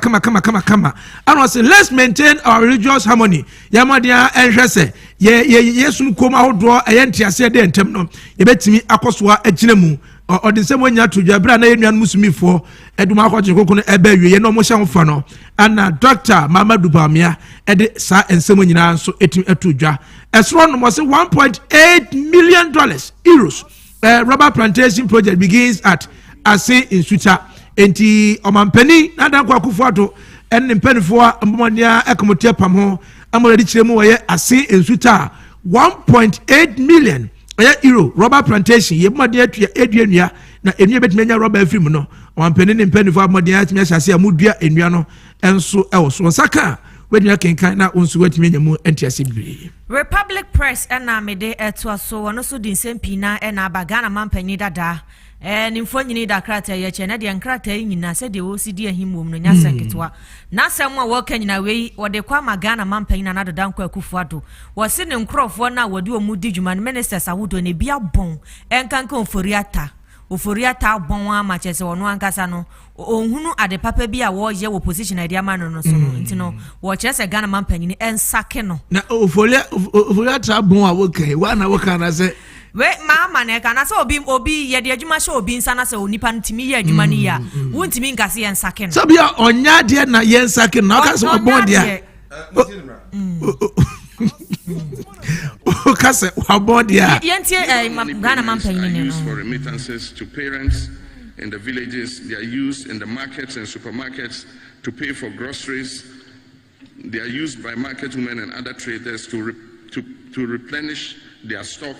and say let's maintain our religious harmony yamadia enhwese yesum koma hodo entiase de ntem no yebetimi akosoa aginemu odensem onya todwa bra na yenuan musumifo eduma akwaje kokono ebe wie no mo hye hofa no ana Dr. Mamadu Bawumia ede sa ensem nyina so etim atodwa esro no mo say $1.8 million euros rubber plantation project begins at Ase in Sucha. Enti omampani na dan kwa kufuato en mpanifo ammonia ekomotia pam ho amoredi kiremu woye Ase ensuta 1.8 million euro rubber plantation ye mmade atua eduanua na enua betimenya rubber afim no omampani ne mpanifo ammodia atimia hyase amudua enua no enso ewo so saka wedua kenkan na onso watimenya mu entiase bi Republic Press na mede eto so wono so dinsempi na na abagana mampani dada nimfo nyini da krata ye chene de krata nyina se de wo sidi ahimom no nyasa ketwa na sem a wo kanyina wei wo de kwa magana mampanyina na dodan kwa akufuado wo se ne nkrofo na wo de omudi djuma ministers awodo ne bia bon enkanka oforiata bon ama chese wono ankasa no ohunu ade papa bi a wo ye wo position ade ama no so no ntino wo chese Ghana mampanyini ensake no na oforiata bon a wo kan wa na wo kan na se we mama ne kana se obi ye de adwuma hye obi nsa na se onipa ntimi ye adwuma ni ya wontimi nkase ye nsake no sabia onya de na ye nsake no ka se obon dia o ka se obon dia yentie Ghana mampanyini no for remittances to parents in the villages. They are used in the markets and supermarkets to pay for groceries. They are used by market women and other traders to replenish their stock,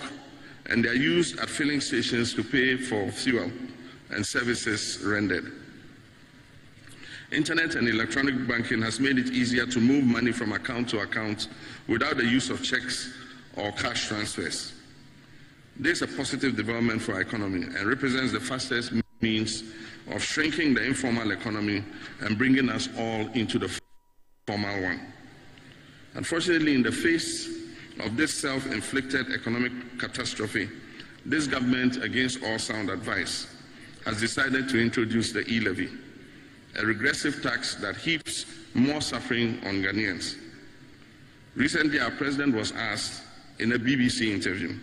and they are used at filling stations to pay for fuel and services rendered. Internet and electronic banking has made it easier to move money from account to account without the use of checks or cash transfers. This is a positive development for our economy and represents the fastest means of shrinking the informal economy and bringing us all into the formal one. Unfortunately, in the face of this self-inflicted economic catastrophe, this government, against all sound advice, has decided to introduce the E-Levy, a regressive tax that heaps more suffering on Ghanaians. Recently, our president was asked in a BBC interview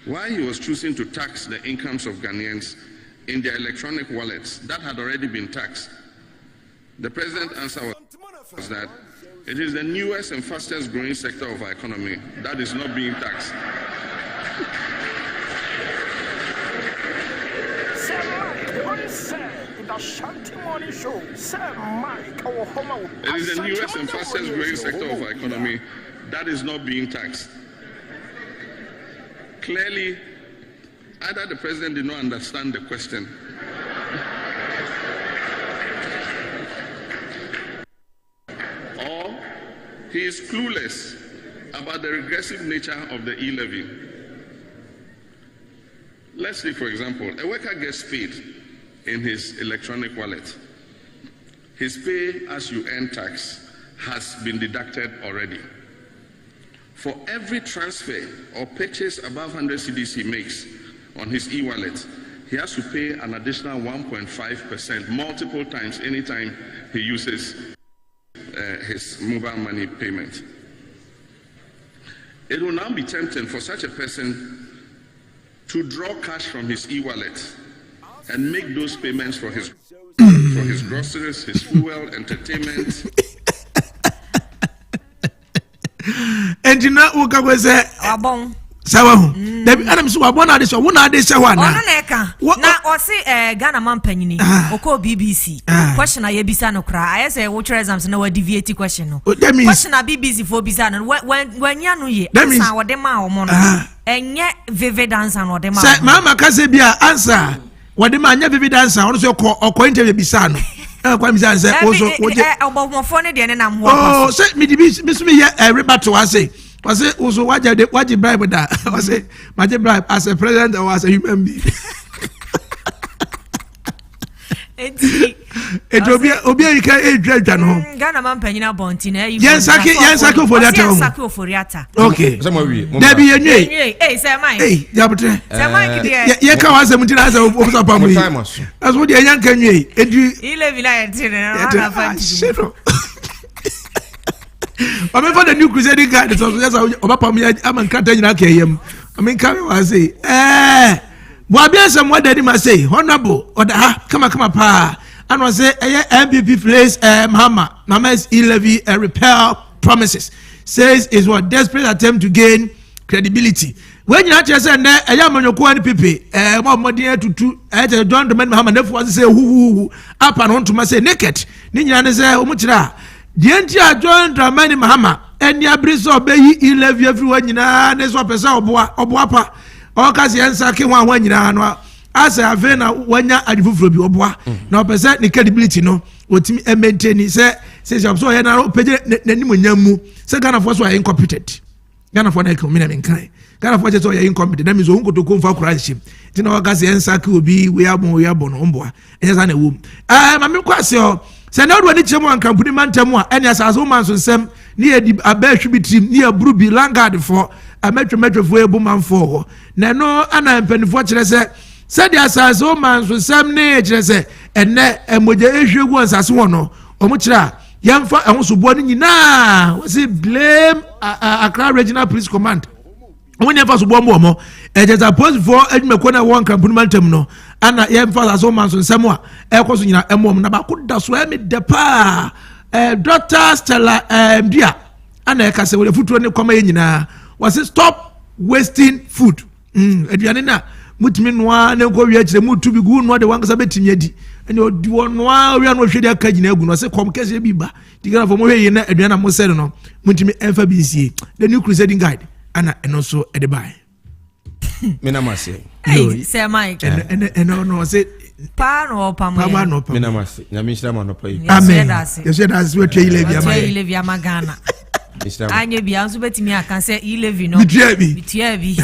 why he was choosing to tax the incomes of Ghanaians in their electronic wallets that had already been taxed. The president's answer was that it is the newest and fastest growing sector of our economy that is not being taxed. It is the newest and fastest growing sector of our economy that is not being taxed. Clearly, either the president did not understand the question, or he is clueless about the regressive nature of the E-Levy. Let's say, for example, a worker gets paid in his electronic wallet. His pay as you earn tax has been deducted already. For every transfer or purchase above 100 cedis he makes on his e-wallet, he has to pay an additional 1.5% multiple times anytime he uses his mobile money payment. It will now be tempting for such a person to draw cash from his e-wallet and make those payments for his groceries, his fuel, entertainment. And you know what was abon sawa the Adam so abon ade so wona ade hye wana ono na eka na o se Ghana mampanyini oko BBC question na yebisa no kra aye say wo try exams na wa deviate question no question na BBC for bisa no when nya no ye answer wo de ma wo mo no enye vivid answer no de ma say mama ka se bia answer wo de ma nya vivid answer ono so ko interview bisa no kwa mi say ozo oje obofo ne de ne na mo oh say mi me ye rebuttal I say ozo waje bribe da I say my bribe as a president or as a human being Obi you can edwa no. Ghana man panyina bonti na yi. Yensake oforiata. Okay. Debi yenwe. Say mine. Jabutre. Say mine dey. Ye ka wasem nti na say obusa pamu yi. Aso dey yanka nwe. E-Levy na yente na fanti. I mean for the new crusading guy that was Obapam am kata nyina kayem. I mean carry was say Boabia some what daddy must say honorable or come pa and was say MPP place Mama's E-Levy repel promises says is what desperate attempt to gain credibility. When you actually say a young man you people more dear to John the man Muhammad was say who up and on to say naked Ninya say umuchira the entire John Dramani Mahama and ya briso be E-Levy everyone na neso pesa oboapa o kasi ensake wan nyina no asa ave na wanya adifufuro bi oboa na opesa ni credibility no otimi maintain say so here na page nanim nyamu say Ghana for so are incompetent Ghana for na economy na nkan Ghana for so are incompetent that means onko to konfa kurashim ti na o kasi ensake obi we abo no mboa enya na wo mame kwase o se na do ni chemu an kampuni mantemu a enya saso man so nsem ni edi abahwe bitrim ni aburu bi langard for ametwefo ebu manfo ho na no ana mpanifo kire se dia saso man so nsem ne kire se enne emoje ehwegu ansase wo no omo kire a yemfa ehunsobo ni nyina we say blame Accra Regional Police Command when you first bomb mo just suppose for edmeko na one campaign mantem no ana ye first so man so nsemo a ekoso nyina emom na ba ko da so emi de pa Dr. Stella dia ana e ka se we futuro ne koma ye nyina was stop wasting food aduane na mutimi noa ne ko wi akire mutu bi gu no de wankasa betimi adi ene odi wonoa wi anu hwede aka nyina agu no se kom kese bi ba digana fo mo hwe ye na aduane na mo se no mutimi emfa bi sie the new crusading guide ana eno so edibai mina mase say Mike no say pa no mina mase nyame nhira ma no pai amen yes that's what E-Levy amagana anye bia nso betimi aka say E-Levy no bitia bi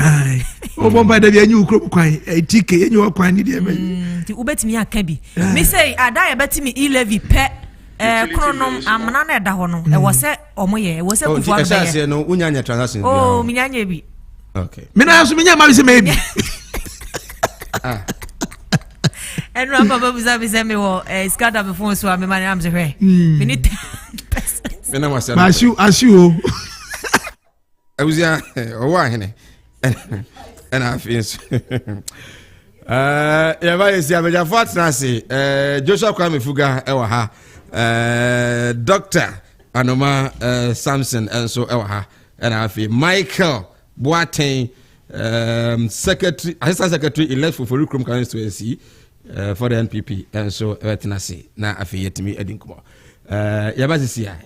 o bomba da bia nyi ukro kwan etike enyi okwan ni de me ti ubetimi aka bi me say ada ye betimi E-Levy pe kronom amana na da ho no e wo se omoye e wo se kufu abe ye no unyanya transaction oh minyanya bi okay mina so minya ma bi se maybe enu papa bi se me wo skada be phone so am man am se hwe minute mina mase ashu awuzia owo ahene and I feel ya ba yesi abeja fortnase Joshua Kwame Fuga ewa ha Dr. Anoma Samson and so ewa ha and I feel Michael Boateng secretary assistant secretary elect for Furukum constituency for the NPP and so ewetinase na afi yetimi edinkumo yabazisia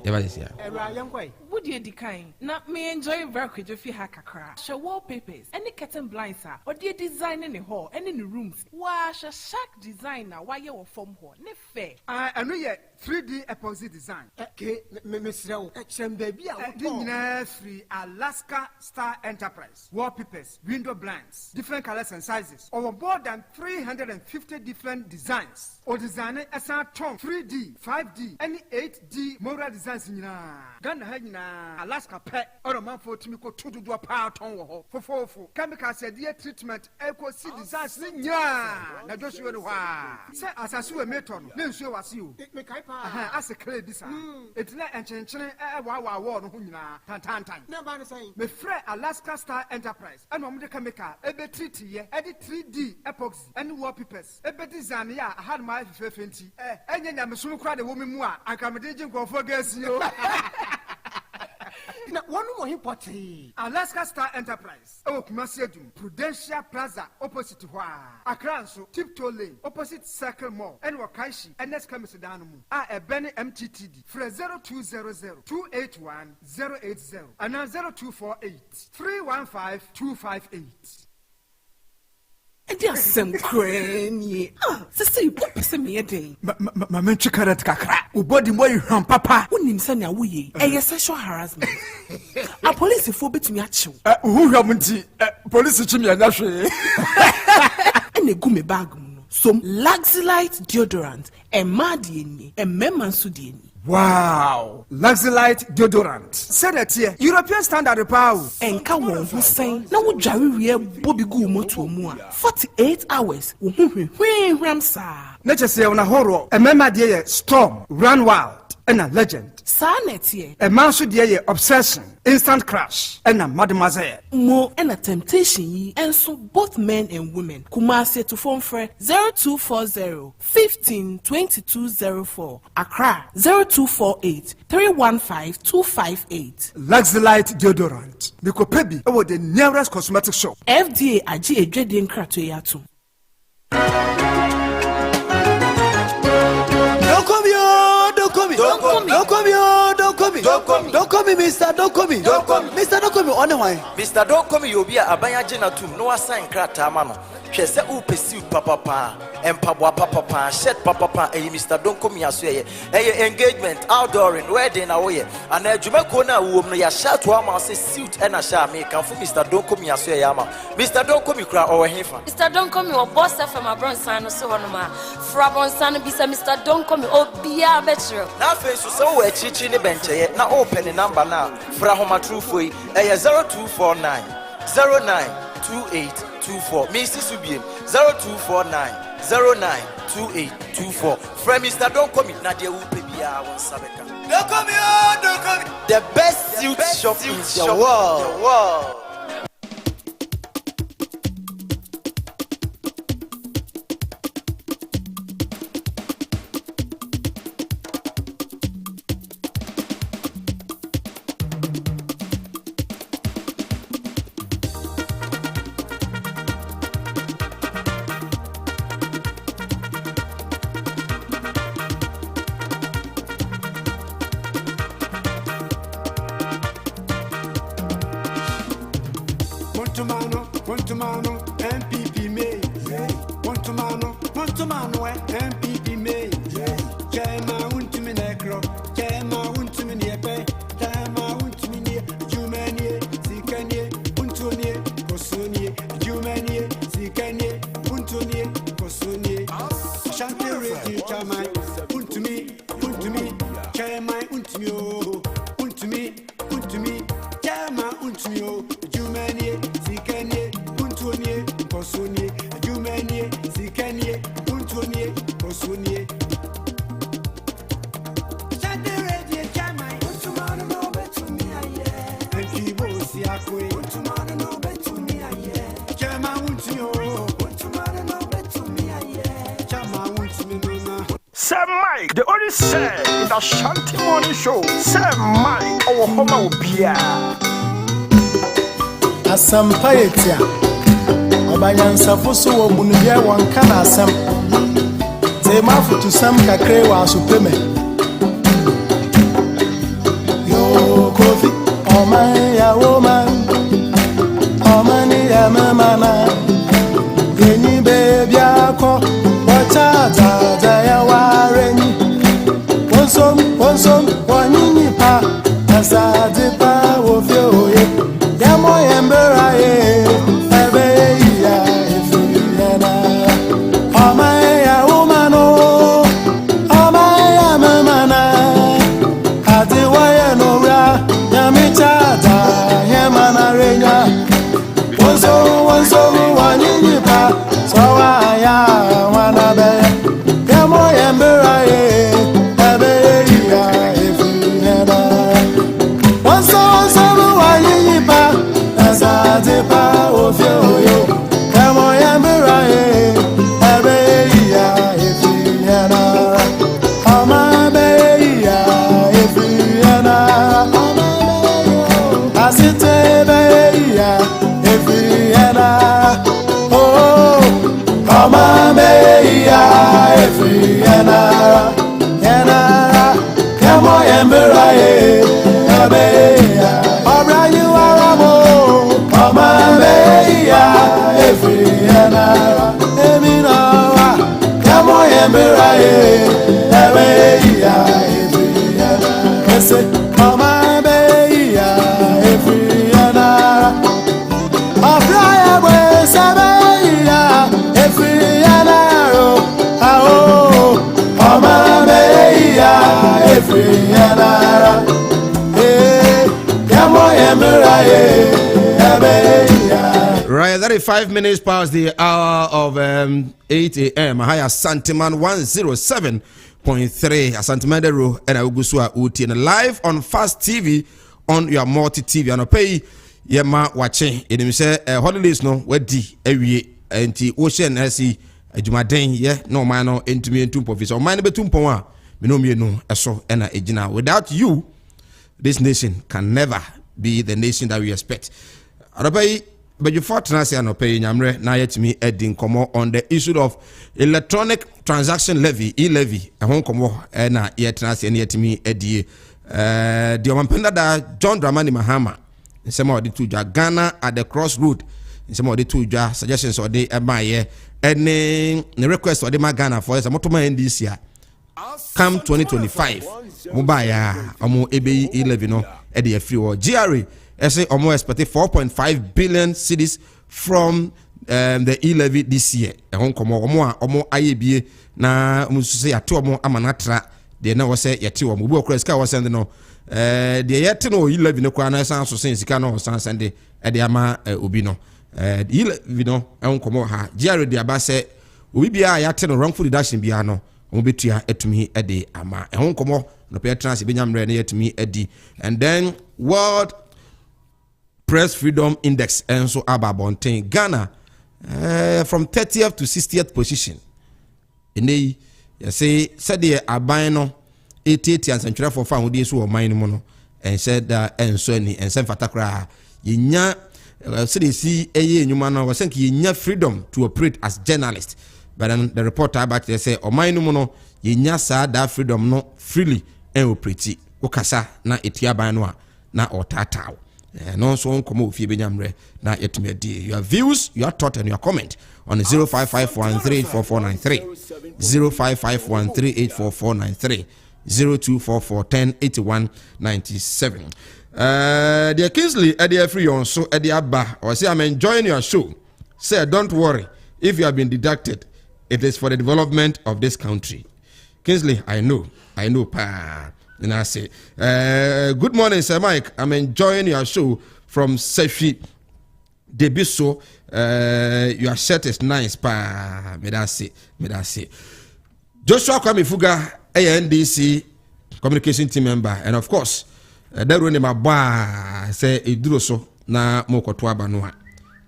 Would you decline? Not me enjoy work with your kakra. Show wallpapers, any curtain blinds are, or do you design in the hall and in the rooms? Wash a shack designer while you're form hall. Ne fair. I know yet 3D epoxy design. Okay, Miss Row, baby, free Alaska Star Enterprise. Wallpapers, window blinds, different colors and sizes. Over more than 350 different designs. Or designer as a tongue 3D, 5D, any 8D moral designs in Ghana. Alaska pet or a man for Timiko to do a power tongue for chemical said dear treatment equal see designs na just you say as I saw a meton then show us you as a clay design it's not and change wow tan never saying me friend Alaska Star Enterprise and one chemical ebe treat here edit 3D epoxy and wallpapers ebe design ya I had my 50 enya me so kra the woman mu a accommodation go for gas you na one more important Alaska Star Enterprise Kumasiedum Prudential Plaza opposite Hwa Accra so Tiptoe Lane opposite Circle Mall and Wakaishi NS Kamisedanu a Benny MTTD for 0200 281 080 and 0248 315 258 Edi asem krenye. Sese you pese me eden. Ma menchi karat kakra. Ubodi mo ihwan papa. Unim se na woye. Eye sexual harassment. A police fo betumi achiw. Who hwam nti police chimi anya hwe. Ene gu me bag mu no. Some Luxelite deodorant. Emma dieni. Emma sudieni. Wow, Luxelite deodorant. Said that here, European standard power. Enka won Hussein. Na wo dware wie bobi gu moto mu a 48 hours. Wo hwehwe ramsa. Na chese na horror. Emma de storm, run wild. And a legend. Sanetie. A man should hear obsession, instant crash, and a mademoiselle. More and a temptation ye, and so both men and women. Kumasi to phone for 0240 15 2204. Accra 0248 315 258. Luxelite deodorant. The Kopebi over the nearest cosmetic shop. FDA Aji Edredin Kratoyatu. Don't call me, Mr. Don't call me. Mr. Don't call me on the way. Mr. Don't call me, you'll be a Bayajina to no assign Kratamano. She said, "Oh, pursue Papa and Papa, shed Papa, and Mr. Don't call me as well. A engagement, outdooring, wedding away, and a Jumacona woman, ya shout to a suit and a sham make for Mr. Don't call me as well. Mr. Don't call me cry or heifer. Mr. Don't call me or boss from my bronson, so on my Frabon son, Mr. Don't call me, oh, be a better. Now, face so a chichi in the bench, now open the number now. Frahoma true for you, a 0249 092824. Mrs. Subian 0249 092824. Friend, Mr. Don't come in, Nadia will pay me our Sabeka. Don't come here, don't come here. The best suit shop in the world. MPP me. Montomano, MPP me. Chema untimi necro, Chema untimi nepe, Chema untimi ne, Jumanie, Sikanie, Untunie, Kosunie, Jumanie, Sikanie, Untunie, Kosunie. Shantiri, Chamai, Untumi, Chema Untumio, Untumi, Chema Untumio, Jumanie, Sikanie, Untunie, Kosunie, Jumanie, Sikanie, Untunie, Kosunie. Sir Mike, the only say in the Asanteman show. Sir Mike, our home will be Asampayetia Obanyansafo so wo bunubia wonka na asem Te mafutu sam kakre wa supeme Yo kofi o man ya woman o man ya mama Yeni baby akọ wacha za ya wareni Wonsom wanyinyi pa asade pa wo fi oye Yamo yembera ye ebe ya ifiyana Oma ya umano Oma ya mamana Ati waya nora Yamichata Yemana renya Wonso wanyinyi pa Sawa ya wanabe Yamo yembera ye ebe ya ifiyana Wonso wanyinyi pa Asatepa ofioyo Kamo yambiraye Abeya efiyana Amabeya efiyana Asitebeya efiyana Oh Amabeya efiyana Yana Kamo yambiraye Abeya Obrani waramo Amabeya efiyana Eminawa Kamo yembiraye Abeya efiyana Ese Amabeya efiyana Abraya we sabeya efiyana yanara yamo yemira Right, 35 minutes past the hour of 8 a.m. Hi, Asanteman 107.3 Asanteman the Ro and Augusua Uti and live on Fast TV on your multi TV and pay yema watching it say holidays no wedi ewie enti ocean asi adwumaden ye no man no entumi entumpo fi so man betumpo a me no mienu eso na ejina. Without you, this nation can never be the nation that we expect. Arabai but you fought Nancy and pay Yamre na yetimi edin komo on the issue of electronic transaction levy, E-Levy, a home komo na yet Nancy and yetimi edi the Omampenda da John Dramani Mahama in some of the two Ghana at the crossroad in some of the two suggestions or the my any request or the Ghana for a motoma in this year come 2025 mobile omo ebe E-Levy no at the free or GRA I say almost expected 4.5 billion cedis from the E-Levy this year. Hong Kong omo IABA na musu ya to omo amanatra de na wo say yete wo mu okra ska wo send no de yete no E-Levy no kwa na san so sen sika no san send e de ama obi no E-Levy no Hong Kong ha GRA de aba say obi bia yate no wrongful deduction bia no omo betua etumi e de ama Hong Kong no pe trans be nyamre na yetumi edi. And then World Press Freedom Index and so ababonten Ghana from 30th to 60th position. And they say said the abino 80 and century for fan who so mine mono and said and so ni and send fatakra yinya so they see a nyuma no was saying yinya freedom to operate as journalist. But then the reporter back they say o mine mono yinya sa that freedom no freely and operate okasa na etia ban no na otata. No so come if you benyamre na yetme di your views, your thought and your comment on 0551384493 0551384493 0244108197 dear Kingsley Eddie free on so Eddie Abba or say I'm enjoying your show. Say don't worry if you have been deducted, it is for the development of this country. Kingsley, I know pa. And I say, good morning, Sir Mike. I'm enjoying your show from Sefi Debiso. Your shirt is nice, pa. Me that say. Joshua Kwame Fuga, ANDC communication team member, and of course, that when my bar say Idroso na Mokotwa Banua,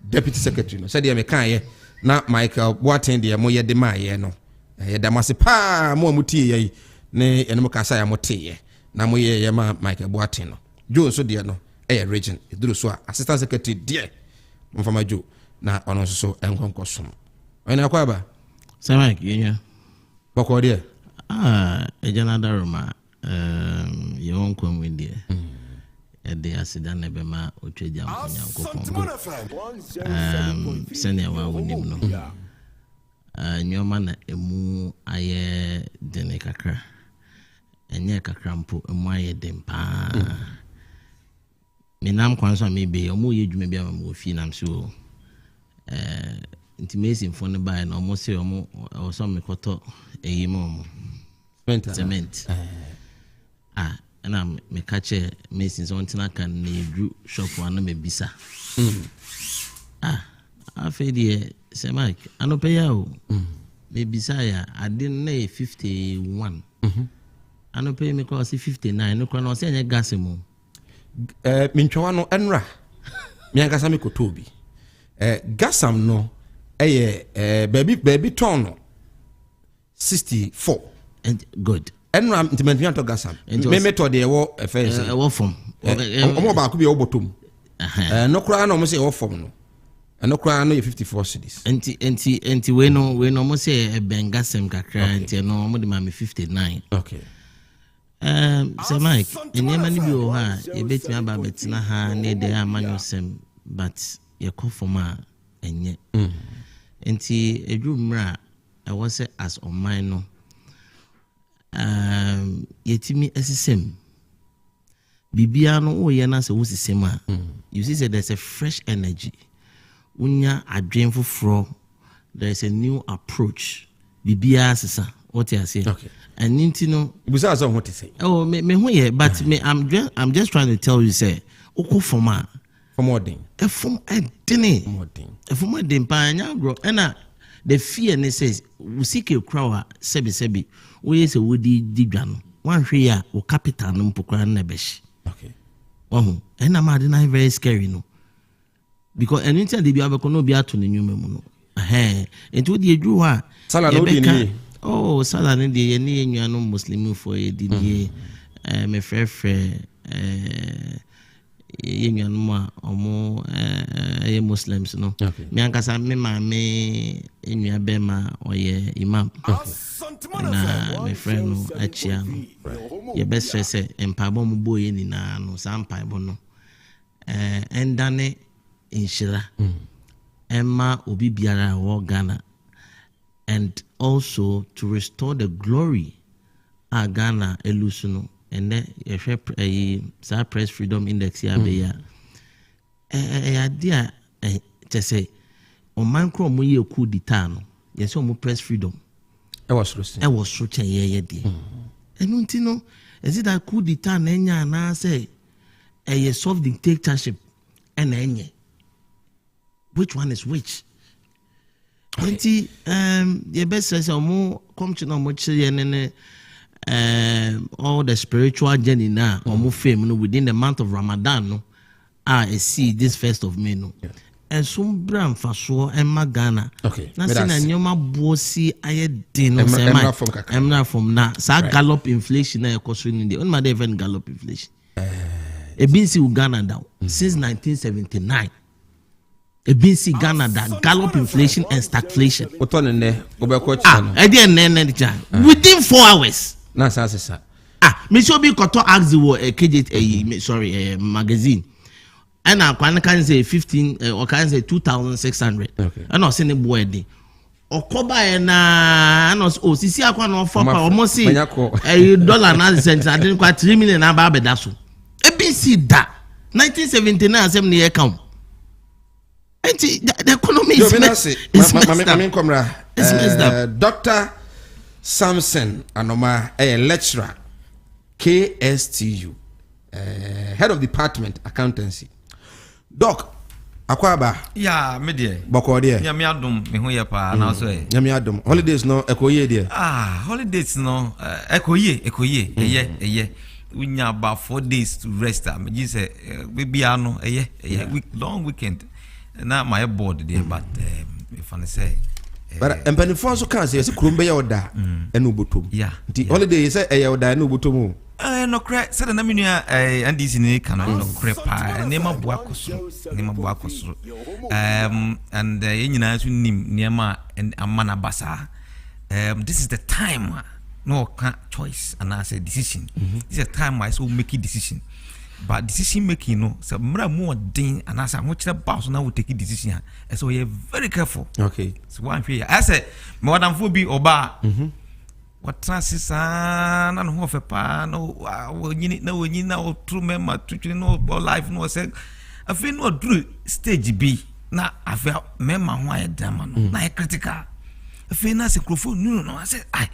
Deputy Secretary. Said the American na Michael Boateng the Moya de Maye no. Damasi pa mo muti ye. Ne enemo kasa ya mote na moye ye ma Michael Boateng no Joe so de no region eduru so assistant secretary de mfama Joe na ono so enkonko so ona kwa ba say Mike yenya boko de ejana daruma ye won kwam we de e de asida na be ma otweja mfonyankopon sene wa wonim no nyoma na emu aye dene kakra enye kakrampo emu aye dempa minam kwanso mebe omo ye dwuma bia ma ofi nam so intimate phone by na omo se omo so mekoto eyimo cement na me kache mesin so ntina kan na edu shop wana me bisa afedi say Mike anope ya o me bisa ya ade na 51 anope me ko 59 no ko na se nya gas mu minchwa no enra mi agasa me kotobi gasam no baby ton no 64 and good enra intimate to gasam me method e wo offense e wo form omo ba ko bi e wo botom no kura na omo se e wo form no and no 54 cities. Enti we no mo say e bengasem kakra enti no mo de ma me 59. Okay. So Mike, enema ni bi o ha e betimi aba betina ha na de amanyosem but ye kofoma enye. Enti edwumra e wo say as on mine no yetimi asisem bibia no o ye na se wo sisem a you see say there's a fresh energy. Unya adwen foforo, there is a new approach bibia sesa What you say? Okay. And Nintino. Besides, what to say? Oh, me but me, I'm just trying to tell you, say, Oko Foma. For more thing. A form a dinner. More thing. A form a dim pioneer grow. And the fear and says, we seek a crow, sebi. We is a woody digan. One here, or capital, no pokran nebesh. Okay. Oh, and I'm not very scary, no. Because anytime they be able to be out to the new memono. Into the drew her. Salad, oh, salad, and the any no Muslim for a dinner. My friend, Yenyanuma or more Muslims, no. Me and Casa, me in your bema or ye imam. Na my friend, Achiano. Your best say, and Pabom boy in no, some Pabono. And Dane in Shira. Emma Obi Biara or Ghana. And also to restore the glory of Ghana Elusuno. And then a press freedom index here be idea to say on micro mo ye coup d'etat yes o mo press freedom I was such a year day and you know is it that coup d'etat na nya na say a soft dictatorship and enye which one is which the best says mo come to know much all the spiritual journey now or fame within the month of Ramadan no I see this 1st of May no and some brand for sure and Magana okay na say na nyoma bosi ayedin no say emna from na sa gallop inflation na ekoso ni on ma dey even gallop inflation e bin see Uganda down since 1979 e bin see Ghana that gallop inflation and stagflation within 4 hours. Me should be got to ask the KJ magazine. And I can say 15 or can say 2,600. Okay. And I send a boy day. Or Koba and CC Aquan for almost see $1.09. I didn't quite 3 million about Bedasso. ABC that 1979 70 account. The economy is messed up. Dr. Samson Anoma, a lecturer, KSTU, head of department accountancy. Doc, Akwaba. Yeah, media. Bokodia. Yamiadum, me who ya pa na so e. Yamiadum. Holidays no ekoye dia. Holidays no ekoye. Eye. We nya about 4 days to rest. Me ji say we ano long weekend. Na my board there but if I say but empanifo so kan say kurumbe ya oda enu botom. Yeah. The holiday say ya oda enu botom. No cre said na menua and this in can no cre pa nema bo akoso and nyina so nim nema and amana basa this is the time no choice and I say decision. This is a time I so make a decision. But decision making, no, so more thing and as I'm watching the boss now will take a decision. And so you're very careful. Okay. So one fear. I said, more than 4 be oba. What trances and half a pan, no, you need no, you know, true member, to know about life, no, said, I feel no true stage B. Now I felt member why a damn, not critical. I feel nice and crowfoot, no, I said, I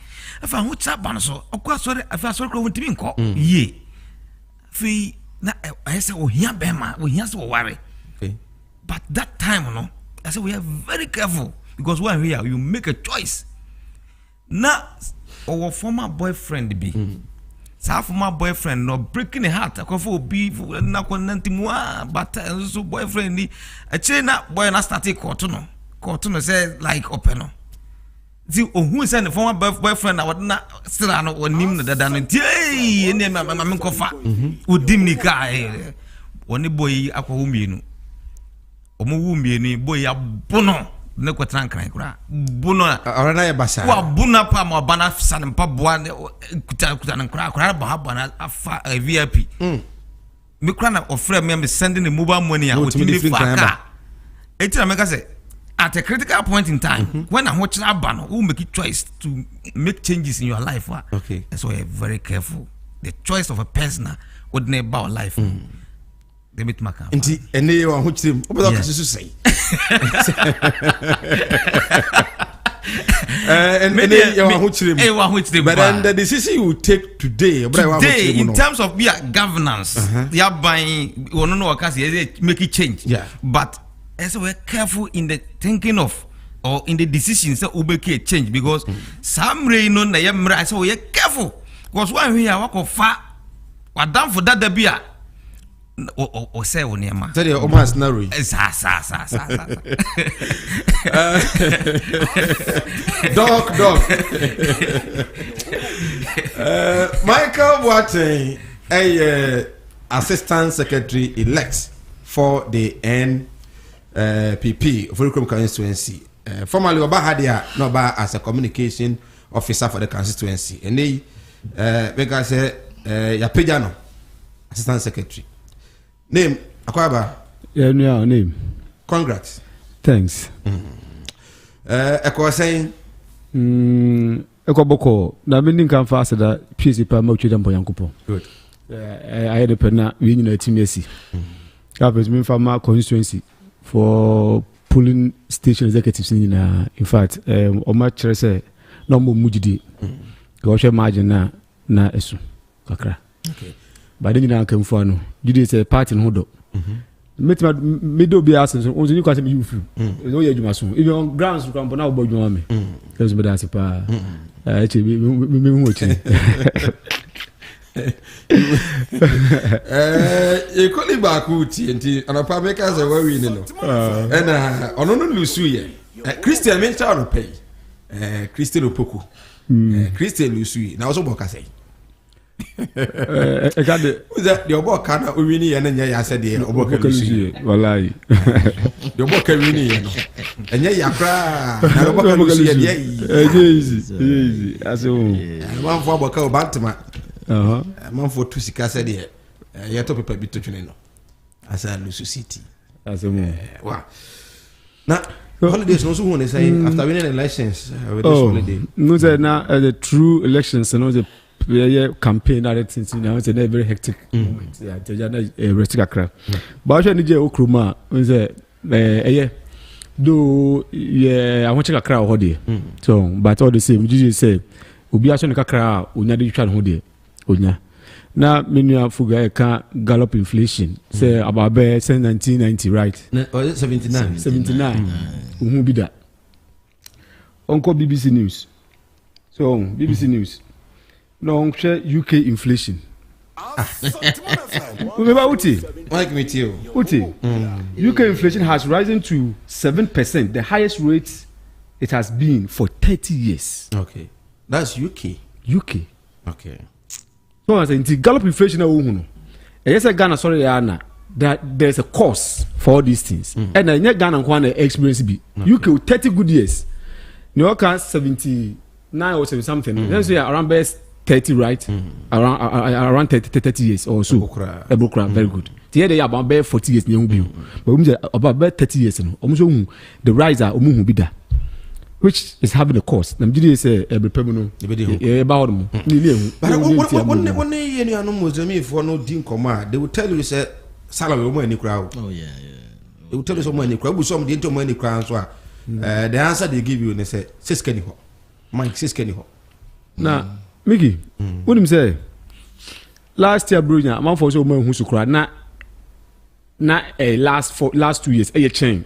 found what's up, so of course, sorry, I felt so going to be called. Ye. Fee. Na I say oh here bema we here so worry. Okay. But that time no I say we are very careful because when we are you make a choice. Na our former boyfriend be. Sa former boyfriend no breaking the heart akofo obi na konantimwa but so boyfriend ni a chena boy na start court no say like open no. See, who send the former boyfriend? I would not still know when him the done. Hey, and then my kofa would dim the guy. One boy, I call me. Omu boy, a bono. No quatran crank. Bono, or basa. Buna pam or banner son and pub one kutan and crack, a VIP. Me cran or friend me sending the mobile money out to me. It's a mega say. At a critical point in time, when I'm watching that banner, who make a choice to make changes in your life. Okay. And so you're very careful. The choice of a person would never about life. They meet my camp. And they are which him. What say? And but then the decision you take today in terms of governance, they are buying. We don't know make it change. Yeah, but as we're careful in the thinking of or in the decisions that will make a change because some rain on the so we're careful because when we are walk of far, we're done for that the beer. Or say on your man. Tell you, almost narrow. Dog. Michael Boateng, a assistant secretary elect for the NPP of Furukum constituency. Formerly, Obahadia Noba as a communication officer for the constituency. And they, because Yapejano, assistant secretary. Name Akwaba. Yeah, no name. Congrats. Thanks. Eko saying Eko boko na mending kan fast that PC pa ma tweda mpoyankopo. Good. I had a penna we nyina timesi. Happens me from my constituency for polling station executives in fact o ma chere say no mo mujidi. Go share margin na esu kakra. Okay. But then you can find you say party no do. Middle be asking so only you can say you free. No you do so. If on grounds from now boy you me. Because be that pa. Actually me watch. You call it back uti and apa make us a worry no. And ono no lusu ye. Christian me try no pay. Christian opoku. Christian lusu na also boka say. I got the Obo Kana Urini and then I said the Obo Walai. The Obo Karini and Yakra easy. As one for Boko Bantama. One for Tusika said here. Yato paper between as a Lusu City. As a moon. Wow. Now, holidays no soon say after winning elections with this holiday. No, now the true elections and all the campaign that things now it's a very hectic moment. Yeah, a resting crap. But I need to Okruma do I want to check a crowd holiday. So, but all the same, you say, Ubi Asan Kakra, Unyadi Chan holiday. Unya. Now, many of Fuga can't gallop inflation. Say about 1990, right? 79. 79. Who be that? Uncle BBC News. So, BBC News. No, UK inflation. Remember Uti? Like me too. Uti. UK inflation has risen to 7%, the highest rate it has been for 30 years. Okay. That's UK. Okay. So I say gallop inflation yes, Ghana sorry Anna that there's a cost for all these things. And I Ghana want to experience be. UK 30 good years. New York 79 or 70 something. Let's say around best 30, right? Around 30 years or so. Ebukra, very good. The other about 40 years, but about 30 years, the rise are which is having a cost. I'm just say every permanent about them. But one year, no Muslim for no dean command, they will tell you say salary money crowd. Oh yeah. They will tell you some money crowd, some didn't money crowds. The answer they give you, they say, says Kenny Ho. Mike says Kenny Ho. Now, Mickey, what do you say? Last year, Brunia, I'm for so many who cry. Not a last 2 years, a chain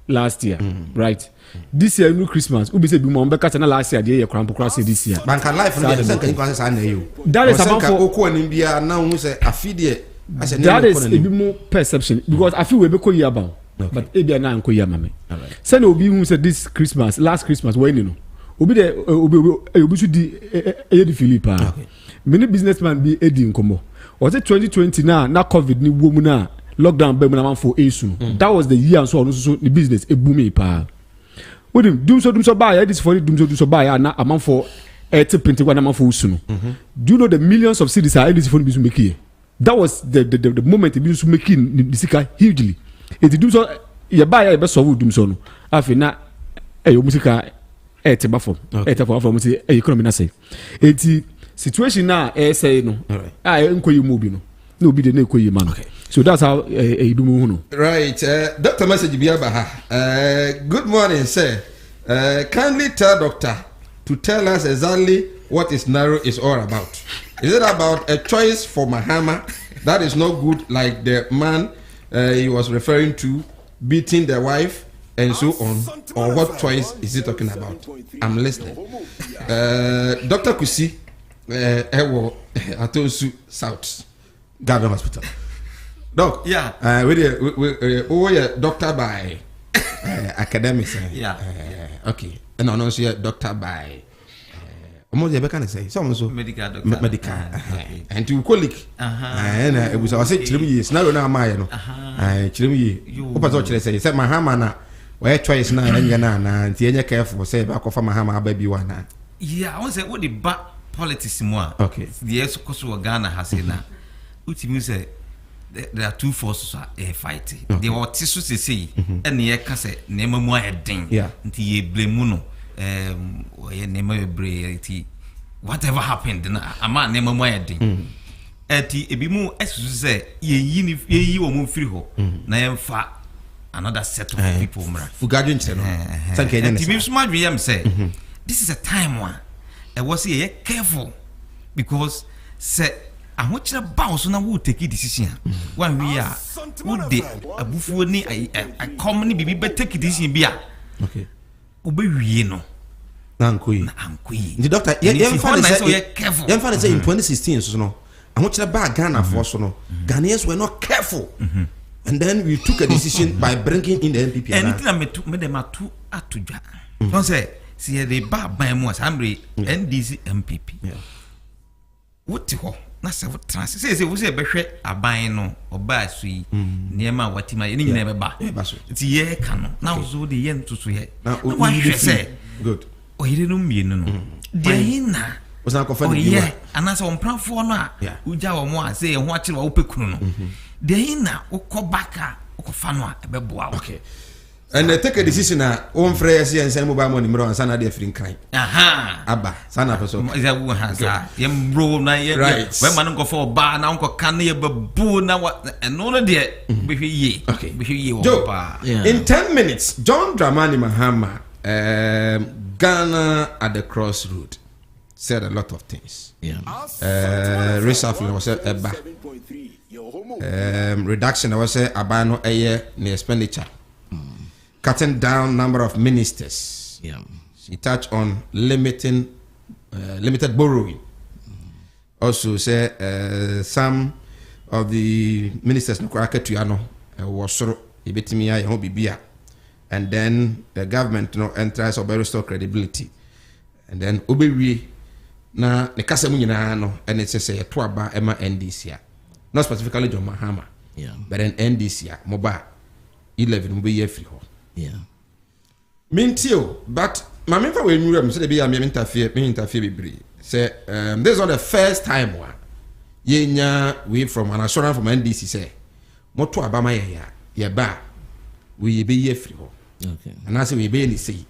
last year, right? This year, new Christmas, we say, because last year, the crown cross this year. Bank life, that is about that is a bit more perception because I feel we be year bound, but it be now year mame. Send Obi who said this Christmas, last Christmas, when you know. Obi de obi should di Philippa. Many businessmen be Eddie Nkomo. Was it 2020 now COVID ni woman na lockdown be man for esu. That was the year so the business e boom pa. What him do so buy this for do so buy na amount for 80 one amount for usu. Do you know the millions of cities are this for business making? That was the moment the business making the sika hugely. It do so you buy be so do so no. Afi na musika from economy na say situation now say no enkoyi mu bi no be the enkoyi man. So that's how do mu no. Right, Dr. Message Biabaha. Good morning, sir. Kindly tell doctor to tell us exactly what is narrow is all about. Is it about a choice for Mahama that is not good, like the man he was referring to, beating the wife and so on, or what choice is he talking about? I'm listening. Dr. Kusi, Ewo, Atosu South Government Hospital. Doc, yeah, we doctor by academics. Okay, and also doctor by. Almost you can say some so medical and to colleague and it was I say chilimi now na my no chilimi opa so chile say Mahama na where choice na anya na nti enye careful say ba kofa Mahama aba bi wa na I want say what the back politics mo okay the yes koso Ghana has na utimi say there are two forces fighting they were tisu say and ye ka say na mamu ayedin nti ye blame no whatever happened na ama nema mo ayedin eti ebimu esusu say ye wo mo free ho na yemfa another set of people mra fugadu nche no thank you eti bi suma dwe say this is a time one I was here careful because say ahokyere bounce na wo take decision one we are wo de abufuo ni I come ni bibi be take decision bia okay obewie no Nankoyi. The doctor, you find say in 2016, so no. I want to buy Ghana for so no. Ghanaians were not careful, and then we took a decision by bringing in the NPP. Anything I made them too atuja. Don't say, see they buy more assembly NDC MPP. What you na se trans say we say behwe aban no oba asui niema watima ye nyina be ba ti ye ka no na ozo de ye ntutu ye na wa hwe say good oyire no mienu no de hina osan ko fa ni biwa anasa on planfo no a uja wo mo a say ho akire wa opekunu no de hina ukobaka ukofa no a ebeboa okay and they take a decision on phrase and send mobile money mro ansana de free crime aba sana person is that who has yem bro na ye when man go for ba na nko kan ye babu na no no de be ye okay be ye in 10 minutes John Dramani Mahama Ghana at the crossroad said a lot of things reshuffling was eba reduction was abano eye ne expenditure cutting down number of ministers. She touched on limited borrowing. Also say some of the ministers was sort of and then the government enters or restore credibility. And then obewi na the kasa mu nyina no and it's say to aba ema NDC. Not specifically John Mahama. But then NDC mobile E-Levy mo be free ho. Mintio, but my member when you said be me interfere be say this is not the first time one yenya we from an assurance from NDC say moto abama ya ba we be free ho okay and I say we be any say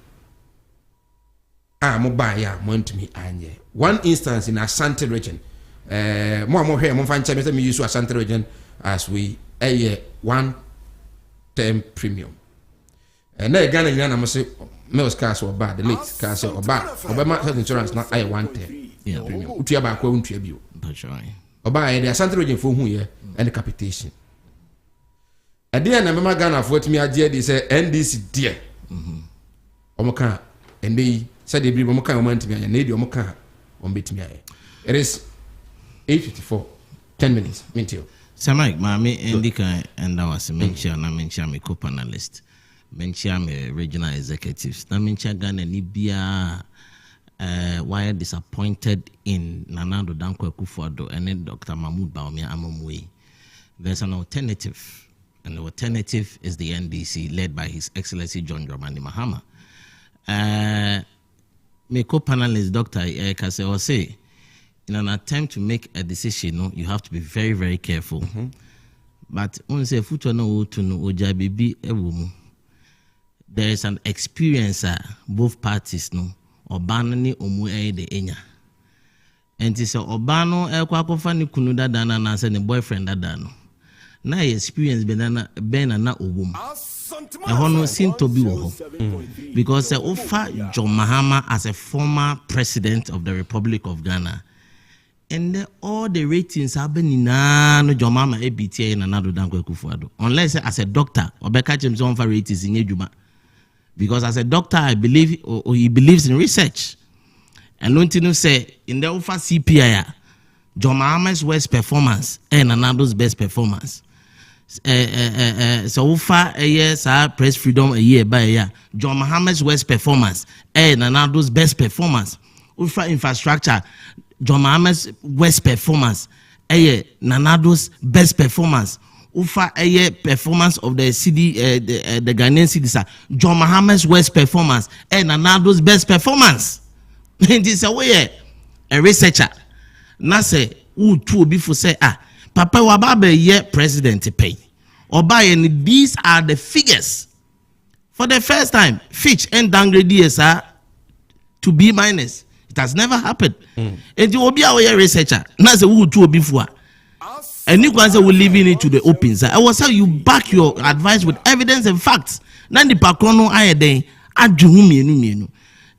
mo ba ya mo ntumi anye one instance in Asante region mo here mo fan chame say me use Asante region as we one term premium. And then Ghana must say, Mills Castle or bad, the late Castle or bad, Obama health insurance, not I want it. Utiaba won't tribute. Or by the Asante region for whom here and the capitation. At the end, I remember Ghana for me, I did this NDC dear. Omoka, and they said they bring Omoka went to me and Nady Omoka on bit me. It is 8:54, 10 minutes. Mintio. Samai, Mammy, Indica, and I was mentioned, I mentioned my co-panelist. Mention regional executives. Na mention Ghana Libya why disappointed in Nanado Danko Akufo-Addo and then Dr. Mahmoud Bawumia Amomwe. There's an alternative, and the alternative is the NDC led by His Excellency John Dramani Mahama. My co-panelist Dr. Kase will say, in an attempt to make a decision, you have to be very, very careful. But when say future no to no ojabibi ewumu. There is an experience both parties no obano ni omu de enya enti se obano ekwa kofa ni kunu dada na se ne boyfriend dada no na experience benana na obum ɛhɔ no seem to be because offer John Mahama as a former president of the Republic of Ghana, and all the ratings have been no John Mahama ABTA and another Danko Kufuado, unless as a doctor or catch him for ratings in Yejuma. Because as a doctor, I believe or he believes in research. And Luntino say in the offer CPI, John Mahama's worst performance and Anado's best performance. So far a year, sir, press freedom a year by a year. John Mahama's worst performance and Anado's best performance. Ufa infrastructure, John Mahama's worst performance, a year, Nanado's best performance. Ufa a year performance of the CD, the Ghanaian city, John Mahama's worst performance and Nanado's best performance. This a way a researcher. Na say who two before say Papa Wababe ye president pay. Or by any these are the figures. For the first time, Fitch and downgrade DSR to B-. It has never happened. And you will be our researcher. Na say who two before. And you guys will leaving it to the open. I was how you back your advice with evidence and facts. Then the pakono ayede adjumenu.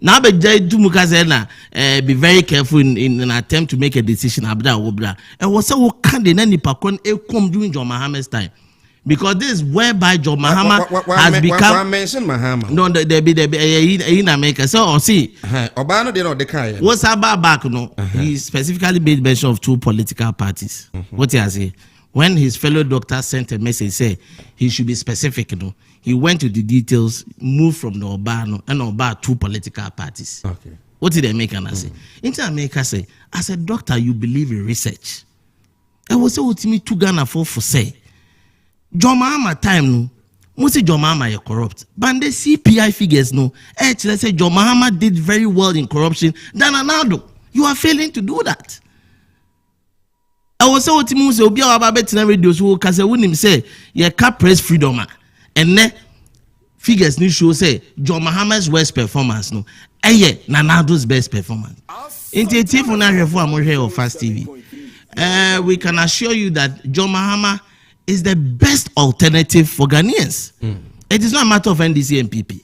Now, be very careful in an attempt to make a decision. And was so can the nanny pakon come during John Mahama's time, because this is whereby John Mahama has become. Mention Mahama. No, there be in America. So see, Obano did not declare. What's about back? No, he specifically made mention of two political parties. What he has here. When his fellow doctor sent a message, say he should be specific, he went to the details, moved from the Obano and Oba two political parties. Okay. What did the American say? Into America say, as a doctor, you believe in research. I was say what me to Ghana for say. John Mahama time most John Mahama is corrupt. But the CPI figures actually say John Mahama did very well in corruption than Anado. You are failing to do that. I was so Timu say obi aba betina radio so kase wonim say ye ka press freedom and ne figures ni show say John Mahama's worst performance Nanado's best performance. Intuitive na hwefo amohwe of Fast TV. We can assure you that John Mahama is the best alternative for Ghanaians. It is not a matter of NDC and PP.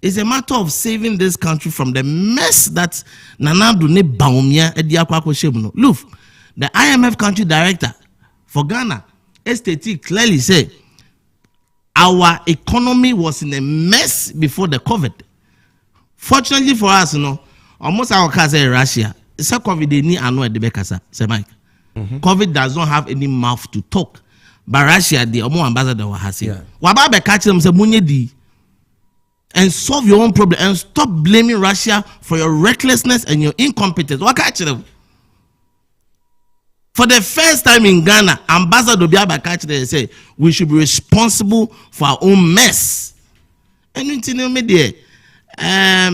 It's a matter of saving this country from the mess that Nanado ne baumia edi akwako shebno. Look, the IMF country director for Ghana, STT, clearly said our economy was in a mess before the COVID. Fortunately for us, almost our cousin Russia, it's a COVID they need to know at the Bekasa. Say Mike, COVID does not have any mouth to talk. But Russia, the Omo ambassador was saying, "Wababe catch them say munye di, and solve your own problem and stop blaming Russia for your recklessness and your incompetence." What catch them? For the first time in Ghana, Ambassador Biabakachi say we should be responsible for our own mess. And media,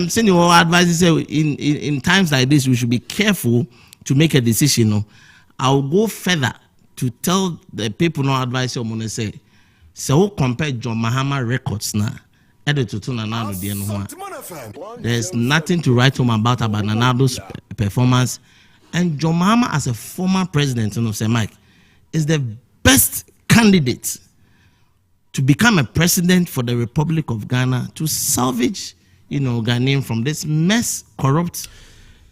senior advisors say in times like this we should be careful to make a decision. I'll go further to tell the people no advice on say so compare John Mahama records now. There's nothing to write home about Nanado's performance. And John Mahama, as a former president, say Mike, is the best candidate to become a president for the Republic of Ghana to salvage, Ghanaian from this mess, corrupt,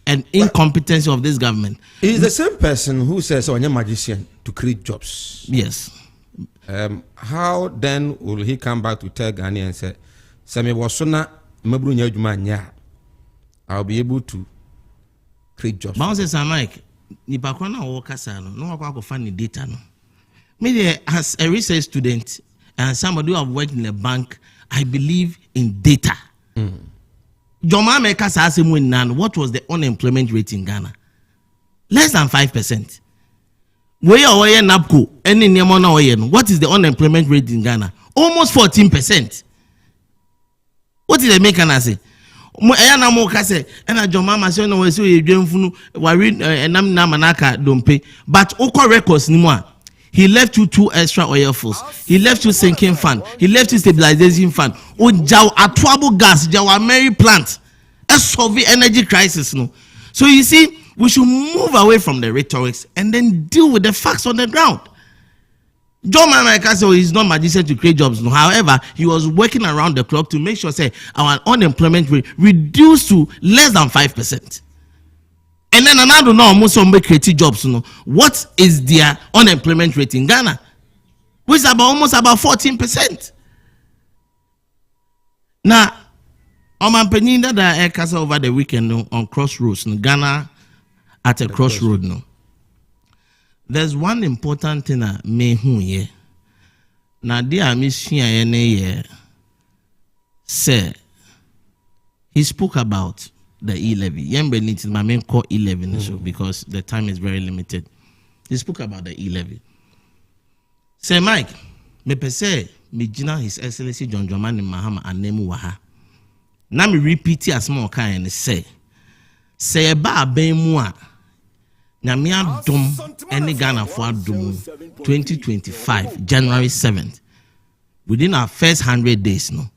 and incompetency of this government. He's the same person who says, "Oh, I'm a magician to create jobs." Yes. How then will he come back to tell Ghanaians and say, "Sami wasona mabrunya jumanya, I'll be able to create jobs"? But say, Mike, nipa kwa na wo kasa no wakwa ko find the data no. Me as a research student and somebody who have worked in a bank, I believe in data. John Mahama kasa asemu nan, what was the unemployment rate in Ghana? Less than 5%. Where oye NAPCO, any nemo na oye no. What is the unemployment rate in Ghana? Almost 14%. What did they make an say? Ayana mo kase ena John Mahama say no we say edwemfunu wari enam na manaka dompe, but oko records ni mo a he left you 2 extra oil fields, he left you sinking fund, he left you stabilization fund, o jaw atuabo gas jaw Mary plant a solve energy crisis no. So you see, we should move away from the rhetorics and then deal with the facts on the ground. John Manaika he's not magician to create jobs. No. However, he was working around the clock to make sure say our unemployment rate reduced to less than 5%. And then another now almost some creative jobs. No, what is their unemployment rate in Ghana? Which is almost about 14%. Now, I'm penny that I cast over the weekend on Crossroads in Ghana at a crossroad. No, there's one important thing that me who ye. Now, dear Miss here say he spoke about the E-Levy. Yembe needs my main call E-Levy show because the time is very limited. He spoke about the E-Levy. Say Mike, me per se me jina His Excellency John Dramani Mahama anemu waha. Na me repeat as more kind say ba ben mu a na me adom any Ghana for adom 2025 January 7th within our first 100 days no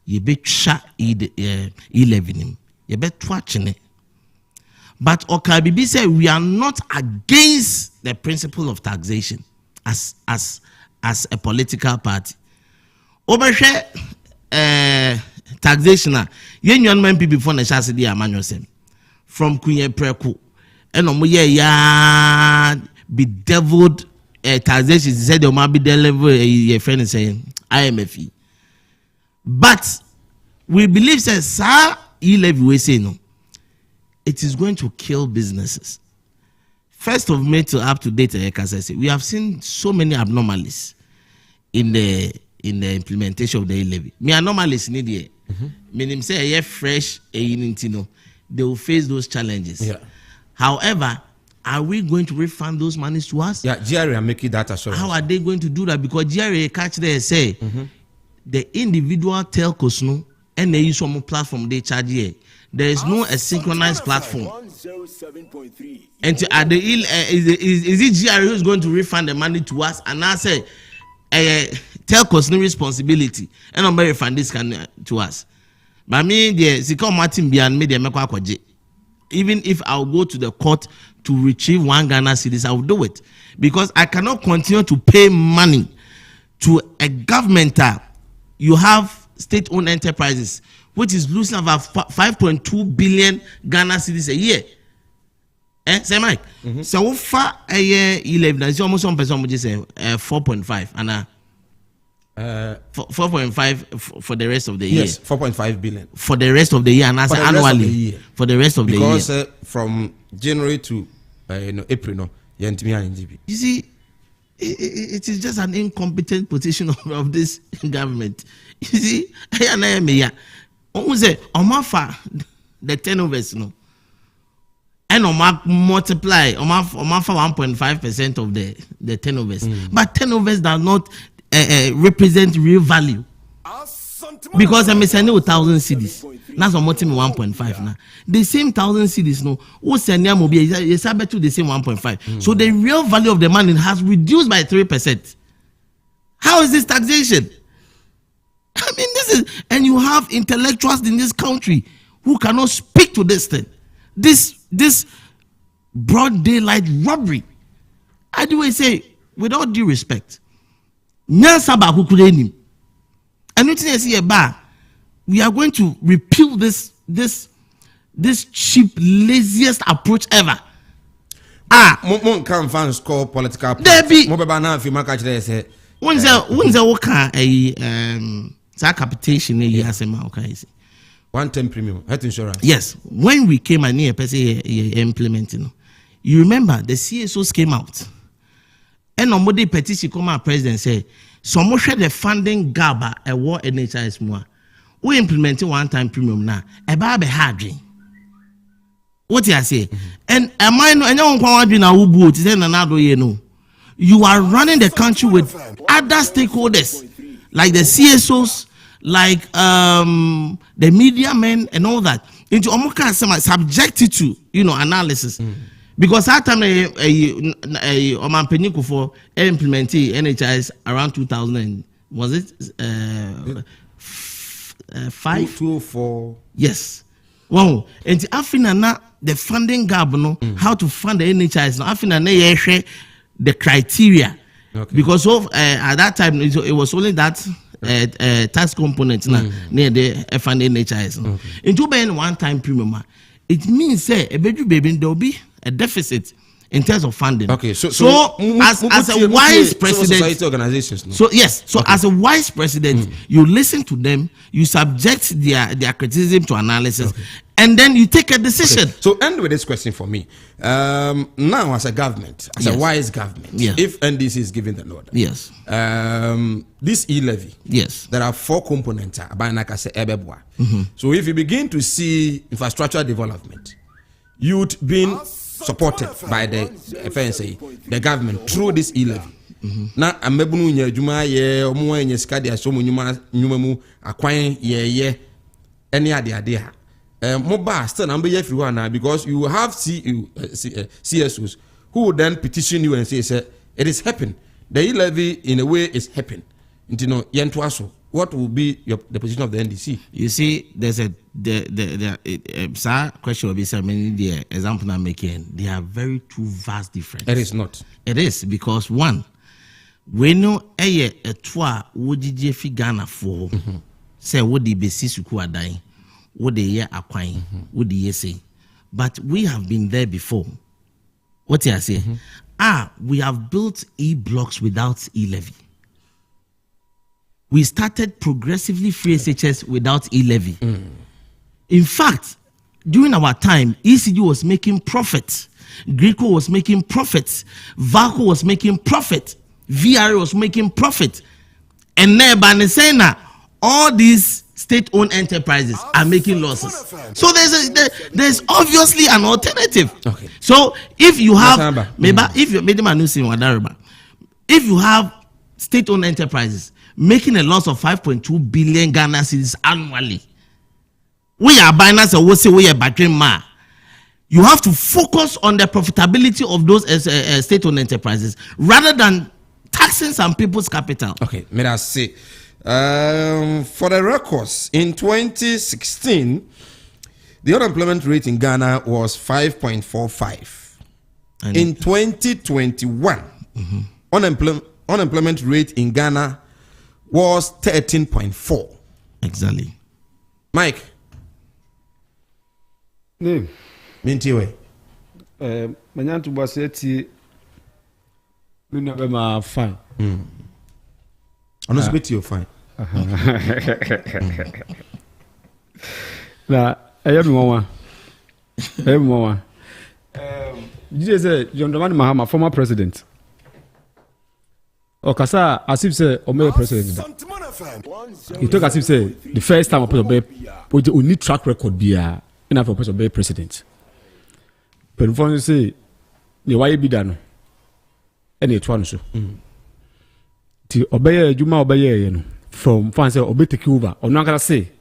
ye be twa E-Levy nim ye be twatching it. But Okabibi say we are not against the principle of taxation as a political party. Overshare taxation yen yon men people before the chassis di amanyo sem from Kunye Preku and ya bedeviled taxation said there might be delivered a friend saying IMF. But we believe says sir E-Levy we say no, it is going to kill businesses. 1st of May to up to date, we have seen so many abnormalities in the implementation of the E-Levy. Me anomalies need here. Meaning say a fresh they will face those challenges. Yeah. However, are we going to refund those monies to us? Yeah, GRA are making that assurance. How are they going to do that? Because GRA catch there say the individual telcos no and they use some platform they charge here. There is no a synchronized platform. And at the is it GRA who is going to refund the money to us? And I say, telcos no responsibility. And I'm refund this can to us. But me, the Martin beyond me, even if I'll go to the court to retrieve 1 Ghana cedis, I will do it because I cannot continue to pay money to a government. You have state-owned enterprises which is losing about 5.2 billion Ghana cedis a year. Say Mike. So far a year E-Levy is almost 1% which is 4.5 and 4.5 for the rest of the year. Yes, 4.5 billion for the rest of the year, and as annually for the rest of the year. Because from January to April, no, you see, it is just an incompetent position of this government. You see, the turnovers, no, and multiply 1.5% of the turnovers, but turnovers does not represent real value because I'm sending 1,000 cedis. That's what motive 1.5 now. The same 1,000 cedis, no, what's the name will is about to the same 1.5. So the real value of the money has reduced by 3%. How is this taxation? I mean, this is, and you have intellectuals in this country who cannot speak to this thing. This broad daylight robbery. I do say, with all due respect, and we are going to repeal this cheap, laziest approach ever. Can fans call political parties? Capitation one-time premium health insurance. Yes, when we came and implementing, you remember the CSOs came out. And nobody petition come out president say so much the funding gap a war NHS more. We implementing one-time premium now. About be hard. What you say? And am I no anyone can na ubu to say another you know. You are running the country with other stakeholders like the CSOs, like the media men and all that into omoka subjected to analysis. Because that time Oman Peniko for implementing NHS around 2000 was it 5 204 yes. Wow, and afina na the funding gap no how to fund the NHS no afina na ye the criteria Because at that time it was only that tax component near the F&A NHIS. Into being one-time premium, it means say baby there will be a deficit in terms of funding. Okay, so as a wise president, society organizations. No? So yes, so as a wise president, you listen to them, you subject their criticism to analysis, and then you take a decision. Okay. So end with this question for me. Now, as a government, as a wise government, if NDC is giving the nod, this E-Levy, there are 4 components. So if you begin to see infrastructure development, youth being supported by the FNSA, the government through this E-Levy. Na amebunu nya adwuma ye omo anya sika dia so mu nyuma mu akwan ye any ade ha mobile still na be free one now because you have CSOs who will then petition you and say it is happening. The E-Levy in a way is happening. You know, what will be the position of the NDC? You see, there's sir, question will be the example I'm making. They are very two vast different. It is not. It is because one, we know a toa would you Ghana for say what the basis you are dying, what the year acquiring, what the year say. But we have been there before. What I say? We have built E-blocks without E-Levy. We started progressively free SHS without E-Levy. In fact, during our time, ECG was making profits, Greco was making profits, Valco was making profit, VRA was making profit, and Nebanesena, all these state-owned enterprises are making losses. So there's obviously an alternative. Okay. So if you have if you have state-owned enterprises making a loss of 5.2 billion Ghana cedis annually, we are buying us a say we are backing ma. You have to focus on the profitability of those state-owned enterprises rather than taxing some people's capital. Okay, may I say, for the records, in 2016, the unemployment rate in Ghana was 5.45. In 2021, unemployment rate in Ghana was 13.4. Exactly. Mike. Name. Mintiwe. Manyantu baseti. Me never ma fine. Honestly, you fine. Na everyone. You say John Dramani Mahama, former president. Okasa as if say Omega president. He talk as if say the first time a person be only track record be enough for a person be president. But for say the why be done. Any one so. To obey Juma obey no from fans obey take over. Or not gonna say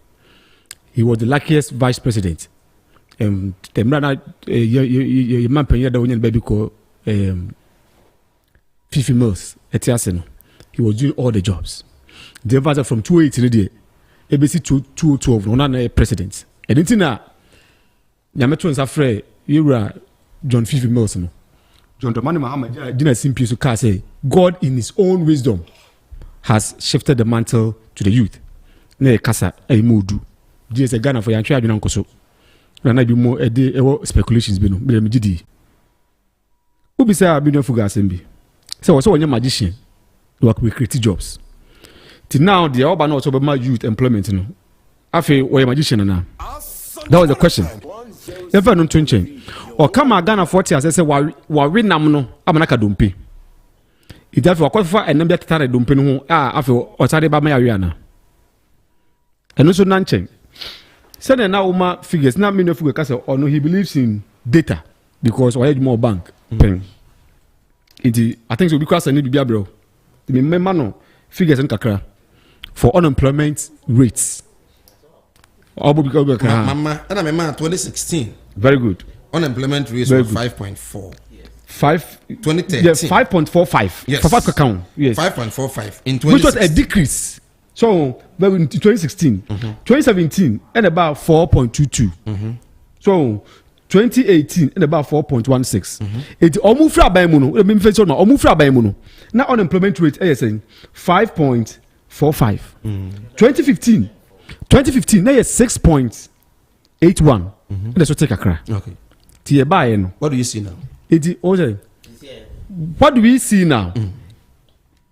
he was the luckiest vice president. The man man penye da onye baby ko Fifi Mills etiaseno. He was doing all the jobs. The advisor from 2018 there, ABC 2012 no na president. Anything na nyameto nsafre yura John Fifi Mills no. John Dramani Mahama didn't simply to say God in his own wisdom has shifted the mantle to the youth. Ne kasa e modu. Jesus Ghana for yantwa adwena nkoso. Na bi mo e speculations bi no. Be me gidi. Obi say abidon fuga asembi. Say we onye magician. We create jobs. Till now the oba na also be my youth employment no. Afi we magician na. That was the question. Never no twenchen. Or come Ghana 40 as I say wa nam no amanaka dompe. If that for qualify and number tare dompe no afi o tare ba ma yawe ana. Eno so nanchen. Say na uma figures na me no figure ka say no he believes in data because we had more bank pen. I think so because I need be bro. The remember no figures in kakra for unemployment rates. Mama, and I remember 2016. Very good. Unemployment rate was 5.4. 2013. Yeah, 5.45. Yes. For 5 account. Yes. 5.45 in 2016. Which was a decrease. So, in 2016, 2017, and about 4.22. So, 2018 and about 4.16. It almost free by mono. Let me finish on almost free by mono. Now unemployment rate is saying 5.45. 2015 now is 6.81. That's what take a crack. Okay. Tie buy no. What do you see now? What do we see now?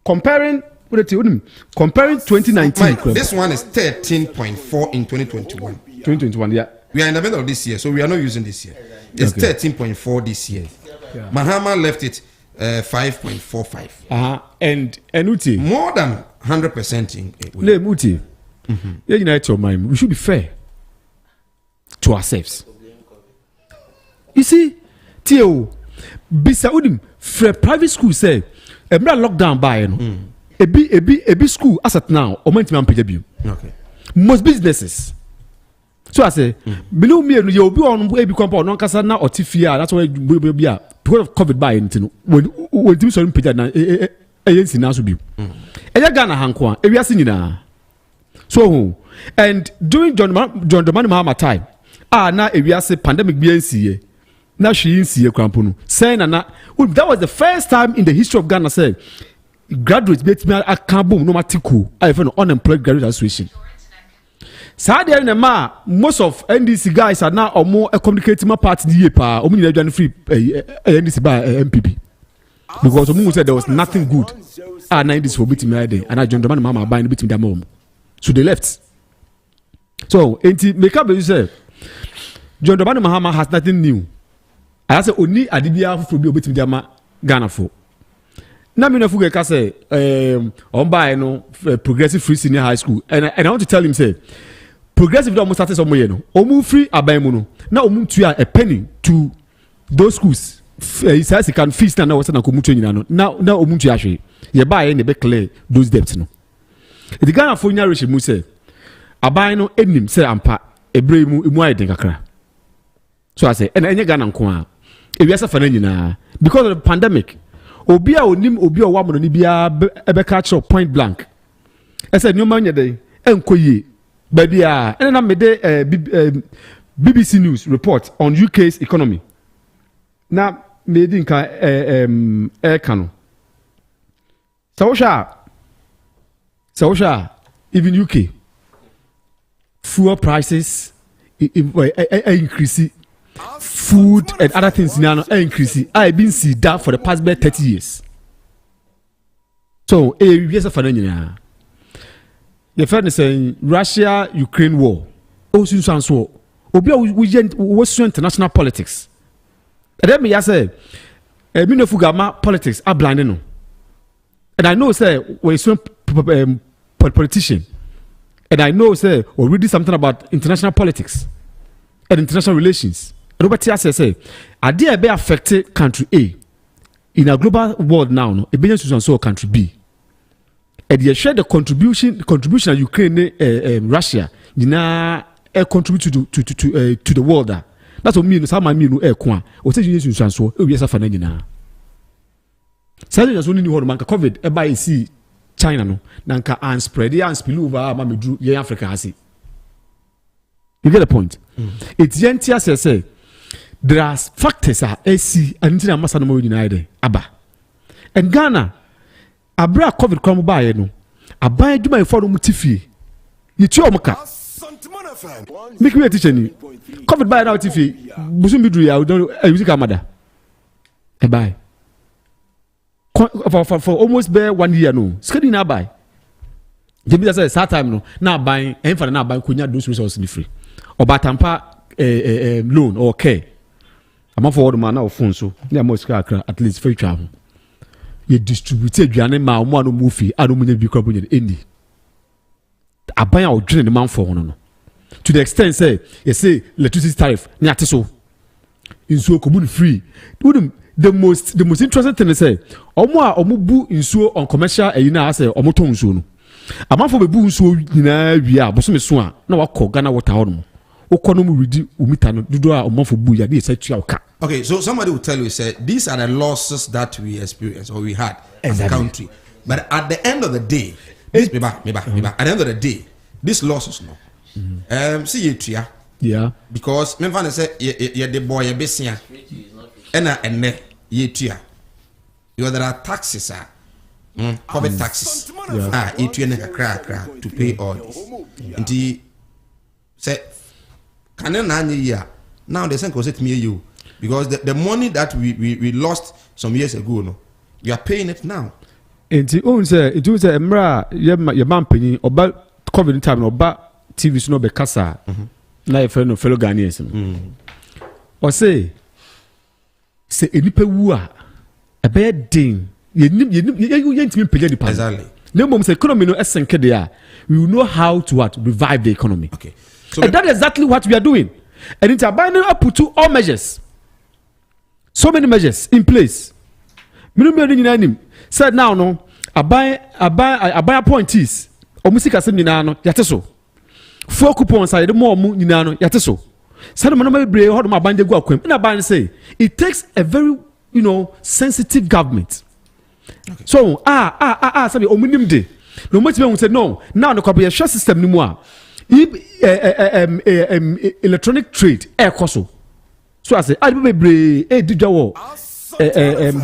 Comparing 2019. Mike, this one is 13.4 in 2021. 2021, yeah. We are in the middle of this year, so we are not using this year. It's 13.4 this year. Yeah. Mahama left it 5.45. And Uti more than 100% in. Uti. Your mind. We should be fair to ourselves. You see, Tio, Bisa Udim, for private school say, a lockdown by a big school as at now, or meant to be okay. Most businesses. So I say, below me, you'll be on way become non Casana or Tifia. That's why we will be a because of COVID by anything. When do some Peter agency now to be. And you're gonna hankwa, if you are singing. So, and during John Dramani Mahama time, now if you are say pandemic BNC, now she is here, Crampunu. Saying that was the first time in the history of Ghana, say, graduates bet me a cabo no matiku. I have an unemployed graduate association. Sadly, most of NDC guys are now or more communicating my party the year pa or free NDC by MPP because Omu said there was nothing good. NDC for beating me day and I John Dramani Mahama buying beating their mom. So they left. So make up you say John Dramani Mahama has nothing new. I say only Adibia for be beating their Ghana for. Now me no fuge ka say on buy no progressive free senior high school and I want to tell him say progressive don't start somewhere no omu free abai mu no na omu tua a penny to those schools he says he can feast na wasa na ko mu tua nyina no na omu tua hwe ye buy na be clear those debts no the Ghana for nya rich mu say abai no enim say ampa ebre mu aiden kakra so I say enye Ghana nko a ewiasa fa na nyina because of the pandemic obi a onim obi o wa mo ni bia ebe catch point blank I said nyoma nya dey enkoye baby and na me dey BBC News report on UK's economy na me din ka kanu Sawsha even UK fuel prices increase food and other things now increase. I've been see that for the past 30 years. So, yes, a financial. The friend is saying Russia-Ukraine war. Also, sounds war. We was international politics. And then me say, Minofugama politics are blinding. And I know, say, we're a politician. And I know, say, we're reading something about international politics and international relations. Robert say, are they be affected country A in a global world now? No, a billion so country B. And they share the contribution of Ukraine, Russia, you know, contribute to the world. That's what means. Some mean no kwa. O say you so so. We are suffering now. Say you only know man COVID. E buy see China no. Nanka and spread and spill over. Mama do ye Africa has it. You get the point. It's gentle say. There are factors are AC and international more united. Aba. And Ghana, abra COVID come by no. Abai do my follow mutifi. You chew moka. Make me a teacher ni. COVID by now tifi. Busum bidru ya don't use kamada. Abai. For almost bare 1 year no. Skadi na buy. Jimmy say start time no. Na buy and for na buy kunya those resources be free. Obatampa loan or care. I'm for man now phone so near most at least free travel. You distributed your name my one movie. I don't mean be carbon any. I buy our drain the man for no. To the extent say you say electricity tariff near so in so commune free. The most interesting thing is say omu in so on commercial you know say omo ton so no. I'm for be bu so nyina wi a boso me so a na wakọ Ghana water hono. Okay, so somebody will tell you, say, these are the losses that we experienced or we had as a country. But at the end of the day, at the end of the day, these losses, no. See you, Yeah. Because me fan say ye the boy ye besia. Ene ye tua. Because there are taxes COVID taxes. Etua ne kakra to pay all this. Nti say can na year. Now they say cause me you because the money that we lost some years ago no. You are paying it now. Nti on say it was emra ye man penny oba COVID time oba TV so no be kasa. Na ye friend no fellow Ghanaians. O say enipa wu a ebe din ye ntimi pege di pa. Exactly. No mom say economy no esenke there. We will know how to revive the economy. Okay. So and that is exactly what we are doing. And it's about up to all measures. So many measures in place. Said now no abai appointees omusika sem nyina no yate so. Four coupons are the more nyina no yate so. Said no ma bre ho do ma banje gu akwam. Na ban say it takes a very sensitive government. Okay. So sabi omunim de. No much be say no. Now the corporate share system ni mu a electronic trade koso. So I say be bre didwa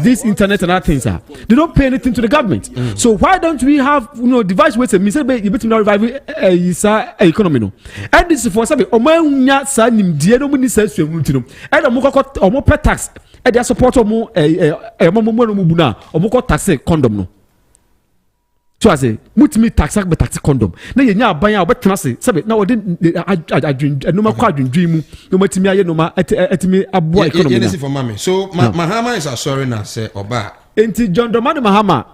this internet and other things they don't pay anything to the government. So why don't we have device ways and say you better revive economy no and this is for say omunya sa nimdie no muni sa suamu no and omo pay tax and they support omo no bu na omo tax condom no. So I say mutimi tax be tax condom na yenya aban a obetena se say na odi no makwa adwendwen mu no matimi aye no ma etimi abo economy na. For mama. So Mahama is assuring us say oba enti John Dramani Mahama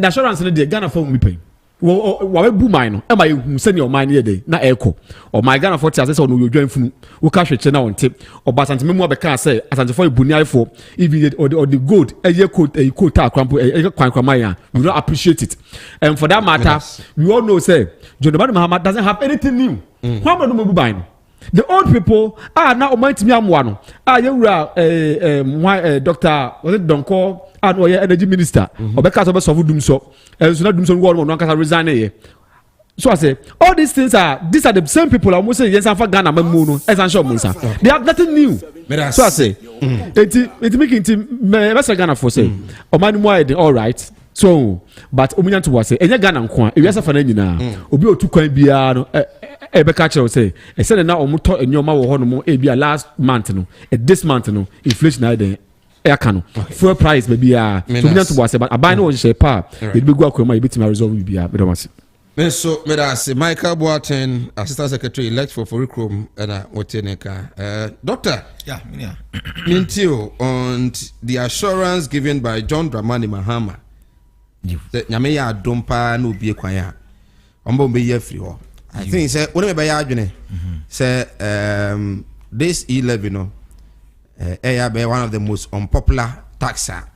insurance no de Ghana for mi pen wa bu man no e ma ehu se ne o man ne dey na eko o my Ghana for tia say no yodwan funu wo ka hweche na wonte oba Asanteman mu obeka say Asante for ebuni for even or the gold eye coat akrampo kwankwama ya we don't appreciate it. And for that matter we all know say John Dramani Mahama doesn't have anything new. Why no bu ban no the old people now omantimi amwa no yewura Dr. was it Donko and energy minister obeka so be solve dum so so na dum so go no kan resign here. So I say all these things these are the same people almost say yes for Ghana mamu no essential munsa they have nothing new. So I say it making me Ghana for say omani mo all right. So but omunya to was say enya Ghana nko a ewiasa fa na nyina obi otu kwan bia no ebe ka kire say e say na omuto enyoma wo ho no mo e bia last month no this month no inflation na dey eka no fuel price be bia so omunya to was say but abai no wo share pa e be gu akwama e bitima resolve bia be do say so me da say Michael Boateng assistant secretary elect for Foricrom and Woteneka doctor Mintio on the assurance given by John Dramani Mahama nyame ya dompa na obi ekwan ya ombo be ye free ho I think say when be ya adwene say this E-Levy no be one of the most unpopular taxa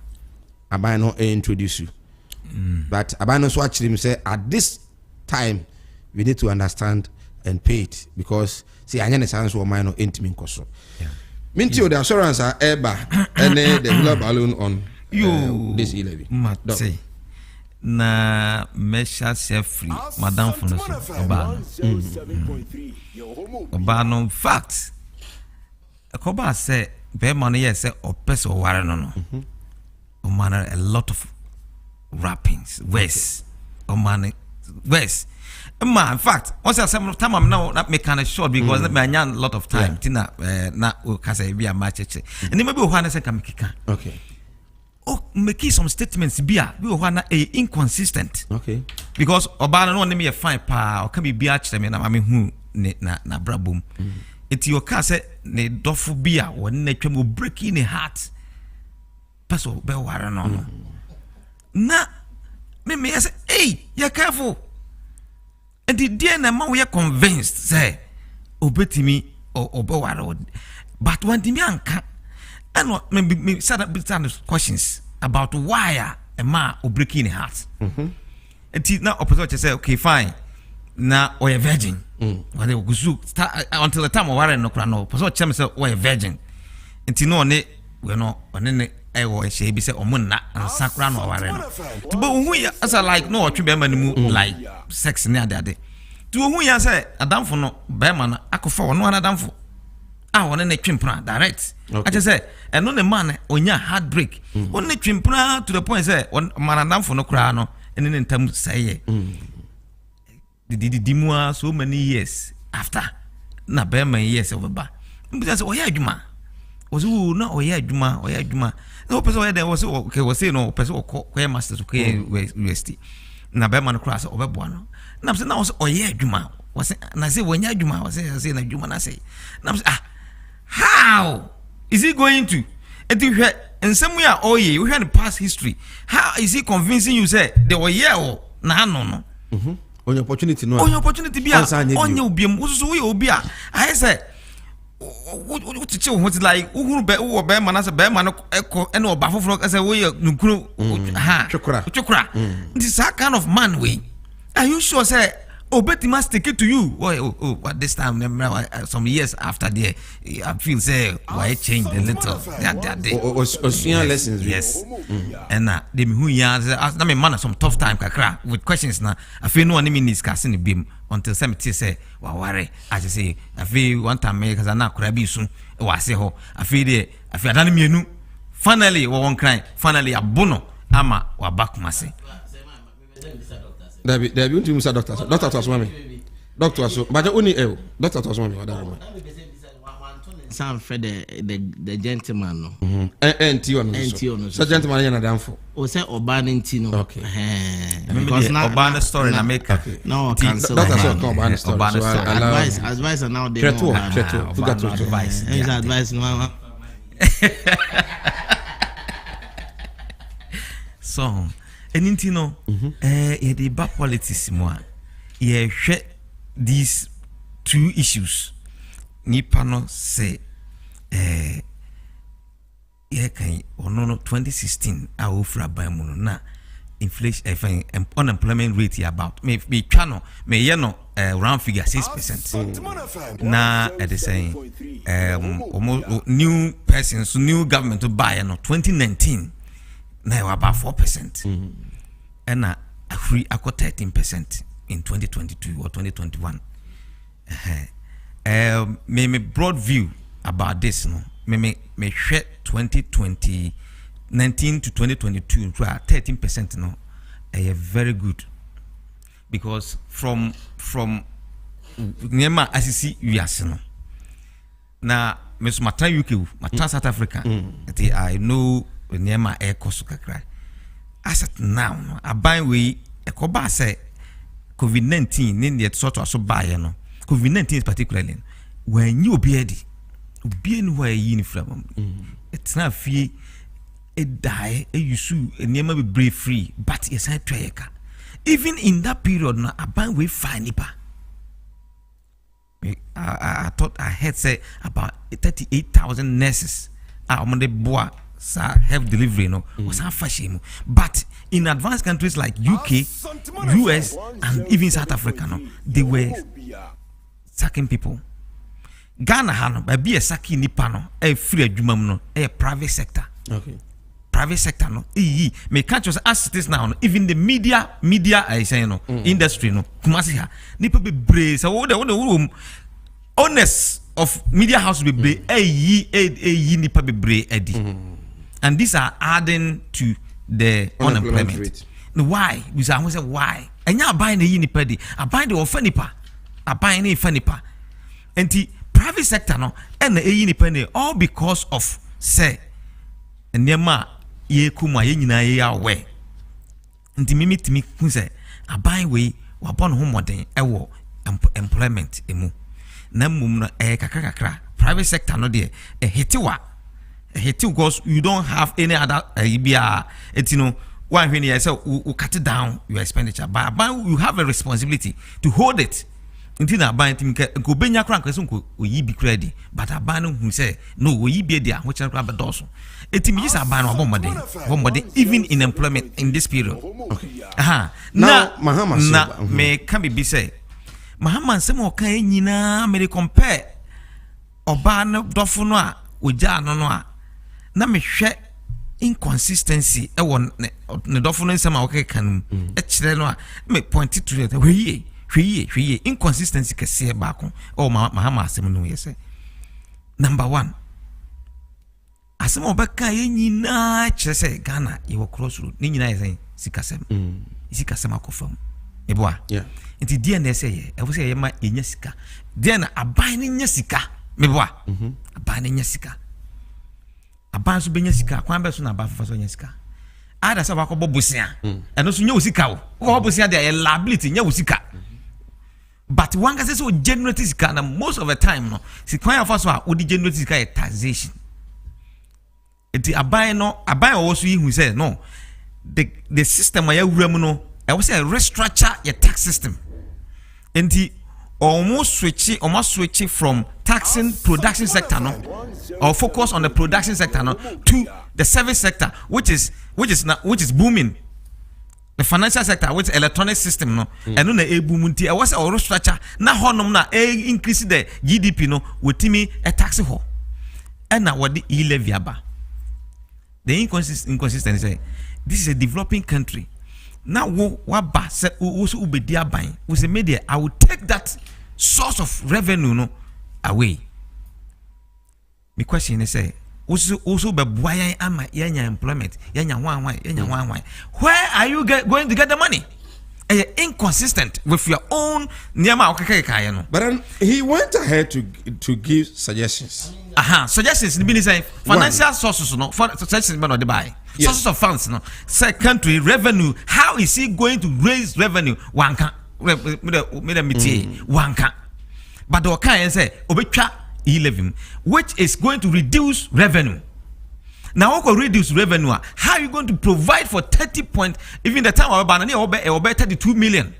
abai no introduce you but abai no so actually me say at this time we need to understand and pay it because see anya ne sans wo man no intimi nkoso minti the assurance eba and the hula balloon on this E-Levy na mesha sefri madam for oba no fact akoba say be man yes say opes o ware no o man a lot of wrappings west o man west in fact once I some time I'm now not make kind of short because me anya a lot of time tina na o kasa be a match and maybe o hwana say kam kika okay. Oh, make some statements be inconsistent. Okay. Because Obama no me a fine pa or can be chere me na mame hu na brabum. It your car say ne dofu bia when ne twem break in the heart. Person be ware no. Na me say hey, you careful. And the dear na man we are convinced say obetimi or be ware but when me anka and what maybe start questions about why a man will break in a heart. And now opposite say, okay, fine. Now or a virgin. When they will start until the time of Warren no crano. Opposite chama say or a virgin. And no ne we no one I was she be say omuna and sakra no Warren. But we as like no to be like sex near that day. to who ya say adamfo no bema na akofa ono adamfo one na twimpra direct I just say and no the man onya heartbreak one na twimpra to the point say man adamfo no kra no ene ntam say the mua so many years after na bema years over because oya adwuma was who na oya adwuma no person there was okay was say no person ko master to university na bema no kra say obeboa no na say na was oya adwuma was na say wonya adwuma was say na adwuma na say na say how is he going to in some way oye we had past history how is he convincing you say there were year na no on opportunity no on opportunity bia on you biem so we obi a I say what to chill what like who be wo be man as be man eko ene oba foforo say we nukuru ha chukura this kind of man we are you sure say Obeti must take it to you. Oh, but this time, some years after there, I feel say why change a little. That lessons. Yes. And they who years, I mean, man, some tough time, kakra with questions now. I feel no one even discussing the beam until somebody say, "Well, worry." I just say, I feel one time because I now could be soon. Oh, I say, "Oh, I feel there. I feel done me new." Finally, one cry. Finally, a bono. Ama wa back masi. There be unti musa doctor to asoma me doctor so but only doctor to asoma me wada room some for the gentleman no enti ono so gentleman yana danfo o say oba nti no okay because na oba story na make no cancel doctor so come oba story advice now they know advice is advice no so anything no the back politics more share these two issues nipa no say kan ono 2016 a ofra ban mu no na inflation unemployment rate about me channel me ye no round figure 6%. Na at the saying new persons new government to buy no 2019 now about 4%. And I got 13% in 2022 or 2021. Me broad view about this no. Me share 2020 19 to 2022 13% no. Very good because from Nema ACC US no. Na me so matra UK matra South Africa. I know Nema air cost kakra. As at now, a buy we a coba say COVID-19 in the sort of so buy no. COVID-19 particularly when you be ready, be anywhere uniform. It's not fee a die a you sue a never be brave free, but yes I try. Even in that period, no a buy we find nipa. I thought I had say about 38,000 nurses are on the bois. Have delivery no was fashion, but in advanced countries like UK, US, and even South Africa, no, they were sacking people. Ghana hano by be a sacking nipano, a free adwuma no, a private sector. Okay. Private sector no, may catch us as it is now. Even the media I say no, industry no, kumasiha nipa be brave. So what the honest of media house be brave. Nipa be brave edi. And these are adding to the unemployment rate. Why? We say why? And you are buying the unipedi, I buy the offenipa, I buy any fenipa. And the private sector no, and the unipedi all because of say, and nema ye kuma ye na ye away. And the mimi to me say, I buy way, wapon home modern, employment emu. Namum kakra private sector no there, a hitiwa. Because you don't have any other it's you know one when you say we cut it down your expenditure but you have a responsibility to hold it until na buy team go benya kran kweso ko oyi bi credit but abano who say no oyi bi dia which na ba doso etimi is abano bomode even in employment in this period. Okay. Now Mahama me can be say Mahama say mo kan nyina me compare oba no dofo no a oja no a na me hwɛ inconsistency ɛwɔ ne dɔfo no nsɛm a wɔkeka no ɛkyerɛ no a me point to it we hweye inconsistency kese baako o mahama asem no yese number 1 asem obeka ye nyina kyerese Ghana ye wo crossroad ni nyina yese sikasem sikasem akofam eboa nti die na ese ye e wo se ye ma enya sika die na aban ni nya sika meboa aban ni nya sika aban so benya sika kwan be so na aban fafa so nya sika ada sa wakɔ bobusia eno so nya usika wo ko bobusia de liability nya usika but one can say so generate sika na most of the time no si kwan afa so a wo di generate sika e taxation enti aban wo so yihu say no the system ya wuram no e wo say restructure your tax system enti almost switch from taxing production sector no or focus on the production sector no to the service sector which is booming, the financial sector which electronic system no and no na boom nti e was a restructure na honom na increase the GDP no wetimi a tax ho and na what the E-Levy aba. The inconsistency this is a developing country. Now what ba se also ubedi aban we say media I will take that source of revenue no away. My question is say also be boy ama yanya employment yanya wan where are you going to get the money? Inconsistent with your own niyama okeke no. But then he went ahead to give suggestions. Suggestions ni be say financial sources no for suggestions be no dey buy. Sources of funds no. Say country revenue, how is he going to raise revenue? Wanka wanka. But the kind say obetwa E-Levy, which is going to reduce revenue. Now, we reduce revenue. How are you going to provide for 30 point? Even the time of banana, will be 32 million.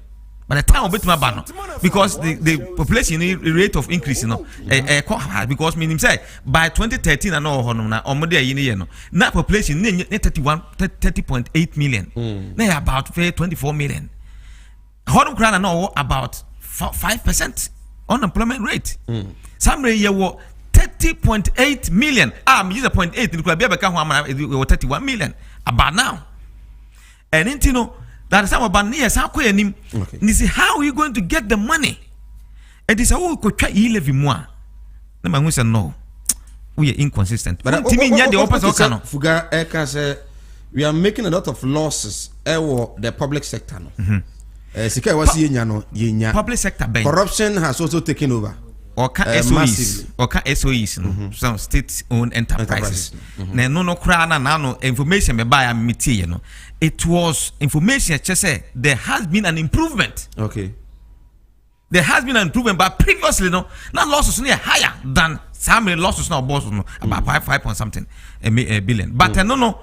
By the time of banana, because the population rate of increase, because meaning say by 2013 and all, now population 30.8 million. Now about 24 million. How do know about 5% unemployment rate? Some year 30.8 million. Use a 0.8. It could be 31 million. About now. And that is some about years. How could you see how are you going to get the money? And this how we could try E-Levy more. No, no. We are inconsistent. But Fuga Eka say we are making a lot of losses. The public sector. Public sector corruption has also taken over. Or SOEs, some state-owned enterprises. No crana no information me buy a it was information just say there has been an improvement. Okay. There has been an improvement, but previously now losses near higher than some losses now boss about 5 point something billion. But no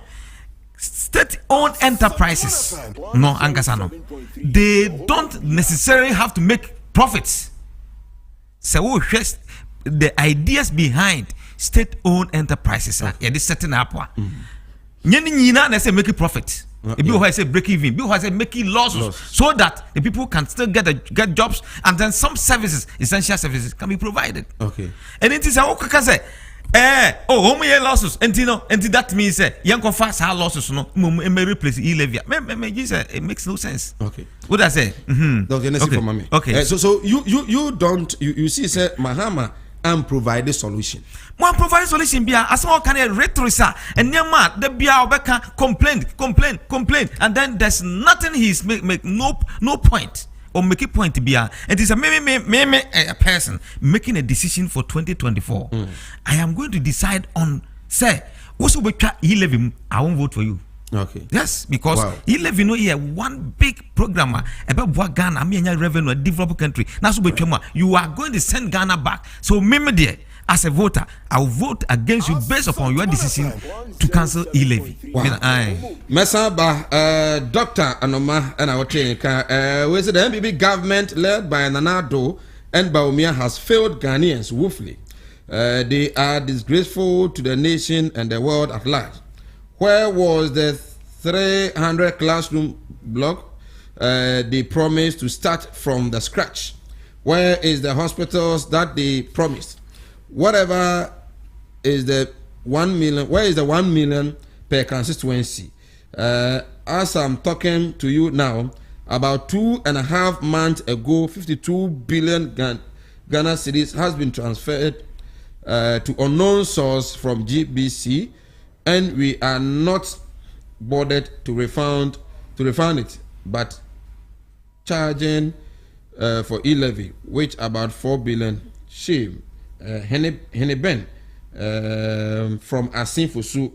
state-owned enterprises no Angasano. They don't necessarily have to make profits. So the ideas behind state-owned enterprises are this setting up. Nyina say make profit. People who say break even, people who say making losses so that the people can still get jobs and then some services, essential services can be provided. Okay. And it is a can say losses and that means young fast our losses no may replace E-Levy. It makes no sense. Okay. What I say? Okay. So you see say Mahama and provide the solution. One provide solution be as all kind of rhetoric and nyama the bia obeka complain and then there's nothing he's make no point. Or make a point to be and it is a a person making a decision for 2024. I am going to decide on say also be E-Levy. I won't vote for you. Okay. Yes, because E-Levy no here one big programmer about Ghana, revenue, a developed country. Now so you are going to send Ghana back. So remember there. As a voter, I will vote against you based upon your decision to cancel E-Levy. Mesaba, Dr. Anoma, and our training car, the MPP government led by Nanado and Baumia has failed Ghanaians woefully. They are disgraceful to the nation and the world at large. Where was the 300 classroom block they promised to start from the scratch? Where is the hospitals that they promised? Whatever is the 1 million, where is the 1 million per constituency? As I'm talking to you now, About 2.5 months ago, 52 billion Ghana cedis has been transferred to unknown source from GBC, and we are not bothered to refund it, but charging for E-Levy, which about 4 billion. Shame. Hene Ben from Asinfosu.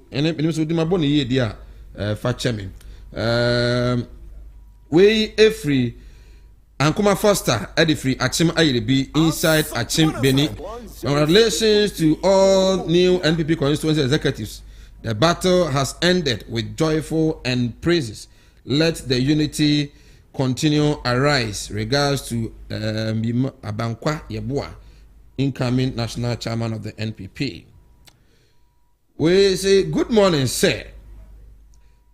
We free Ankuma Foster Edifree Achim Ayerebi inside Achim Beni. Congratulations to all new NPP constituency executives. The battle has ended with joyful and praises. Let the unity continue arise. Regards to Abankwa Yeboah, incoming national chairman of the NPP. We say, good morning, sir.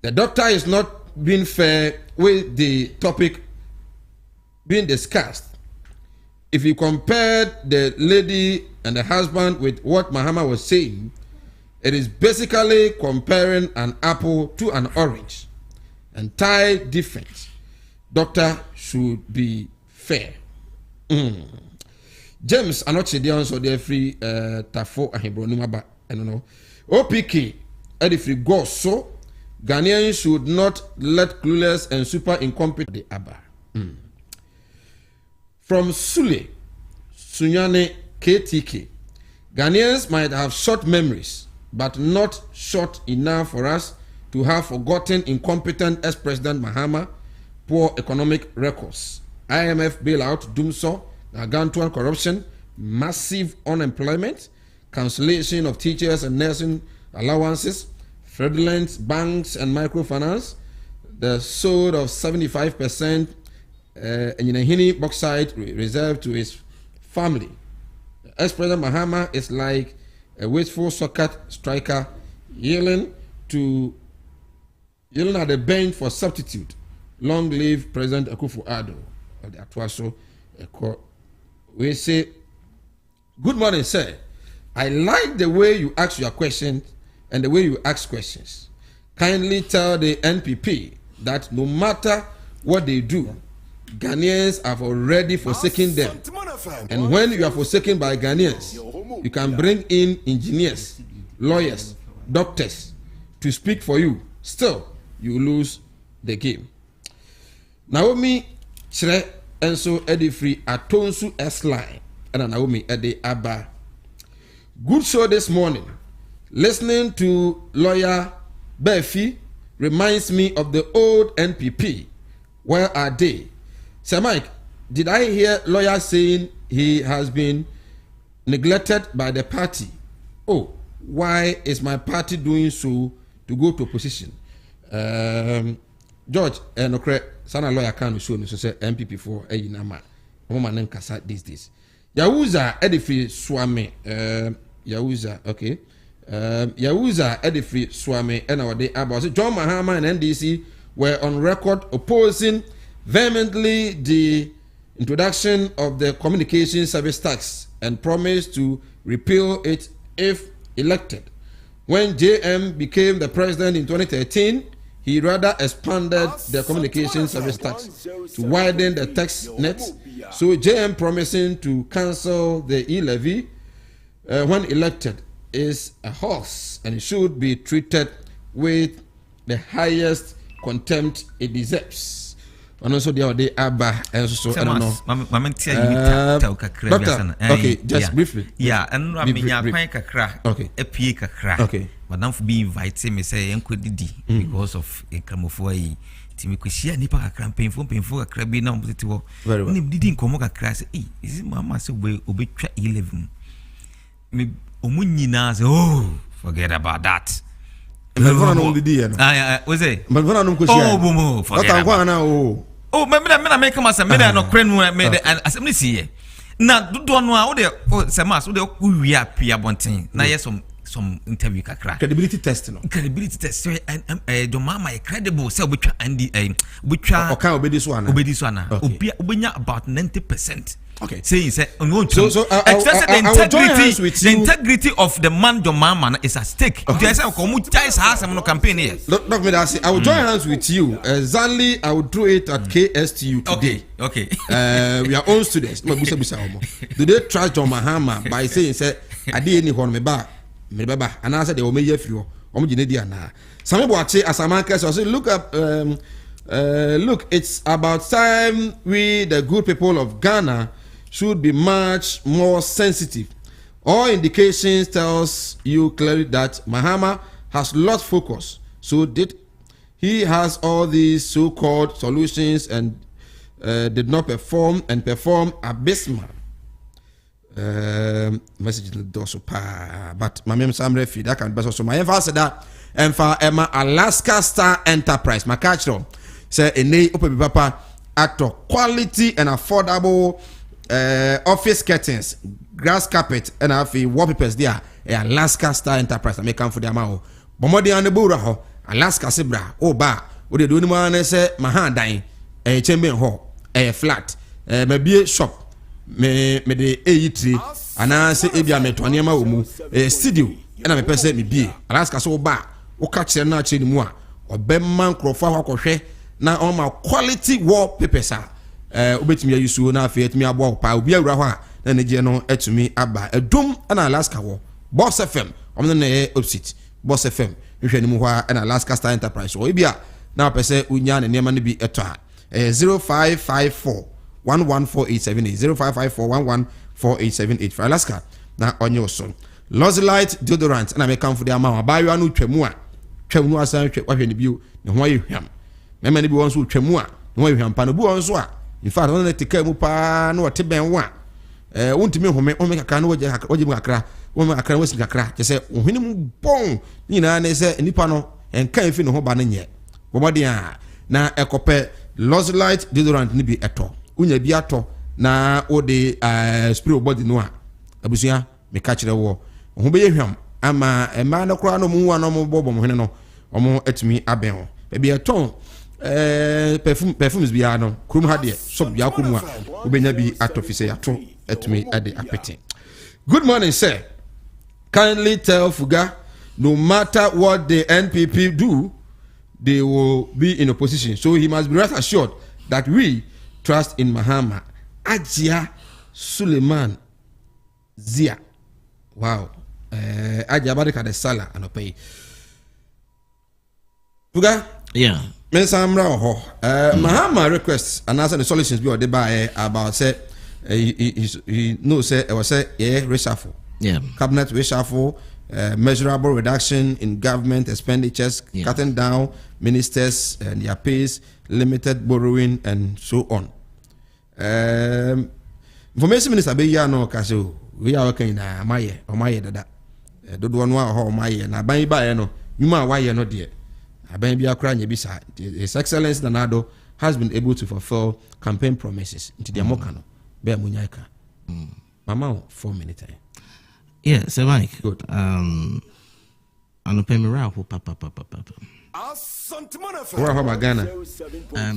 The doctor is not being fair with the topic being discussed. If you compared the lady and the husband with what Mahama was saying, it is basically comparing an apple to an orange. Entire difference. Doctor should be fair. James Anochidian so they free Tafo Ahebronumaba. I don't know. OPK Edifree go so Ghanaians should not let clueless and super incompetent the Abba. From Sule, Sunyane KTK, Ghanaians might have short memories, but not short enough for us to have forgotten incompetent ex-president Mahama, poor economic records, IMF bailout, Dumso, gargantuan corruption, massive unemployment, cancellation of teachers and nursing allowances, fraudulent banks and microfinance, the sold of 75% Nyinahini bauxite reserved to his family. Ex-President Mahama is like a wasteful soccer striker yelling at the bench for substitute. Long live President Akufo-Addo of the Atwaso. We say, good morning, sir. I like the way you ask your questions and the way you ask questions. Kindly tell the NPP that no matter what they do, Ghanaians have already forsaken them. And when you are forsaken by Ghanaians, you can bring in engineers, lawyers, doctors to speak for you. Still, you lose the game. Naomi Chere Enso Edifree Atonsu S-Line and Naomi Ede Abba. Good show this morning. Listening to lawyer Befi reminds me of the old NPP. Where are they? Sir Mike, did I hear lawyer saying he has been neglected by the party? Oh, why is my party doing so to go to opposition? George, sana lawyer can show me so say MPP for Eyinama. Woman name kasa these days. Yahuza Edifree Swame. Yahuza, okay. Yahuza Edifree Swame and our day about John Mahama and NDC were on record opposing vehemently the introduction of the communication service tax and promised to repeal it if elected. When JM became the president in 2013, he rather expanded the communication service tax to widen the tax net. So JM promising to cancel the E-Levy when elected is a horse and should be treated with the highest contempt it deserves. And also the other Abba and so I don't know. Doctor, okay, just briefly. Yeah, and I mean, okay, a peak crack. Okay, but now for being invited, me say, and could because of a cramophobia. Timikushia nipa campaign for painful a crabby number to very well. Didn't come a crash. Is it my master way obey 11? Me Omunina say, oh, forget about that. But one only dear. Was it? But one on oh, forget about now. Oh, maybe I make a mass and made no crane made an assembly see. Now, do not know how they Samas, we are Pia Bontin. Now, yes, some interview kakra. Credibility test no. Credibility test. So the mama credible. Say which and which are okay obedi so ana. Obedi so ana. Obenya about 90%. Okay. Saying say so the integrity of the man your mama is at stake. Okay. I will join hands with you. Zanli, I will do it at KSTU today. Okay. We are own students. Do they trust John Mahama by saying say I didn't any horn me ba and I said they will make you feel some people say Asanteman so look up look, it's about time we the good people of Ghana should be much more sensitive. All indications tells you clearly that Mahama has lost focus. So he has all these so-called solutions and did not perform abysmal. Message does but my mem Sam refi that can be so my emphasis that Emma Alaska Star Enterprise my catch say ene open papa actor quality and affordable office curtains, grass carpet, and have wallpapers there. Alaska Star Enterprise. I make come for the amount. Bomodi and the Bura, Alaska Sibra, ba. What they do in one say, Mahan dying, a chamber hall, a flat, maybe a shop, me the A3, and I say, Ebia me to Anima Umu, a studio, and I'm a person me be. Alaska so ba, o catch a notch in moi, or Bemman Crofa Hokoshe, now all my quality wallpapers are. Ubetimi yusu na afi etimi abo pa obi awura ho a na ne je no etumi aba edum na Alaska wo Boss FM omno na opposite Boss FM hwehwe ni mu ho a na Alaska Star Enterprise wo bia na pese unya ne nema no bi eto a 0554 114878 0554 for Alaska na onye so Lozilite deodorant na me kan for the amount abayo anu twemu a twemu asan hwehwe ni bio ne ho ayehwam mema ni bi won so twemu a ne ho ayehwam pa no bu won so a in fact on the take mu pa no wote ben wa wontimi home o me kakra no woje mu kakra wo me kakra wosi kakra je se ohini mu bon ni na ne se nipa no enka efi no ho ba ne nye bobode a na ekope Lozilite deodorant ni bi eto unya bi ato na o de spray body no a abusia me ka kire wo ho be yehwam ama ema na kura no mu wa no mo bobo mo hene no omo etimi aben ho be eton perfumes biya no krum ha de shop biya ko mu a obenya bi atofise yato etumi ade apete. Good morning sir, kindly tell Fuga no matter what the NPP do they will be in opposition, so he must be rest assured that we trust in Mahama. Ajia Suleiman Zia, wow, Ajia Barika de Sala anopai Fuga, yeah. Mahama requests and answer the solutions be or by about say he knows say it was say reshuffle. Yeah. Cabinet reshuffle, measurable reduction in government expenditures, cutting down ministers and their pays, limited borrowing and so on. Information Minister be ya no kaso we are working na maye or maye dada. Do one or maye na ban ba no yuma waye no dear. His Excellency Nanado has been able to fulfill campaign promises into the Mokano. Bear Munyaika. Mama, 4 minutes. Yeah, so Mike. Good. I'm pay me papa.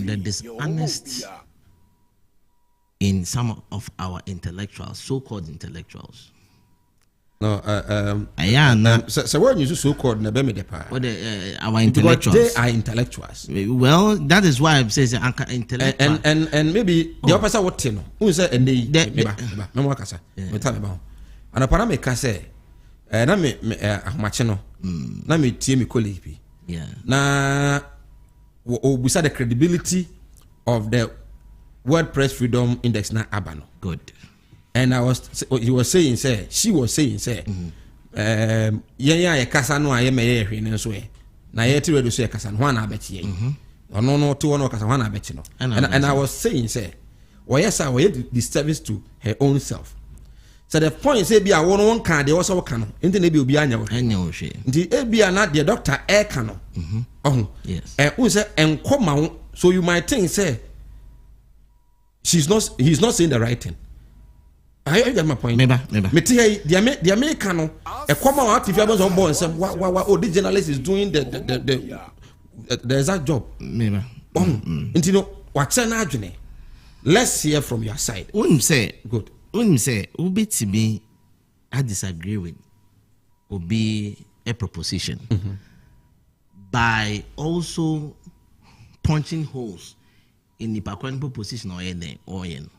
The dishonest in some of our intellectuals, so-called intellectuals. No, so what you so-called na be me depa. Our intellectuals. They are intellectuals. Well, that is why I'm saying intellectual. And maybe the opposite what you know. Who say and they no more kasa. Me tell me about. And apara me kasa na me ahmache no. Na me tie me colleague bi. Yeah. Na obusa the credibility of the World Press Freedom Index na abano. Good. And she was saying, yeah, kasa no aye me ye hwe so e. Na ye ti redo so kasa no na abeti ye. No to no kasa na abeti no. And I was saying, well, yes, I will disservice to her own self. So the point say be a one can dey also can. Enti na bi obi anya wo. Anya wo hwe. Nti e bia na the doctor e can no. Yes. Who say enkoma wo, so you might think say he's not saying the right thing. I get my point. Meba. The American, a common active born and said, what the journalist is doing the exact job. Meba. And you know, what's an argument? Let's hear from your side. When say good. When say Ubi to me, I disagree with will be a proposition by also punching holes in the Pakwan proposition or any or in.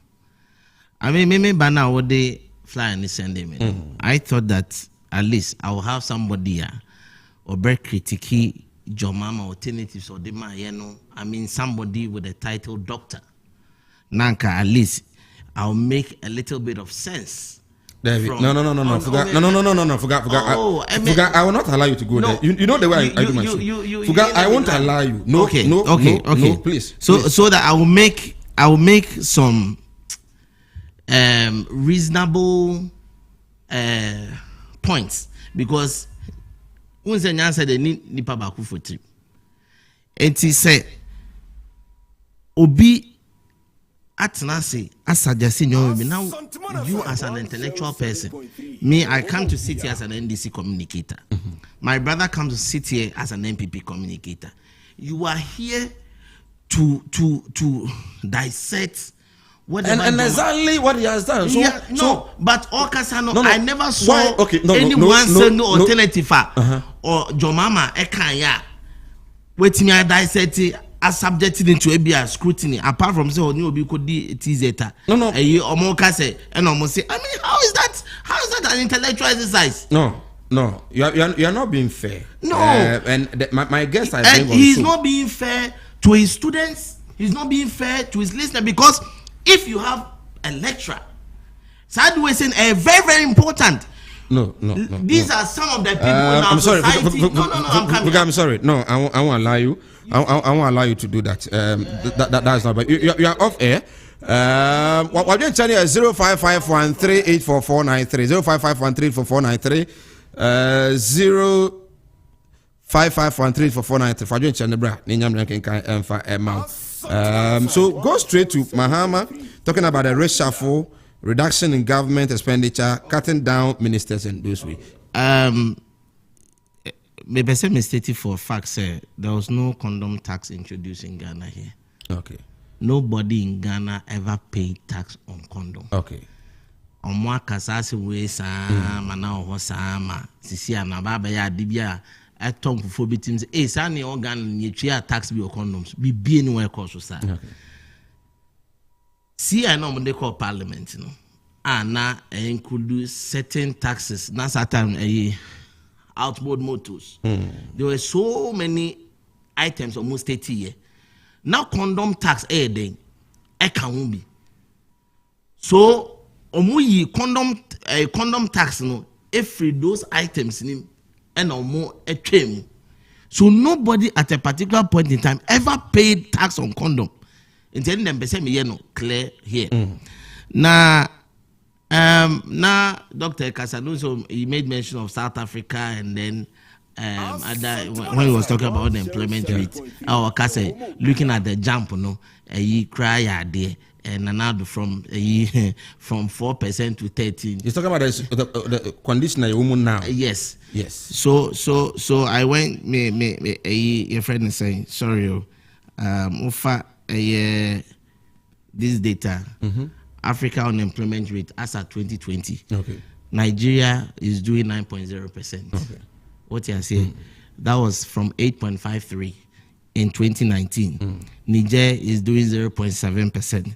I mean, maybe by now what they fly and send them. I thought that at least I will have somebody or very criticky Jomama alternatives or the Mayeno. I mean, somebody with a title doctor. Nanka, at least I'll make a little bit of sense. David, no. Forgot. I will not allow you to go there. You know the way I do my thing. Forgot. I won't allow you. No, okay, no, please. So that I will make some reasonable points, because when the answer they need nipa baku for trip. And he said, Obi. Atnasi, as suggesting now, you as an intellectual person, me, I come to sit here as an NDC communicator. My brother comes to sit here as an MPP communicator. You are here to dissect whatever. And exactly what he has done. So, but Okasano, I never saw anyone saying no alternative or Jomama Ekanya. Waiting, I dissect it. As subjected into ABI scrutiny, apart from say you be could zeta. No. Say, and almost say, I mean, how is that an intellectual exercise? No. You are not being fair. No. And my guest, he's not being fair to his students. He's not being fair to his listener, because if you have a lecturer, sideways saying very, very important. No. These are some of the people in our society. I'm sorry. No, I won't allow you. I won't allow you to do that. That's not. But you are off air. What you're telling is 0551384493. 0551384493. 0551384493. For you channel bra. So go straight to Mahama, talking about a reshuffle, reduction in government expenditure, cutting down ministers and those way. Maybe say mistake for a fact, say there was no condom tax introduced in Ghana here. Okay. Nobody in Ghana ever paid tax on condom. Okay. On moi kasasi we sama na ho sama sisi anababa ya dibia atom for bitim say sa ne organ nyetwa tax bi on condoms bi bie ni we cause sa. Okay. See I know when they call parliament no. Na include certain taxes na certain outboard motors. There were so many items almost 30 years. Now condom tax then can be. So condom tax no every those items in and more a train. So nobody at a particular point in time ever paid tax on condom. Intending them be clear here. Now Dr. Casanuso, he made mention of South Africa, and then when he was talking about the employment rate, our Casa looking at the jump, he cry there, and now from 4% to 13%. He's talking about the condition of woman now. Yes. So I went. Your friend is saying sorry. This data. Africa unemployment rate as at 2020. Okay. Nigeria is doing 9.0%. Okay. What you are saying? That was from 8.53 in 2019. Niger is doing 0.7%.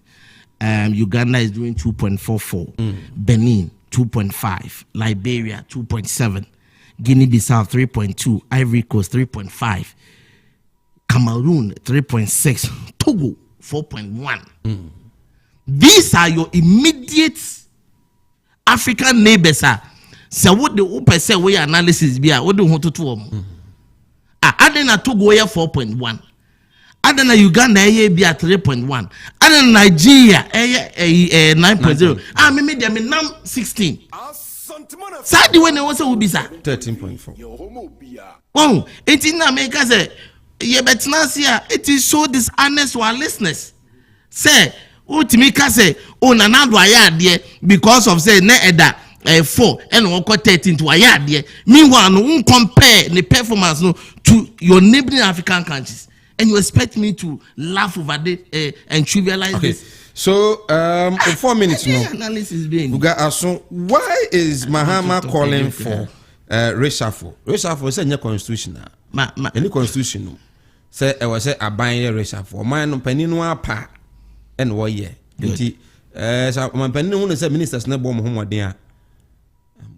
Uganda is doing 2.44. Benin 2.5. Liberia 2.7. Guinea-Bissau 3.2. Ivory Coast 3.5. Cameroon 3.6. Togo 4.1. These are your immediate African neighbors. So what the open say we analysis be what do you want to do? Adena Togo 4.1. Adena Uganda be at 3.1. Adena Nigeria 9.0. Maybe they are now 16. Sadi when they also will be 13.4. Oh, it in America say it is so dishonest to our listeners. Say Ultimate say, oh, Nanado Ayad, because of say, ne eda 4 and 13 to Ayad. Meanwhile, no compare the performance no to your neighboring African countries. And you expect me to laugh over it and trivialize this? So, in 4 minutes now, analysis being. Why is Mahama calling for reshuffle? Reshuffle is a new constitution. Any constitution say I was a buying reshuffle. Man, penny no pa and 1 year. So my penny one is a minister's never home there.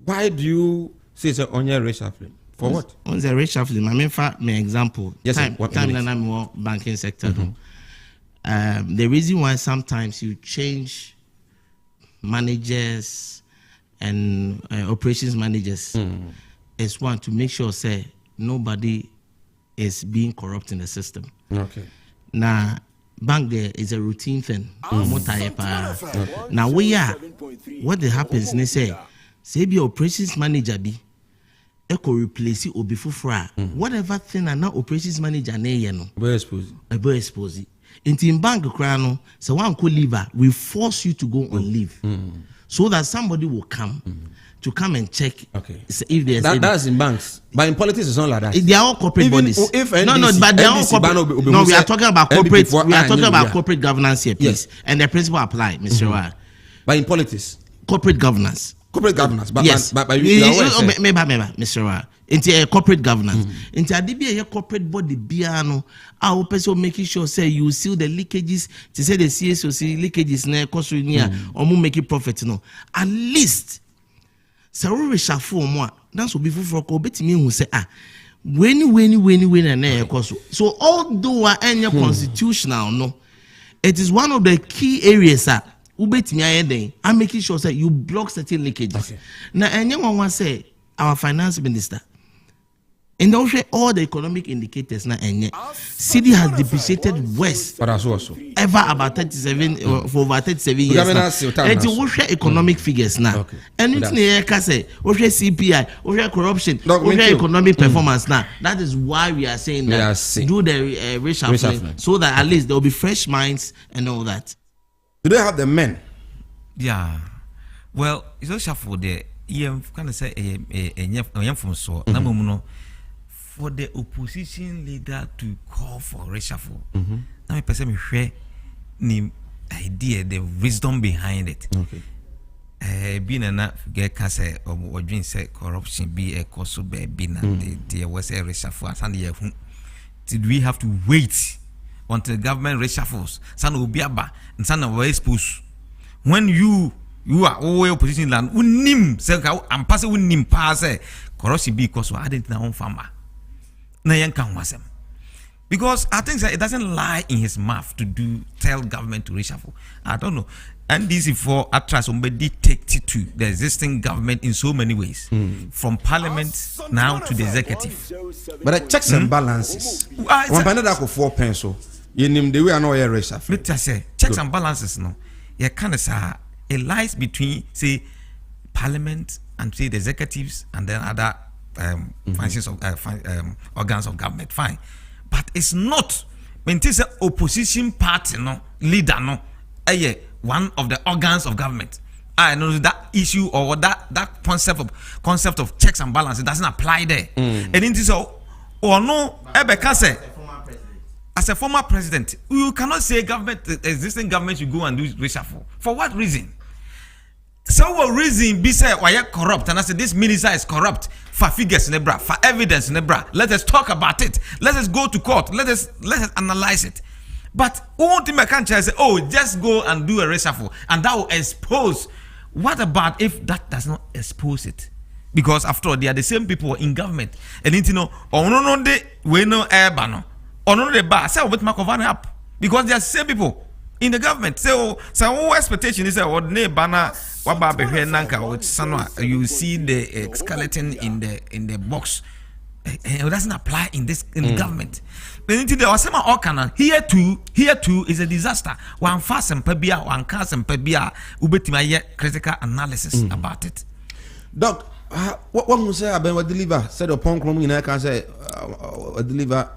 Why do you say so on your reshuffling? For what? On the reshuffling, I mean, for my example, yes, time in the banking sector. The reason why sometimes you change managers and operations managers is one to make sure say nobody is being corrupt in the system. Okay. Now, bank there is a routine thing. Now we are what happens. They say be operations manager be. Eko replace it or before whatever thing and now operations manager ne no. Be expose. In bank crano, so one could leave, we force you to go on leave, so that somebody will come to come and check. Okay. If there's that's in banks, but in politics it's not like that. They are all corporate bodies. If NDC, no, but they are all corporate. No, we are talking about corporate. We are talking about corporate governance here, please, and the principle apply, Mr. Wa. But in politics, corporate governance. Corporate governance, but yes, but Mr. Wa. Into a corporate governance. Into a DBA a corporate body biano. Our person making sure say you seal the leakages to say the CSOC leakages na cost near or make profit no. At least so we reshuffle more. That's what before for bet me who say when and na cost. So although any constitutional no, it is one of the key areas I'm making sure that you block certain leakages. Now, anyone want to say our finance minister, and also all the economic indicators now, CD has depreciated worse ever about 37 for over 37 years. And you share economic figures now, and it's say CPI, corruption, economic performance now. That is why we are saying that do the reshuffling so that at least there will be fresh minds and all that. Do they have the men? Yeah. Well, it's also shuffle there. You kind of say a from so. For the opposition leader to call for reshuffle. Now, I person share the idea, the wisdom behind it. Okay. Being enough get cancer or doing say corruption be a cause of being there was a reshuffle. And did we have to wait until the government reshuffles? San Obiaba and San of expose. When you are all opposition land, unim say I'm passing unim pass corruption be cause I didn't know farmer. Na yankan wasem. Because I think that it doesn't lie in his mouth to tell government to reshuffle. I don't know. And this is for attract somebody take to the existing government in so many ways, from parliament now to the executive. But the checks and balances. One panel that 4 pencil. You name the way I know you're reshuffle. Let us say checks and balances. No, you kind of say it lies between say parliament and say the executives and then other functions of organs of government. Fine, but it's not when it is an opposition party leader one of the organs of government. I know that issue or that concept of checks and balances doesn't apply there. And it is or no say as a former president you cannot say existing government should go and do reshuffle. For what reason? So what reason be say why corrupt and I say this minister is corrupt for figures in the bra, for evidence in the bra. Let us talk about it. Let us go to court. Let us analyze it. But ultimately can't say, just go and do a reshuffle and that will expose. What about if that does not expose it? Because after all, they are the same people in government. And we know air or no the bar say what makovani up because they are the same people in the government. So expectation is what ne bana waba behwe nanka with sanwa you see the skeleton in the box. It doesn't apply in the government. Then there was some okana here too is a disaster. One fast and pebia, one cast and pebia ubetima critical analysis about it. Doc, what one say about deliver said upon chrome in I can say deliver.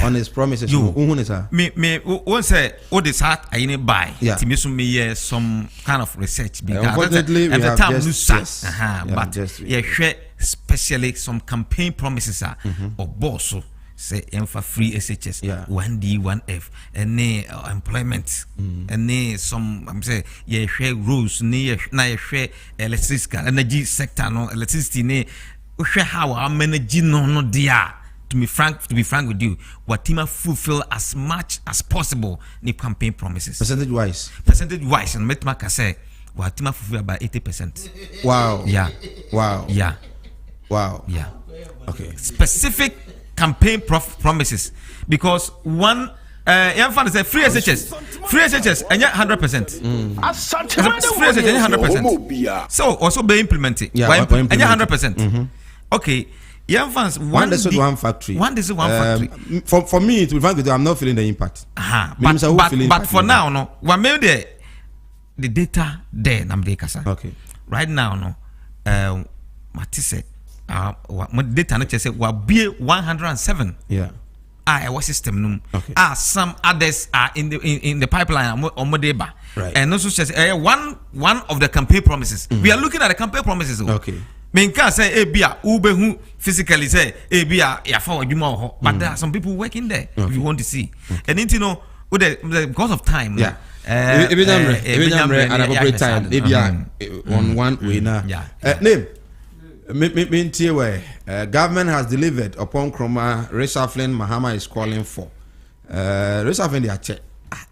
on his promises. Me won't say all this heart I ain't buy. Yeah. To me some kind of research because unfortunately at the time but especially some campaign promises are or boss say for free SHS 1D 1F and employment and some I'm say share rules na share electricity energy sector no electricity ne share how our manage no dia. To be frank with you, what Tima fulfill as much as possible in campaign promises. Percentage wise, and Metmaka say what Tima fulfill about 80%. Wow. Yeah. Wow. Yeah. Wow. Yeah. Okay. Specific campaign promises because one. Young fan say free SHS, and yet 100%. Free SHS, 100%. So also be implemented. Yeah, and yet 100%. Okay. Young fans, one factory. For me, to be frank with you, I'm not feeling the impact. But for now, no. What made the data there? Okay. Right now, no. Matisse, data not just say what be 107. Yeah. Our system no. Okay. Some others are in the pipeline on Modeba. Right. And also just one of the campaign promises. We are looking at the campaign promises. Okay. Menka say ebia ube physically say ebia ya fa wadwuma ho but there are some people working there if you want to see and you know because of time yeah and appropriate time ebia on one way now name me where government has delivered upon Kroma reshuffling Mahama is calling for reshuffling their check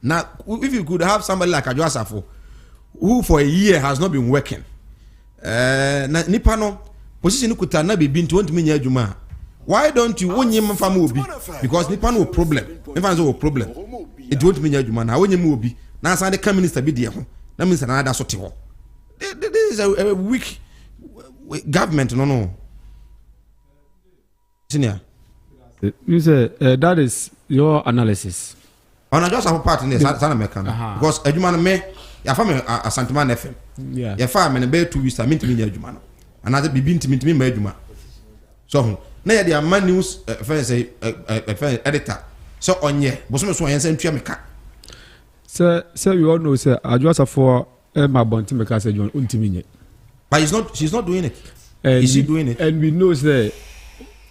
now if you could have somebody like Adjosafo who for a year has not been working na nipa no position kuta na bibi nti won't nya adwuma why don't you wonyem mfa obi because nipa no problem mfa no problem it won't nya adwuma na wonyem obi na san de come minister bi de ho na minister na da so te ho this is a weak government no senior you say that is your analysis on just a part in this sana meka because adwuma no me ya fa me Asanteman FM yeah ya fa me ne be 2 weeks a minti nya adwuma no another bibi ntimi ma adwuma so na ya dey man news say editor so onye bosom so onye say ntua meka so you all know say Adjosafo ma bonti meka say John ntimi nye but she's not doing it is she doing it and we know say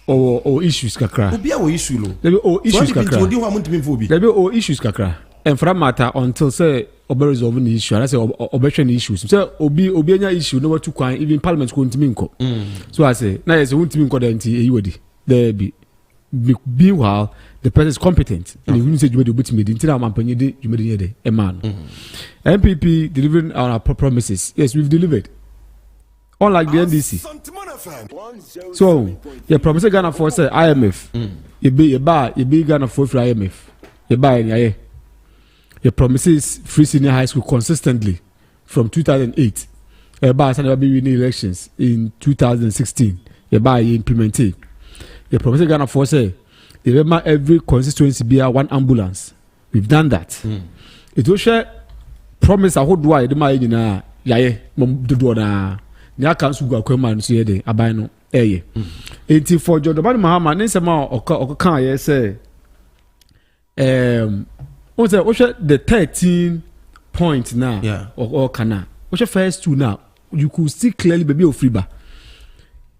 or issues kakra obi a issue lo there be issues kakra so odi ho amuntimi mfo obi there be issues kakra and for that matter until say obe resolve the issue and I say obetwe the issues say obi anya issue no what to kwan even parliament ko ntimi nko so I say na yes ntimi nko that nti eyiwodi there be while the person is competent and you say you be made until am ampanyi de you made here a man MPP delivering on our promises yes we've delivered unlike the NDC so you promise Ghana for say IMF you be Ghana for IMF you buy any your promises free senior high school consistently from 2008. About never be winning elections in 2016. You implement it. Your promises Ghana for say every constituency be one ambulance. We've done that. It will share promise a whole dry the my do na nya council go akwa so ye de aban no eye. Enti for Jodoban Mahama nsema oka ye say what's the 13 point now or kana what's the first two now you could see clearly baby of freeba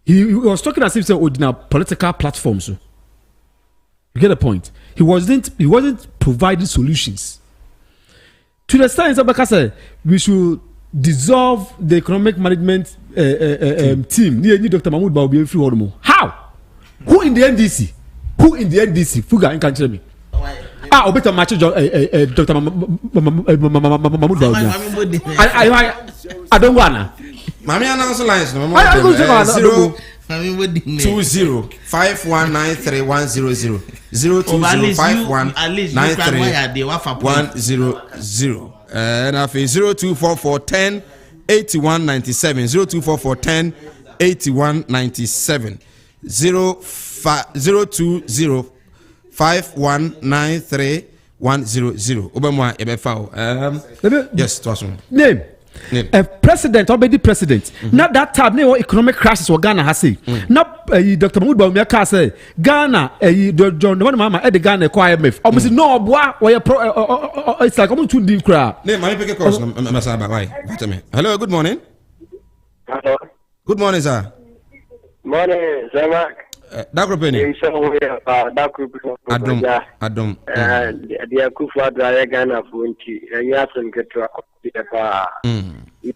he was talking as if say ordinary political platforms so you get the point he wasn't providing solutions to the extent that say we should dissolve the economic management team near Dr. Mahmoud Baobi free hormo how who in the NDC fuga in can tell me obeta match Dr. Mahmoud Baobi I don't wanna mami announce lines no I go to 02051931000 02051931000 and after 024410 8197 024410 8197 020 51931000 obemwa ebefa yes to aso name a president already president na that time ne economic crisis or Ghana has say na Dr. Mahmoud Bawumia ka say Ghana John Mama e de Ghana ko IMF almost no boa we it's like almost too deep cry ne my pick course masaba why hello good morning. Hello. Good morning, sir. Morning, sir. Dawuro Penny. Adom. Dia kufa dra Ghana funti. Ya sen ketwa pa.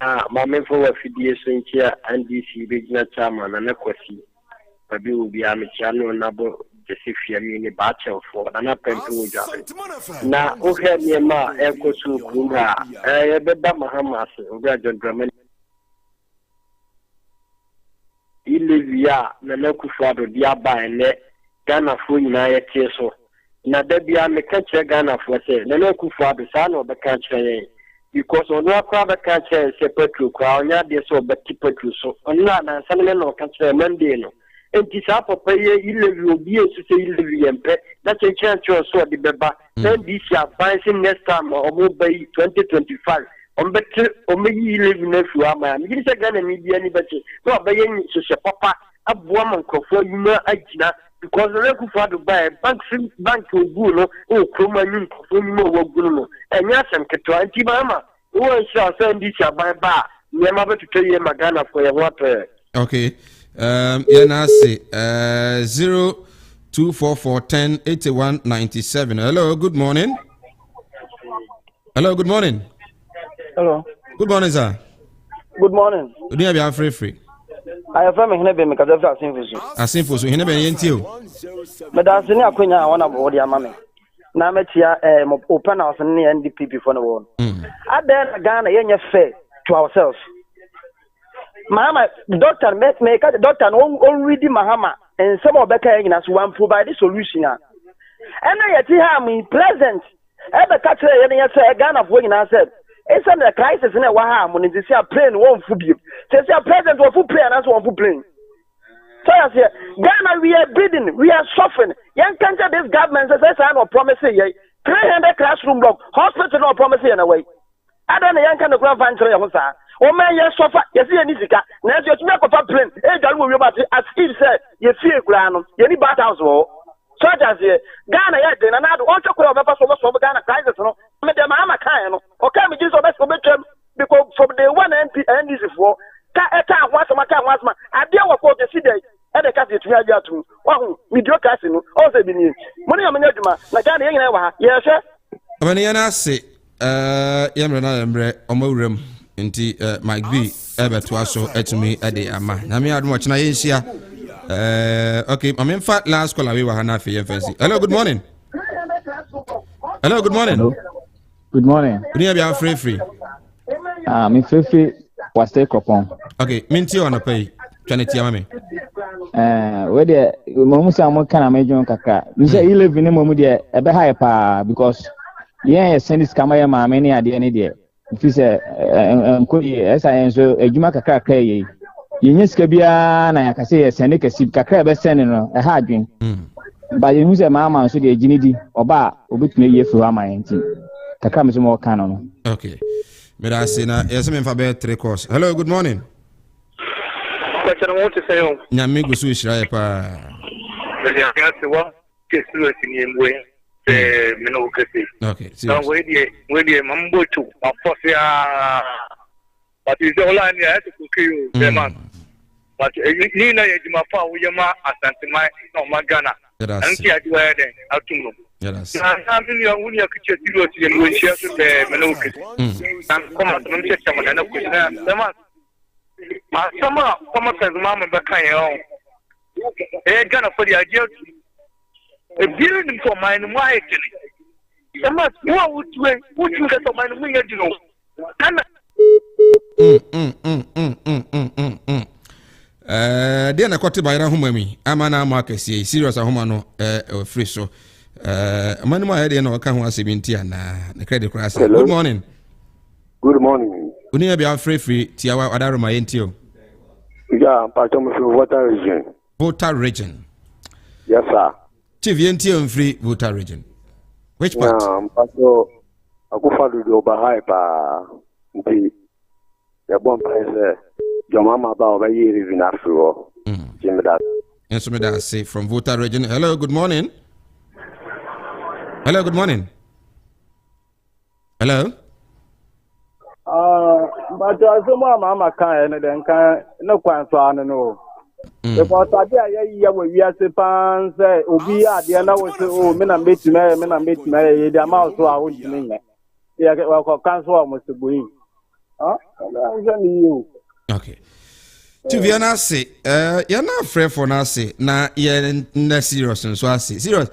Na mame fo wa fidie so ntia NDC regional chairman na kwasi. Babi obi amichano na bo Joseph ni bacha fo na pempu uja. Na o he ni ma ekosu kuma. Beda Mahamas obi John Dramani. E-Levy na kufado dia ba ene Ghana fo nyina ye tie so na da bia me ka kire Ghana fo se na kufado sa na obeka kire because ono akwa beka kire se petrol kwa onya de so obeti petrol so ono na sanle no ka kire Monday no enti sa papa ye E-Levy obi esu se E-Levy empe na kire so de beba then this year advancing next time omo bay 2025 omeyi E-Levy na fu ama mi se Ghana media ni bache no abaye so papa abuwa mankofo yuma agina because the reku do buy bank ogu no o kroma nyi nkofo yuma ogu no enya sem keto anti mama wo sha send this buy ba nyema betuto ye magana for ye what okay yeah na say 0244108197. Hello good morning. Hello good morning. Hello. Good morning, sir. Good morning. Good day, I'm free. I have family here, because I've seen for you. I seen for you. Here, be yentio. But that's any akwenya I wanna body amame. Na metia open house ni NDP before the war. At then Ghana yenye fair to ourselves. Mahama, doctor make the doctor already Mahama and some of Becca in us one provide the solution. And I yet me present. Ever catch a Ghana for you said. It's a crisis in a waham when they say a plane won't food you. They say a president will food plane and that's one food plane. So I say, Ghana, we are bleeding, we are suffering. Young country, this government says, I no promise ye. 300 classroom block, hospital no promise in a way. I don't know, young kind of grand venture, oh man, you suffer, you see any zika. Now you make a plane, hey, that will be about as Steve said, you feel ground, you need bad house war. So I say, Ghana, yeah, then another one to call over so Ghana crisis, no. Me dem ama kan no o ka me ji so be so betwem because from the one NDC for ka eta ahwasama ade wo ko de sidai e de ka se tumi aja tu wa hu mediocracy no o se bi ni mo ne amanya dwuma na Ghana ye nyina wa ha ye hwe abane ya na se yemre na yemre omawuram nti Mike B ebeto aso etumi ade ama na me adum ochina ye nhia okay I mean fat last call away wa ha na fe ye fancy. Hello good morning. Hello good morning. Hello. Good morning. Good evening, free. Me free was take upon. Okay, minti on a pay. Chaneti mami. Where the Momusa mo kana mejo kaka. Me say E-Levy ne momu de e be high pa because yeah send this camera ma me ne ade ne de. If say nko esa enso adwuma kaka kaka ye. Yenye sika bia na yakase ye send ka sip kaka be send no e ha adwen. Ba ye hu say mama so de ginidi oba obetune ye furu ama yenti. Kaka me so mo kana no. Okay. Me da say na yes me fa be 3 course. Hello, good morning. Question I want to say on. Nyame go so hira pa. Me ya se wa ke sulu sinimwe me no kesi. Okay. Now we die mambo tu. Force ya but is all I need to cook you the man. But ni na ye juma fa wo yema Asanteman no magana. Anti adwa den atumo. Yes. Na mimi ya uni ya kiche tiro ti ni wenshia so be me no kesi. Na koma no mche chama na kushina. Sema asama kama kazuma me baka ye Ghana for the idea a billion for mine why actually. Sema what would you get mine me you know. Dia na kwete bayra homa mi ama na amakasi serious ahoma no free so mani ma head na waka ho asebinti ana na credit class. Good morning. Good morning. Uni bia free tiawa adaro ma yentio. Yeah, part of Voter region. Voter region. Yes sir. Chief yentio free Voter region. Which part? Paso akufa do bahai pa nti The bomb is your mama about a year in Afro. Jimmy that. And so I say from Volta region. Hello, good morning. Hello, good morning. Hello. But some mama can and then can no quite no. Because I hear we are pants, Ubia, the other was men and bit me, the amount to our women. Yeah, well, cancel almost to bring. Okay. To be honest, you're not afraid for us. Now, you're not serious, and so I say, serious.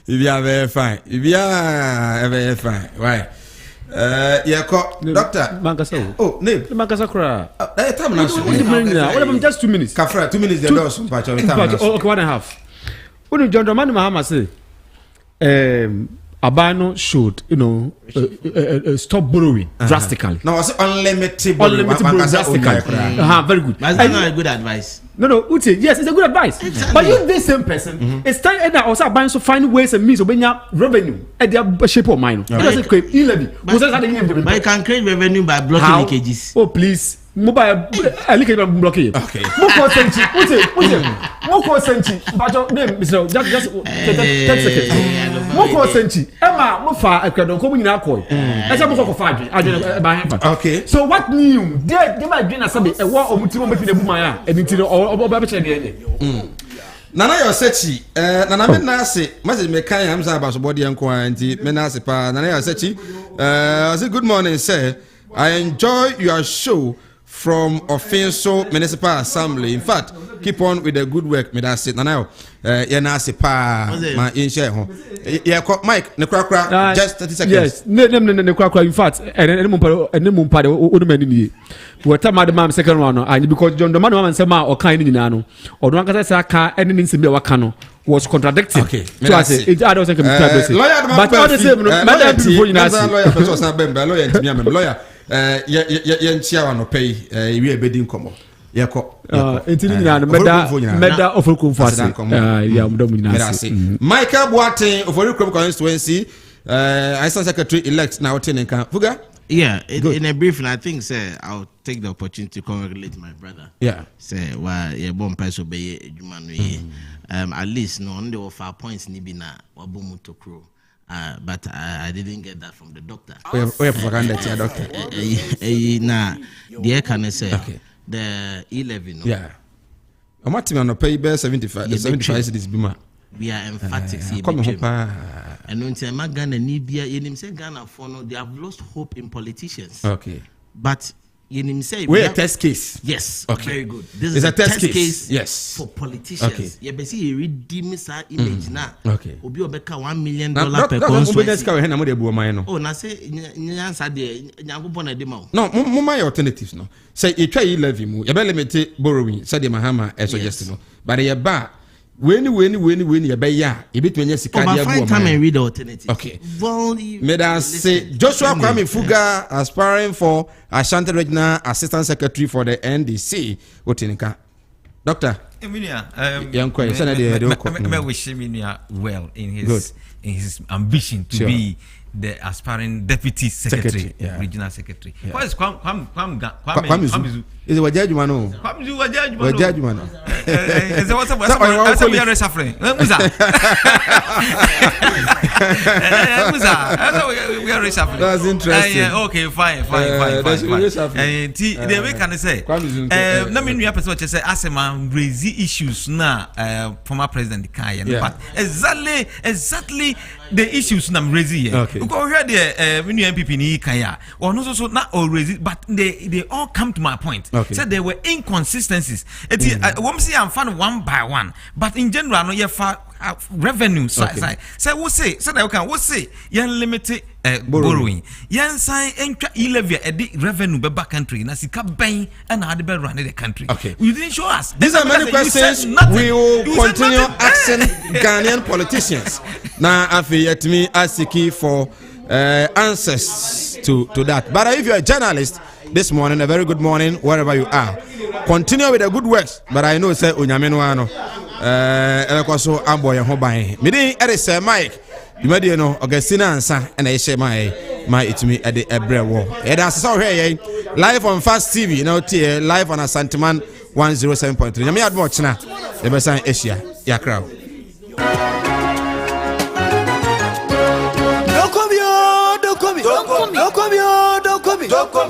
You are very fine. You are very fine. Right. Yeah, doctor. Mankasa. Oh, name. Mankasa kura. Time now. What about just 2 minutes? Kafra, 2 minutes. The doors. Okay, 1.5. When you John Dramani Mahama say, Abano should, stop borrowing drastically. No, it's unlimited borrowing drastically. Very good. That's not a good advice. No, Uche, yes, it's a good advice. Exactly. But you, this same person, it's time and also buying to find ways and means of bringing revenue at their shape of mine. It doesn't create E-Levy. But you can create revenue by blocking leakages. Oh, please. Mobile leakage blockade. Okay. Moko Senchi. Moko Senchi. But name, Mr. Just 10 seconds. Moko Senchi. Emma, Mofa, I can come in our call. That's a Moko Fadri. I don't. Okay. So what new? They might be a subject, a war of Mutimo between the Bumaya and into or Babacha. Nana Yosechi, Nana Menasi, Mazi Mekai Hamza Basbody and Quanti, Menasi Pa, Nana Yosechi. I say good morning, sir. I enjoy your show from Offenso Municipal Assembly. In fact, keep on with the good work, Medasi. Now, Yanasi Pa, my in-share. Yeah, Mike, Nekrakra, just 30 seconds. Yes, Nekrakra, in fact, and Mumpade, Udumani. What am I the man second one? Because John the man and Sama or kind in Nano, or Nankasa, and in Simba Wakano was contradicting. Okay, so I say, it I don't think but all the same, lawyer. Yentia no pay we a bedding como. Yako. Meda of Michael Boateng of Oricum constituency, Assistant Secretary elect now Tenenka. Fuga? Yeah, in a brief, and I think, sir, I'll take the opportunity to congratulate my brother. Yeah. Say, why you're born person be at least no only of 5 points nibina wabumu to crew. But I didn't get that from the doctor. We have propaganda to your doctor. Nah, the can I say the E-Levy. No? Yeah. I'm not even pay bear 75 cities bima. We are emphatic. And when say Ghana Nibia, you say Ghana for no, they have lost hope in politicians. Okay. But you say we're a test case. Yes. Okay. Very good. This is a test case. Yes. For politicians. Okay. You basically redeem this image now. Okay. Obi obeka $1 million per constituency. Oh, na say nyansa de nyankopon na de ma. No, my alternatives no. Say you try E-Levy mu, you be limit borrowing. Say the Mahama suggest no. But you ba when you be ya, you be to sika dia go. Come and read the alternative. Okay. May I say Joshua Kwame Fuga aspiring for Ashanti Regional Assistant Secretary for the NDC. Otinika. Doctor. Emilia, I wish Emilia well in his ambition to be the aspiring deputy secretary, regional secretary. What is Kwame? Is it Wajajumano? Wajajumano. Is it what's we are suffering? We are suffering. That's interesting. Okay, fine. The way can I say? Let me say Asanteman raise issues now. Former President Kaya, but exactly the issues now raising here. Okay. Because we heard when you MPP ni Kaya, or no so not already, but they all come to my point. Okay. So there were inconsistencies. I'm fan one by one, but in general, no, you have revenue side. So we'll say, we'll say, you limited borrowing. You sign E-Levy revenue by back country. Na sika bang and how they run the country. Okay. You didn't show us. These are many questions. We will continue asking Ghanaian politicians. Now, after yet me asking for answers to that. But if you're a journalist this morning, a very good morning wherever you are. Continue with the good works. But I know say unyamenwano. So I'm boy and hobby. Me didn't say Mike. You may know Augustina and I say my my it me at the Ebre War. And that's all here, live on Fast TV, you know, live on Asanteman 107.3. I'm here watching now. The best in Asia, yeah, crowd. Don't come here.